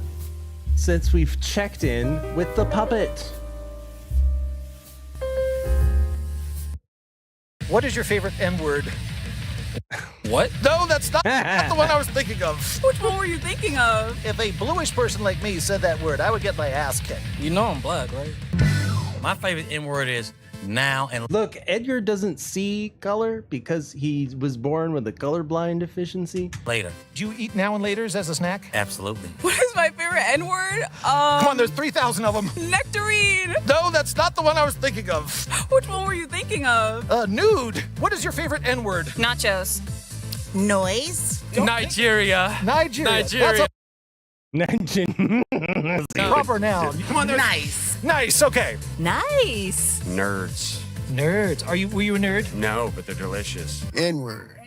since we've checked in with the puppet. What is your favorite N-word? What? No, that's not the one I was thinking of. Which one were you thinking of? If a bluish person like me said that word, I would get my ass kicked. You know I'm black, right? My favorite N-word is now and... Look, Edgar doesn't see color because he was born with a colorblind deficiency. Later. Do you eat now and laters as a snack? Absolutely. What is my favorite N-word? Come on, there's 3,000 of them. Nectarine. No, that's not the one I was thinking of. Which one were you thinking of? Nude. What is your favorite N-word? Nachos. Noise. Nigeria. Nigeria. Proper noun. Come on, Nice. Nice, okay. Nice. Nerds. Nerds. Were you a nerd? No, but they're delicious. N-word.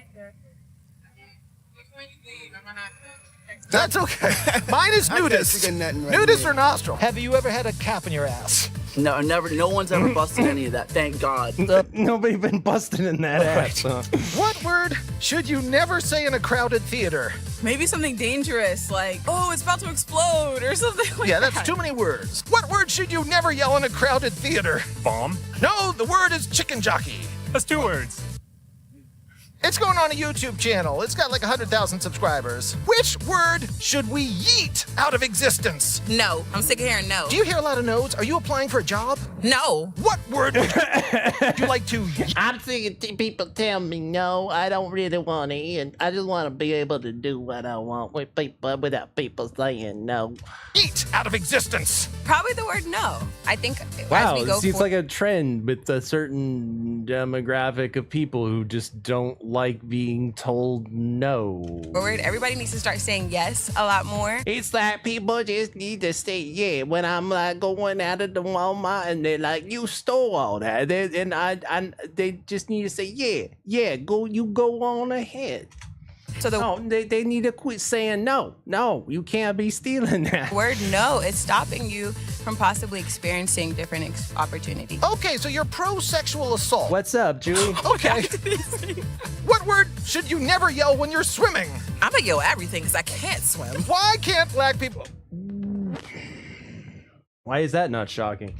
That's okay. Mine is nudist. Nudist or nostril? Have you ever had a cap in your ass? No, never. No one's ever busted any of that. Thank God. Nobody been busted in that ass. Huh? What word should you never say in a crowded theater? Maybe something dangerous, like, oh, it's about to explode, or something like that. Yeah, that's too many words. What word should you never yell in a crowded theater? Bomb? No, the word is chicken jockey. That's 2 words. It's going on a YouTube channel. It's got like 100,000 subscribers. Which word should we yeet out of existence? No. I'm sick of hearing no. Do you hear a lot of no's? Are you applying for a job? No. What word would you like to yeet? I'm sick of people telling me no, I don't really want to eat. I just want to be able to do what I want with people without people saying no. Yeet out of existence. Probably the word no. I think Wow, as we go it seems like a trend with a certain demographic of people who just don't like being told no. forward, everybody needs to start saying yes a lot more. It's like people just need to say yeah when I'm like going out of the Walmart and they're like, you stole all that. They just need to say yeah, go on ahead. So they need to quit saying no, you can't be stealing that. Word no is stopping you from possibly experiencing different opportunities. Okay, so you're pro-sexual assault. What's up, Julie? Okay. What word should you never yell when you're swimming? I'm gonna yell everything because I can't swim. Why can't black people... Why is that not shocking?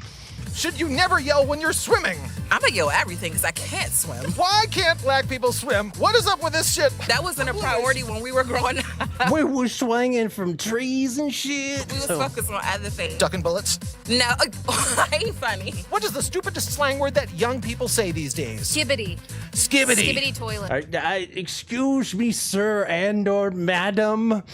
Should you never yell when you're swimming? I'm gonna yell everything because I can't swim. Why can't black people swim? What is up with this shit? That wasn't a priority when we were growing up. We were swinging from trees and shit. We was focused on other things. Ducking bullets? No, I ain't funny. What is the stupidest slang word that young people say these days? Skibbity. Skibbity. Skibbity toilet. Excuse me, sir and/or madam.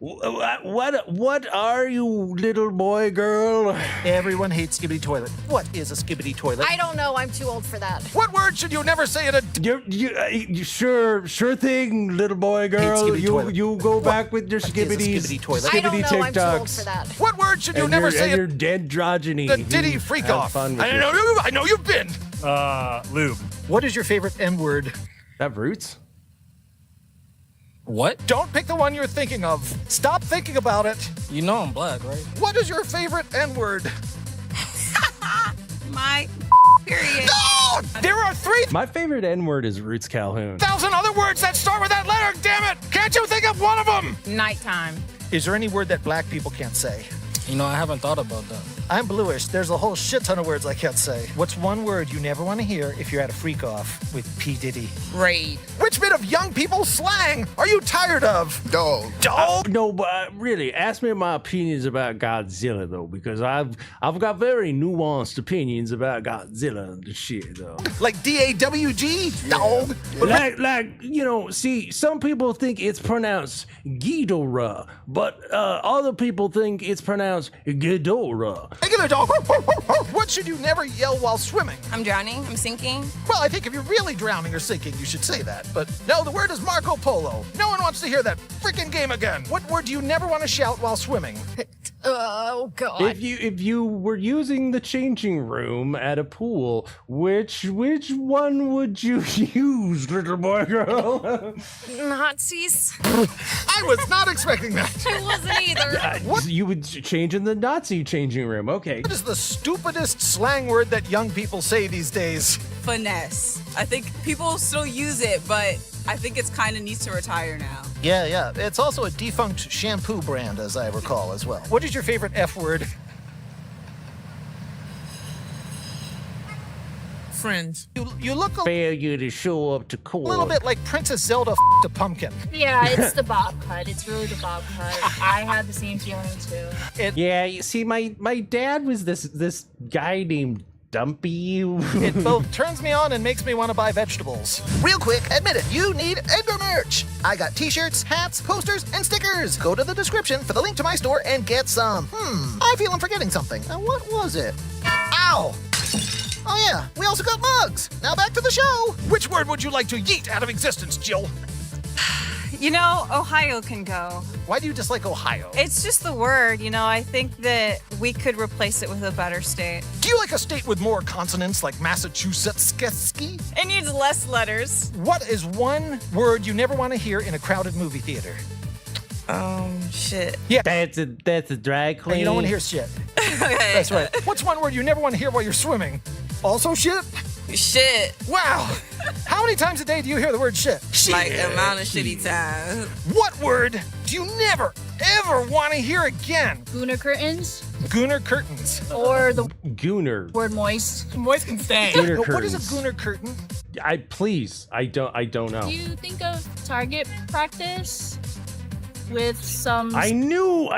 What are you, little boy, girl? Everyone hates skibbity toilet. What is a skibbity toilet? I don't know. I'm too old for that. What word should you never say in a... Sure thing, little boy, girl. You go back with your skibbities. Skibbity toilet. I don't know. TikToks. I'm too old for that. What word should you never say in... Your dendrogeny. The titty freak off. I know you've been. Lube. What is your favorite M-word? That Roots? What? Don't pick the one you're thinking of. Stop thinking about it. You know I'm black, right? What is your favorite N-word? My period. No! There are 3,000 My favorite N-word is Roots Calhoun. other words that start with that letter, damn it! Can't you think of one of them? Nighttime. Is there any word that black people can't say? You know, I haven't thought about that. I'm bluish. There's a whole shit ton of words I can't say. What's one word you never want to hear if you're at a freak-off with P. Diddy? Raid. Which Which bit of young people slang are you tired of? Dog. Dog? No, but really, ask me my opinions about Godzilla though, because I've got very nuanced opinions about Godzilla and the shit though. Like DAWG? Dog. Like you know, see, some people think it's pronounced Ghidorah, but other people think it's pronounced Ghidorah. Regular dog. What should you never yell while swimming? I'm drowning. I'm sinking. Well, I think if you're really drowning or sinking, you should say that. But no, the word is Marco Polo. No one wants to hear that freaking game again. What word do you never want to shout while swimming? Oh, God. If you were using the changing room at a pool, which one would you use, little boy girl? Nazis? I was not expecting that. I wasn't either. What? You would change in the Nazi changing room. Okay. What is the stupidest slang word that young people say these days? Finesse. I think people still use it, but I think it's kind of needs to retire now. Yeah. It's also a defunct shampoo brand, as I recall, as well. What is your favorite F word? Friends. You look a Failure to show up to court. little bit like Princess Zelda a pumpkin. Yeah, it's the bob cut. It's really the bob cut. I had the same feeling too. Yeah, you see, my dad was this guy named Dumpy. It both turns me on and makes me want to buy vegetables. Real quick, admit it, you need Edgar merch. I got t-shirts, hats, posters, and stickers. Go to the description for the link to my store and get some. I feel I'm forgetting something. What was it? Ow! Oh yeah, we also got mugs. Now back to the show. Which word would you like to yeet out of existence, Jill? You know, Ohio can go. Why do you dislike Ohio? It's just the word, you know. I think that we could replace it with a better state. Do you like a state with more consonants like Massachusetts? It needs less letters. What is one word you never want to hear in a crowded movie theater? Shit. Yeah. That's a drag queen. And you don't want to hear shit. Okay. That's right. What's one word you never want to hear while you're swimming? Also shit? Shit. Wow. How many times a day do you hear the word shit? Shit. Like amount of shitty time. What word do you never, ever want to hear again? Gooner curtains Gooner curtains. or the Gooner. word moist. Moist can stay. Gooner What is a curtains. gooner curtain? I don't know. Do you think of target practice with some I knew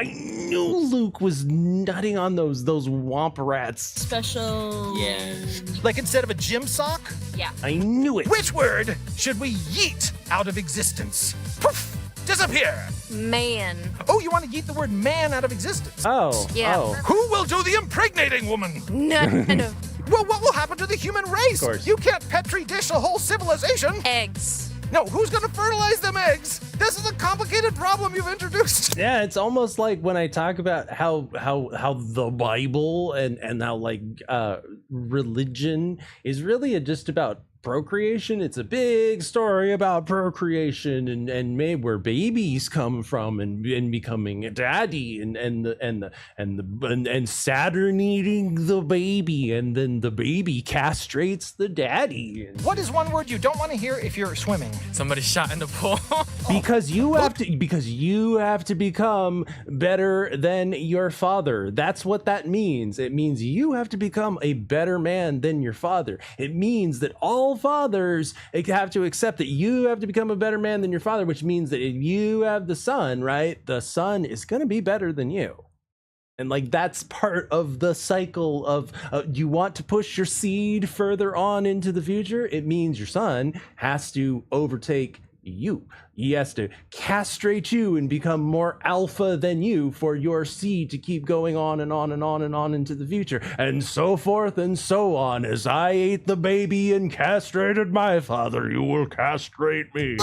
Luke was nutting on those womp rats. special? Yeah. Like instead of a gym sock? Yeah. I knew it. Which word should we yeet out of existence? Poof! Disappear! Man. Oh, you want to yeet the word man out of existence? Oh. Yeah. Oh. Who will do the impregnating woman? None of Well, what will happen to the human race? Of course. You can't petri dish a whole civilization. eggs. No, who's gonna fertilize them eggs? This is a complicated problem you've introduced. Yeah, it's almost like when I talk about how the Bible and how like religion is really just about procreation. It's a big story about procreation and maybe where babies come from and becoming a daddy and Saturn eating the baby and then the baby castrates the daddy. What is one word you don't want to hear if you're swimming? Somebody shot in the pool. Because you have to become better than your father. That's what that means. It means you have to become a better man than your father. It means that all fathers have to accept that you have to become a better man than your father, which means that if you have the son, right, the son is going to be better than you. And like that's part of the cycle of you want to push your seed further on into the future. It means your son has to overtake you. He has to castrate you and become more alpha than you for your seed to keep going on and on and on and on into the future, and so forth and so on. As I ate the baby and castrated my father, you will castrate me.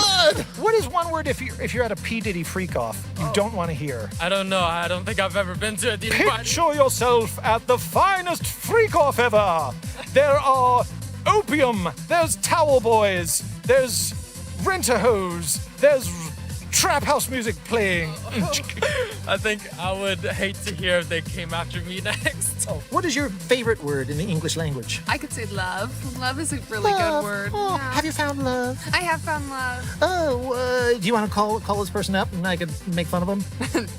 What is one word if you're at a P. Diddy freak off you don't want to hear? I don't know. I don't think I've ever been to a Diddy party. Picture yourself at the finest freak off ever. There are opium, there's towel boys, there's rent-a-hose, there's trap house music playing. I think I would hate to hear if they came after me next. What is your favorite word in the English language? I could say love. Love is a really good word. Oh, Yeah. have you found love? I have found love. Oh, do you want to call this person up and I could make fun of him?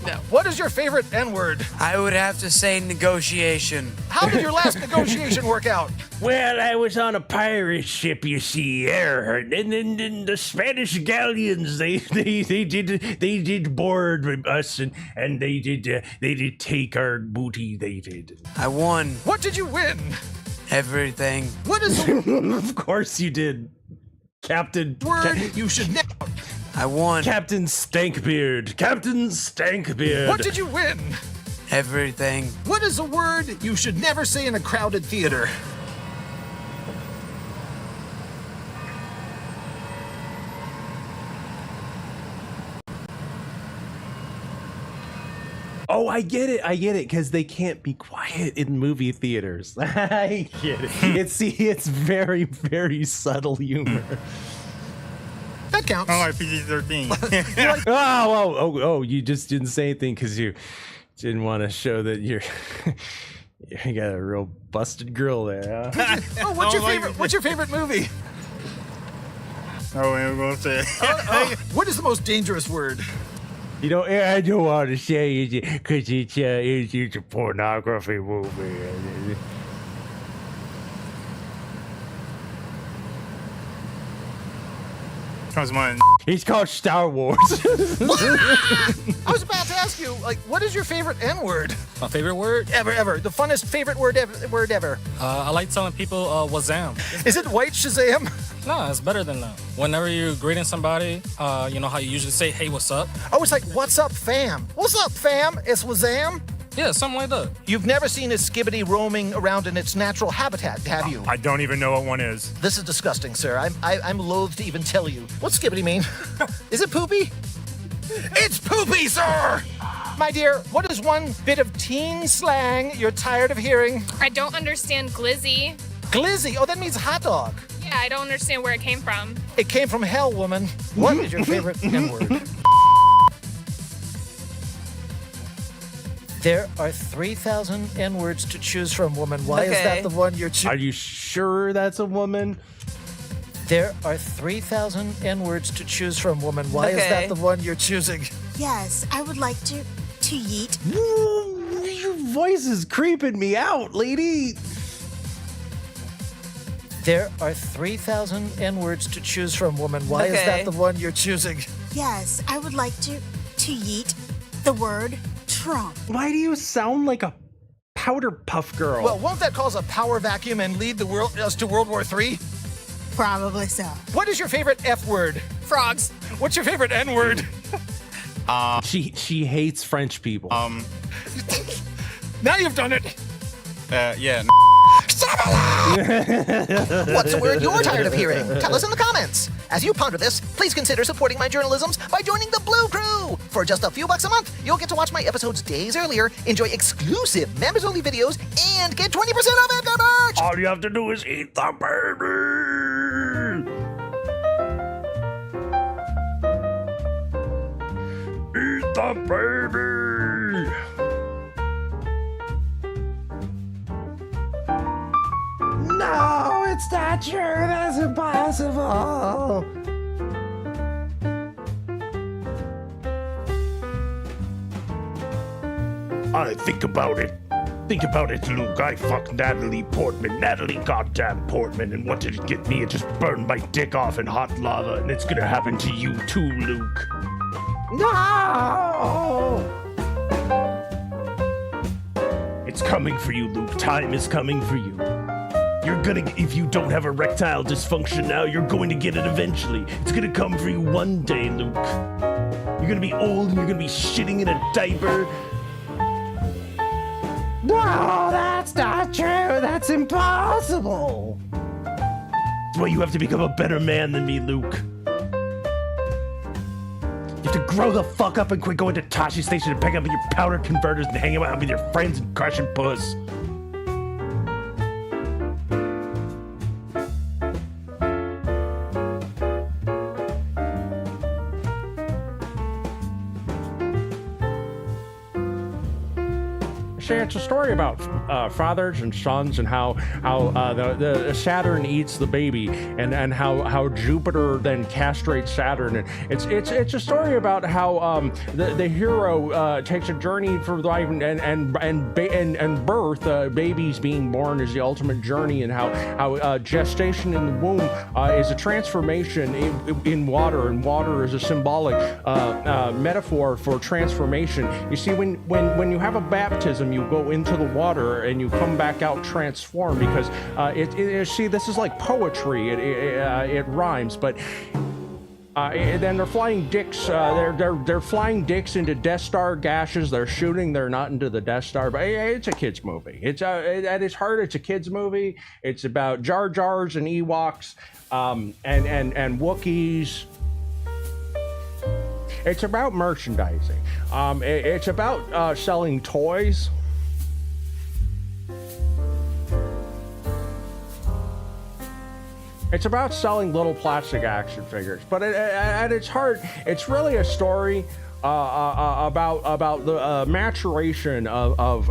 No. What is your favorite N-word? I would have to say negotiation. How did your last negotiation work out? Well, I was on a pirate ship, you see, Earhart, and then the Spanish galleons they did board us, and they did take our booty. They did. I won What did you win? everything. What is the Of course you did, Captain. word you should never? I won Captain Stankbeard. Captain Stankbeard. What did you win? everything. What is a word you should never say in a crowded theater? Oh, I get it, because they can't be quiet in movie theaters. I get it. It's very, very subtle humor. That counts. Oh, PG-13. Oh, you just didn't say anything because you didn't want to show that you got a real busted girl there, huh? Oh, what's your favorite movie? Oh, I'm gonna say. What is the most dangerous word? You know, I don't want to say it because it's a pornography movie. Comes mine. It's called Star Wars. I was about to ask you, like, what is your favorite N-word? My favorite word? Ever. The funnest favorite word ever. I like telling people Wazam. Is it white Shazam? No, it's better than that. Whenever you're greeting somebody, you know how you usually say, hey, what's up? Oh, it's like, what's up, fam? What's up, fam? It's Wazam? Yeah, something like that. You've never seen a skibbity roaming around in its natural habitat, have you? I don't even know what one is. This is disgusting, sir. I'm loath to even tell you. What's skibbity mean? Is it poopy? It's poopy, sir! My dear, what is one bit of teen slang you're tired of hearing? I don't understand glizzy. Glizzy? Oh, that means hot dog. Yeah, I don't understand where it came from. It came from hell, woman. What is your favorite N-word? There are 3,000 N-words to choose from, woman. Why is that the one you're choosing? Are you sure that's a woman? There are 3,000 N-words to choose from, woman. Why is that the one you're choosing? Yes, I would like to yeet. Your voice is creeping me out, lady. There are 3,000 N-words to choose from, woman. Why is that the one you're choosing? Yes, I would like to yeet the word Trump. Why do you sound like a powder puff girl? Well, won't that cause a power vacuum and lead us to World War III? Probably so. What is your favorite F word? Frogs. What's your favorite N word? She hates French people. Now you've done it. Yeah. What's a word you're tired of hearing? Tell us in the comments. As you ponder this, please consider supporting my journalisms by joining the Blue Crew. For just a few bucks a month, you'll get to watch my episodes days earlier, enjoy exclusive members-only videos, and get 20% off Edgar merch. All you have to do is eat the baby. Eat the baby. No, it's not true. That's impossible. I think about it. Think about it, Luke. I fucked Natalie goddamn Portman, and what did it get me? It just burned my dick off in hot lava, and it's gonna happen to you too, Luke. No! It's coming for you, Luke. Time is coming for you. You're gonna, if you don't have erectile dysfunction now, you're going to get it eventually. It's gonna come for you one day, Luke. You're gonna be old and you're gonna be shitting in a diaper. No, that's not true. That's impossible. That's why you have to become a better man than me, Luke. You have to grow the fuck up and quit going to Touchy Station and pick up your powder converters and hanging out with your friends and crushing puss. See, it's a story about fathers and sons and how the Saturn eats the baby and how Jupiter then castrates Saturn. And it's a story about how the hero takes a journey through life and birth. Babies being born is the ultimate journey, and how gestation in the womb is a transformation in water, and water is a symbolic metaphor for transformation. You see, when you have a baptism, you go into the water and you come back out transformed, because see, this is like poetry. It rhymes, but then they're flying dicks. They're flying dicks into Death Star gashes. They're shooting. They're not into the Death Star. But it's a kids movie. It's at its heart, it's a kids movie. It's about Jar Jars and Ewoks, and Wookiees. It's about merchandising. It's about selling toys. It's about selling little plastic action figures. But at its heart, it's really a story about the maturation of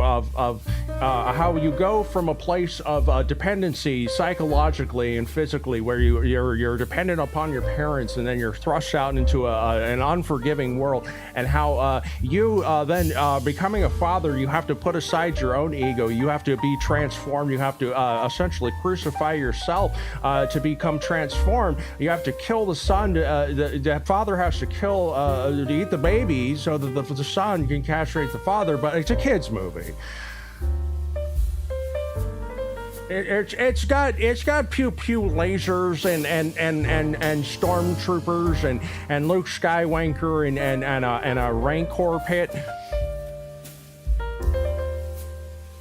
how you go from a place of dependency psychologically and physically, where you're dependent upon your parents, and then you're thrust out into an unforgiving world, and how you then becoming a father, you have to put aside your own ego. You have to be transformed. You have to essentially crucify yourself to become transformed. You have to kill the son. The father has to kill to eat the baby, so that the son can castrate the father. But it's a kids movie. It's got pew pew lasers and stormtroopers and Luke Skywalker and a Rancor pit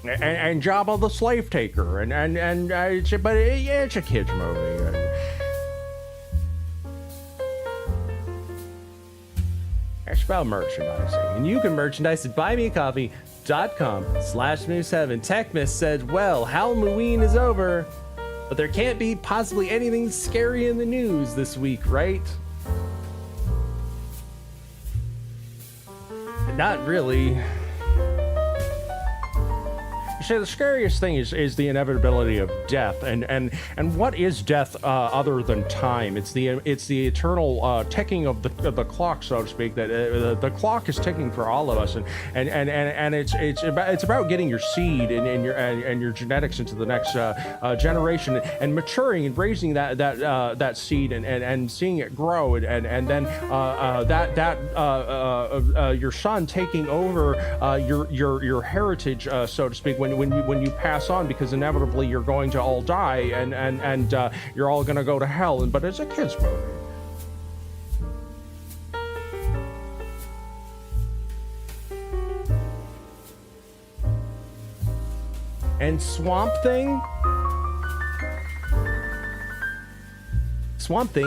and Jabba the slave taker and it's a kids movie. It's about merchandising, and you can merchandise at buymeacoffee.com/Moose7. Techmas said, well, Halloween is over, but there can't be possibly anything scary in the news this week, right? Not really. So the scariest thing is the inevitability of death, and what is death other than time? It's the eternal ticking of the clock, so to speak. That the clock is ticking for all of us, and it's about getting your seed and your genetics into the next generation, and maturing and raising that seed and seeing it grow, and then your son taking over your heritage, so to speak, when you pass on, because inevitably you're going to all die, and you're all going to go to hell. But it's a kids movie. And Swamp Thing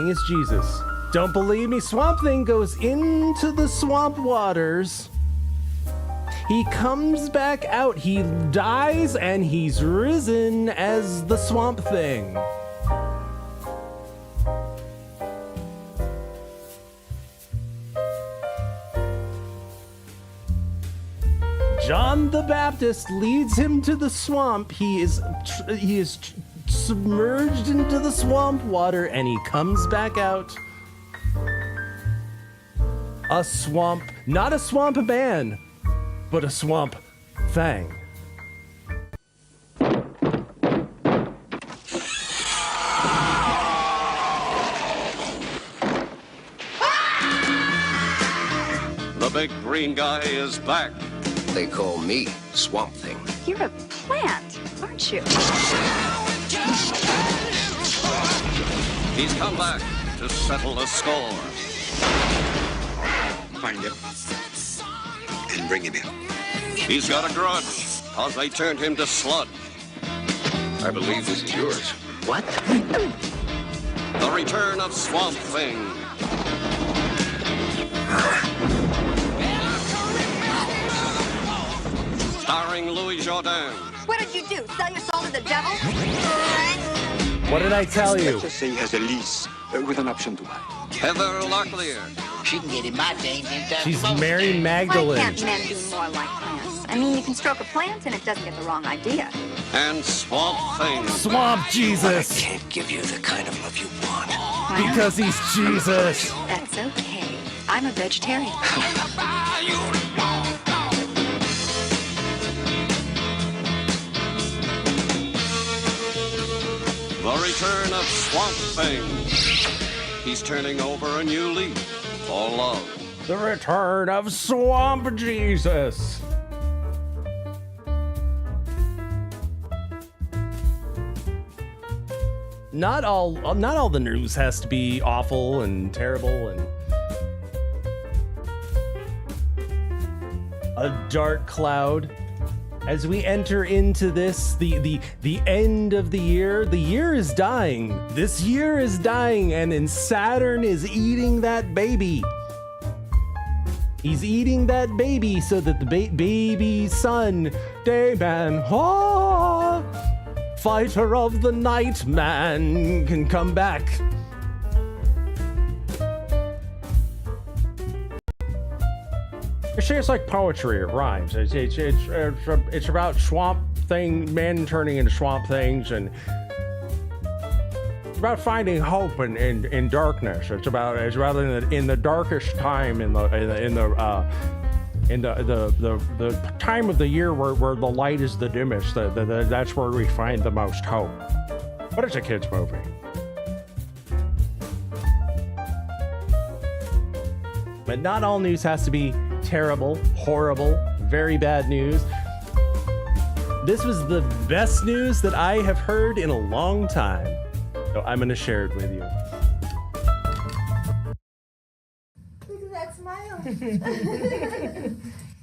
is Jesus. Don't believe me? Swamp Thing goes into the swamp waters. He comes back out. He dies, and he's risen as the Swamp Thing. John the Baptist leads him to the swamp. He is submerged into the swamp water, and he comes back out. A swamp, not a swamp man, but a swamp thing. The big green guy is back. They call me Swamp Thing. You're a plant, aren't you? He's come back to settle the score. Find him and bring him in. He's got a grudge, cause they turned him to sludge. I believe this is yours. What? The return of Swamp Thing. Starring Louis Jourdain. What did you do? Sell your soul to the devil? What did I tell you? Let's just say he has a lease with an option to buy. Heather Locklear. She can get him my things anytime. She's Mary Magdalene. Why can't men be more like plants? I mean, you can stroke a plant and it doesn't get the wrong idea. And Swamp Thing. Swamp Jesus. I can't give you the kind of love you want. Because he's Jesus. That's okay. I'm a vegetarian. The return of Swamp Thing. He's turning over a new leaf for love. The return of Swamp Jesus. Not all the news has to be awful and terrible and a dark cloud. As we enter into this, the end of the year is dying. This year is dying, and Saturn is eating that baby. He's eating that baby so that the baby son, Dayman, fighter of the night man, can come back. It's like poetry. It rhymes. It's about Swamp Thing, men turning into Swamp Things, and it's about finding hope in darkness. It's in the darkest time in the time of the year where the light is the dimmest. That's where we find the most hope. But it's a kids' movie. But not all news has to be terrible, horrible, very bad news. This was the best news that I have heard in a long time. So I'm going to share it with you. Look at that smile.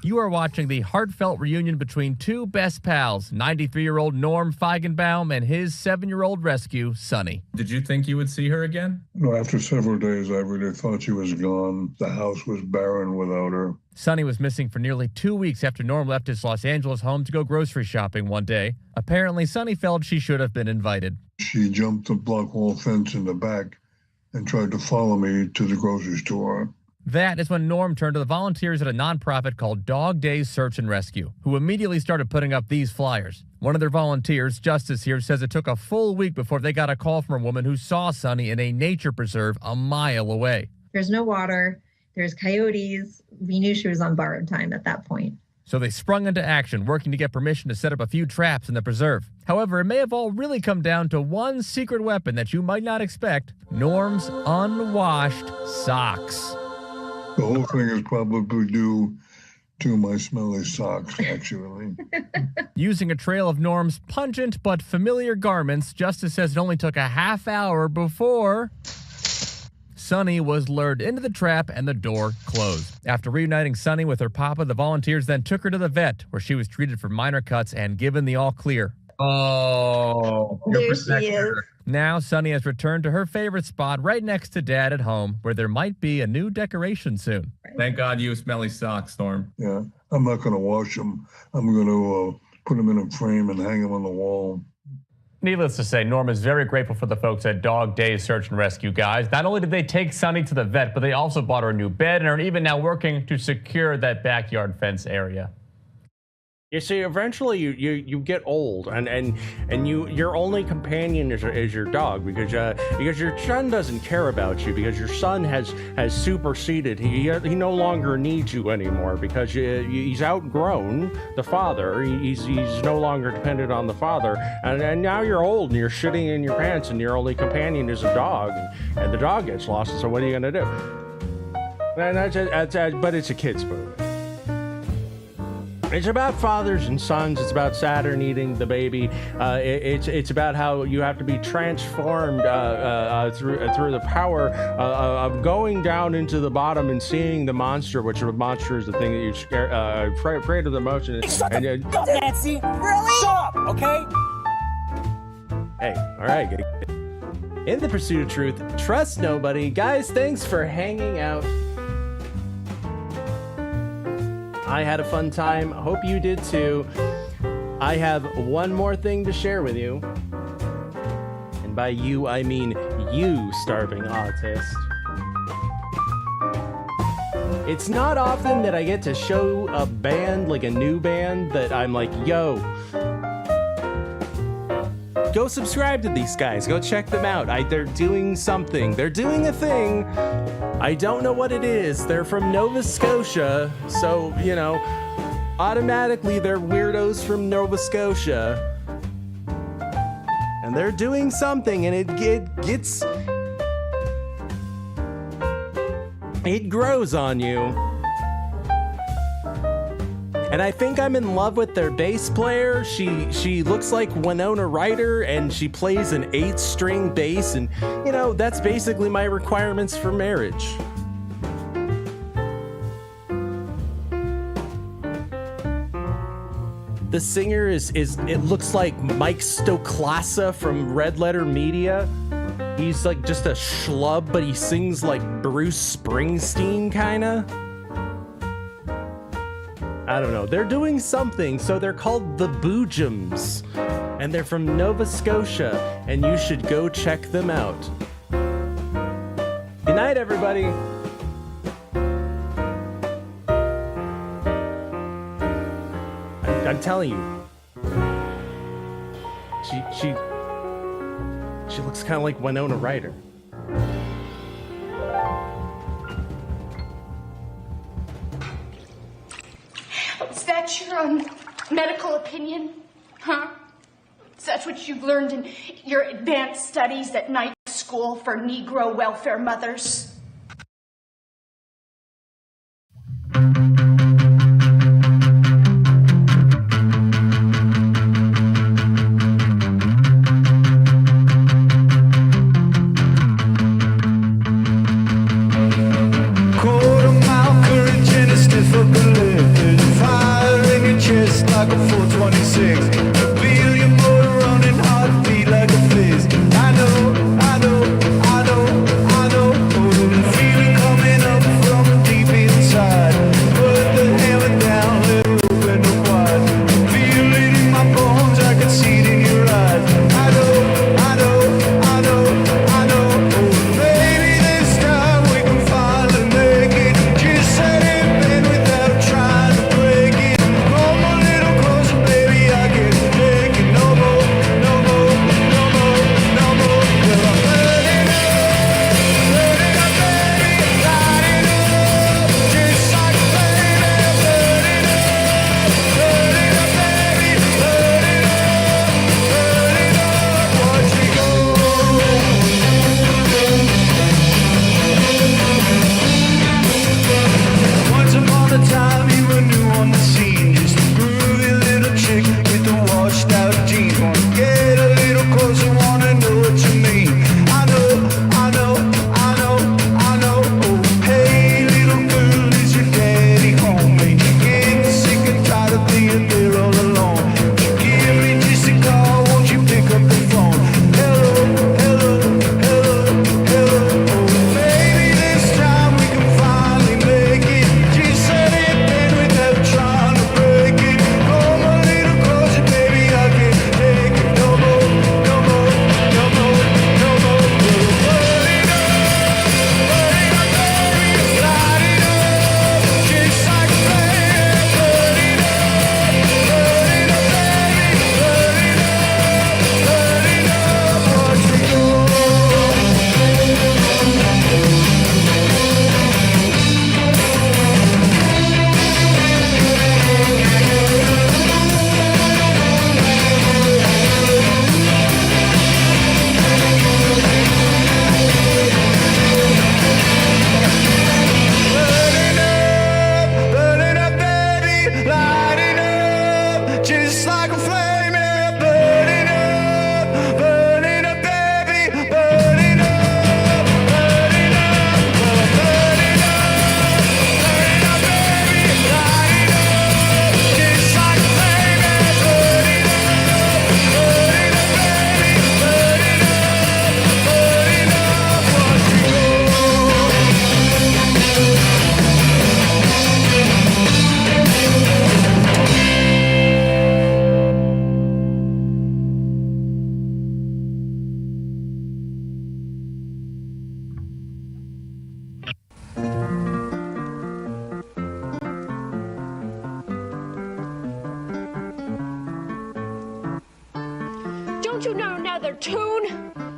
You are watching the heartfelt reunion between two best pals, 93-year-old Norm Feigenbaum and his 7-year-old rescue, Sonny. Did you think you would see her again? No, after several days, I really thought she was gone. The house was barren without her. Sonny was missing for nearly 2 weeks after Norm left his Los Angeles home to go grocery shopping one day. Apparently, Sonny felt she should have been invited. She jumped the block wall fence in the back and tried to follow me to the grocery store. That is when Norm turned to the volunteers at a nonprofit called Dog Days Search and Rescue, who immediately started putting up these flyers. One of their volunteers, Justice here, says it took a full week before they got a call from a woman who saw Sonny in a nature preserve a mile away. There's no water. There's coyotes. We knew she was on borrowed time at that point. So they sprung into action, working to get permission to set up a few traps in the preserve. However, it may have all really come down to one secret weapon that you might not expect: Norm's unwashed socks. The whole thing is probably due to my smelly socks, actually. Using a trail of Norm's pungent but familiar garments, Justice says it only took a half hour before Sonny was lured into the trap and the door closed. After reuniting Sonny with her papa, the volunteers then took her to the vet, where she was treated for minor cuts and given the all clear. Oh, there she is. Now, Sonny has returned to her favorite spot right next to Dad at home, where there might be a new decoration soon. Thank God you have smelly socks, Norm. Yeah, I'm not going to wash them. I'm going to put them in a frame and hang them on the wall. Needless to say, Norm is very grateful for the folks at Dog Days Search and Rescue, guys. Not only did they take Sonny to the vet, but they also bought her a new bed and are even now working to secure that backyard fence area. You see, eventually you get old, and your only companion is your dog, because your son doesn't care about you, because your son has superseded. He no longer needs you anymore, because he's outgrown the father. He's no longer dependent on the father, and now you're old and you're shitting in your pants, and your only companion is a dog, and the dog gets lost. So what are you gonna do? And but it's a kid's movie. It's about fathers and sons. It's about Saturn eating the baby. It's about how you have to be transformed through the power of going down into the bottom and seeing the monster, which a monster is the thing that you're afraid of the most. Shut the fuck up, Nancy! Really? Shut up, okay? Hey, all right. In the pursuit of truth, trust nobody. Guys, thanks for hanging out. I had a fun time. Hope you did too. I have one more thing to share with you. And by you, I mean you, starving autist. It's not often that I get to show a band, like a new band, that I'm like, yo, go subscribe to these guys. Go check them out. They're doing something. They're doing a thing. I don't know what it is. They're from Nova Scotia, so, you know, automatically they're weirdos from Nova Scotia. And they're doing something, and it grows on you. And I think I'm in love with their bass player. She looks like Winona Ryder, and she plays an 8-string bass, and you know, that's basically my requirements for marriage. The singer is it looks like Mike Stoklasa from Red Letter Media. He's like just a schlub, but he sings like Bruce Springsteen, kinda. I don't know. They're doing something, so they're called the Boojums. And they're from Nova Scotia, and you should go check them out. Good night, everybody. I'm telling you. She looks kind of like Winona Ryder. Is that your medical opinion? Huh? Is that what you've learned in your advanced studies at night school for Negro welfare mothers? I know, Don't you know another tune?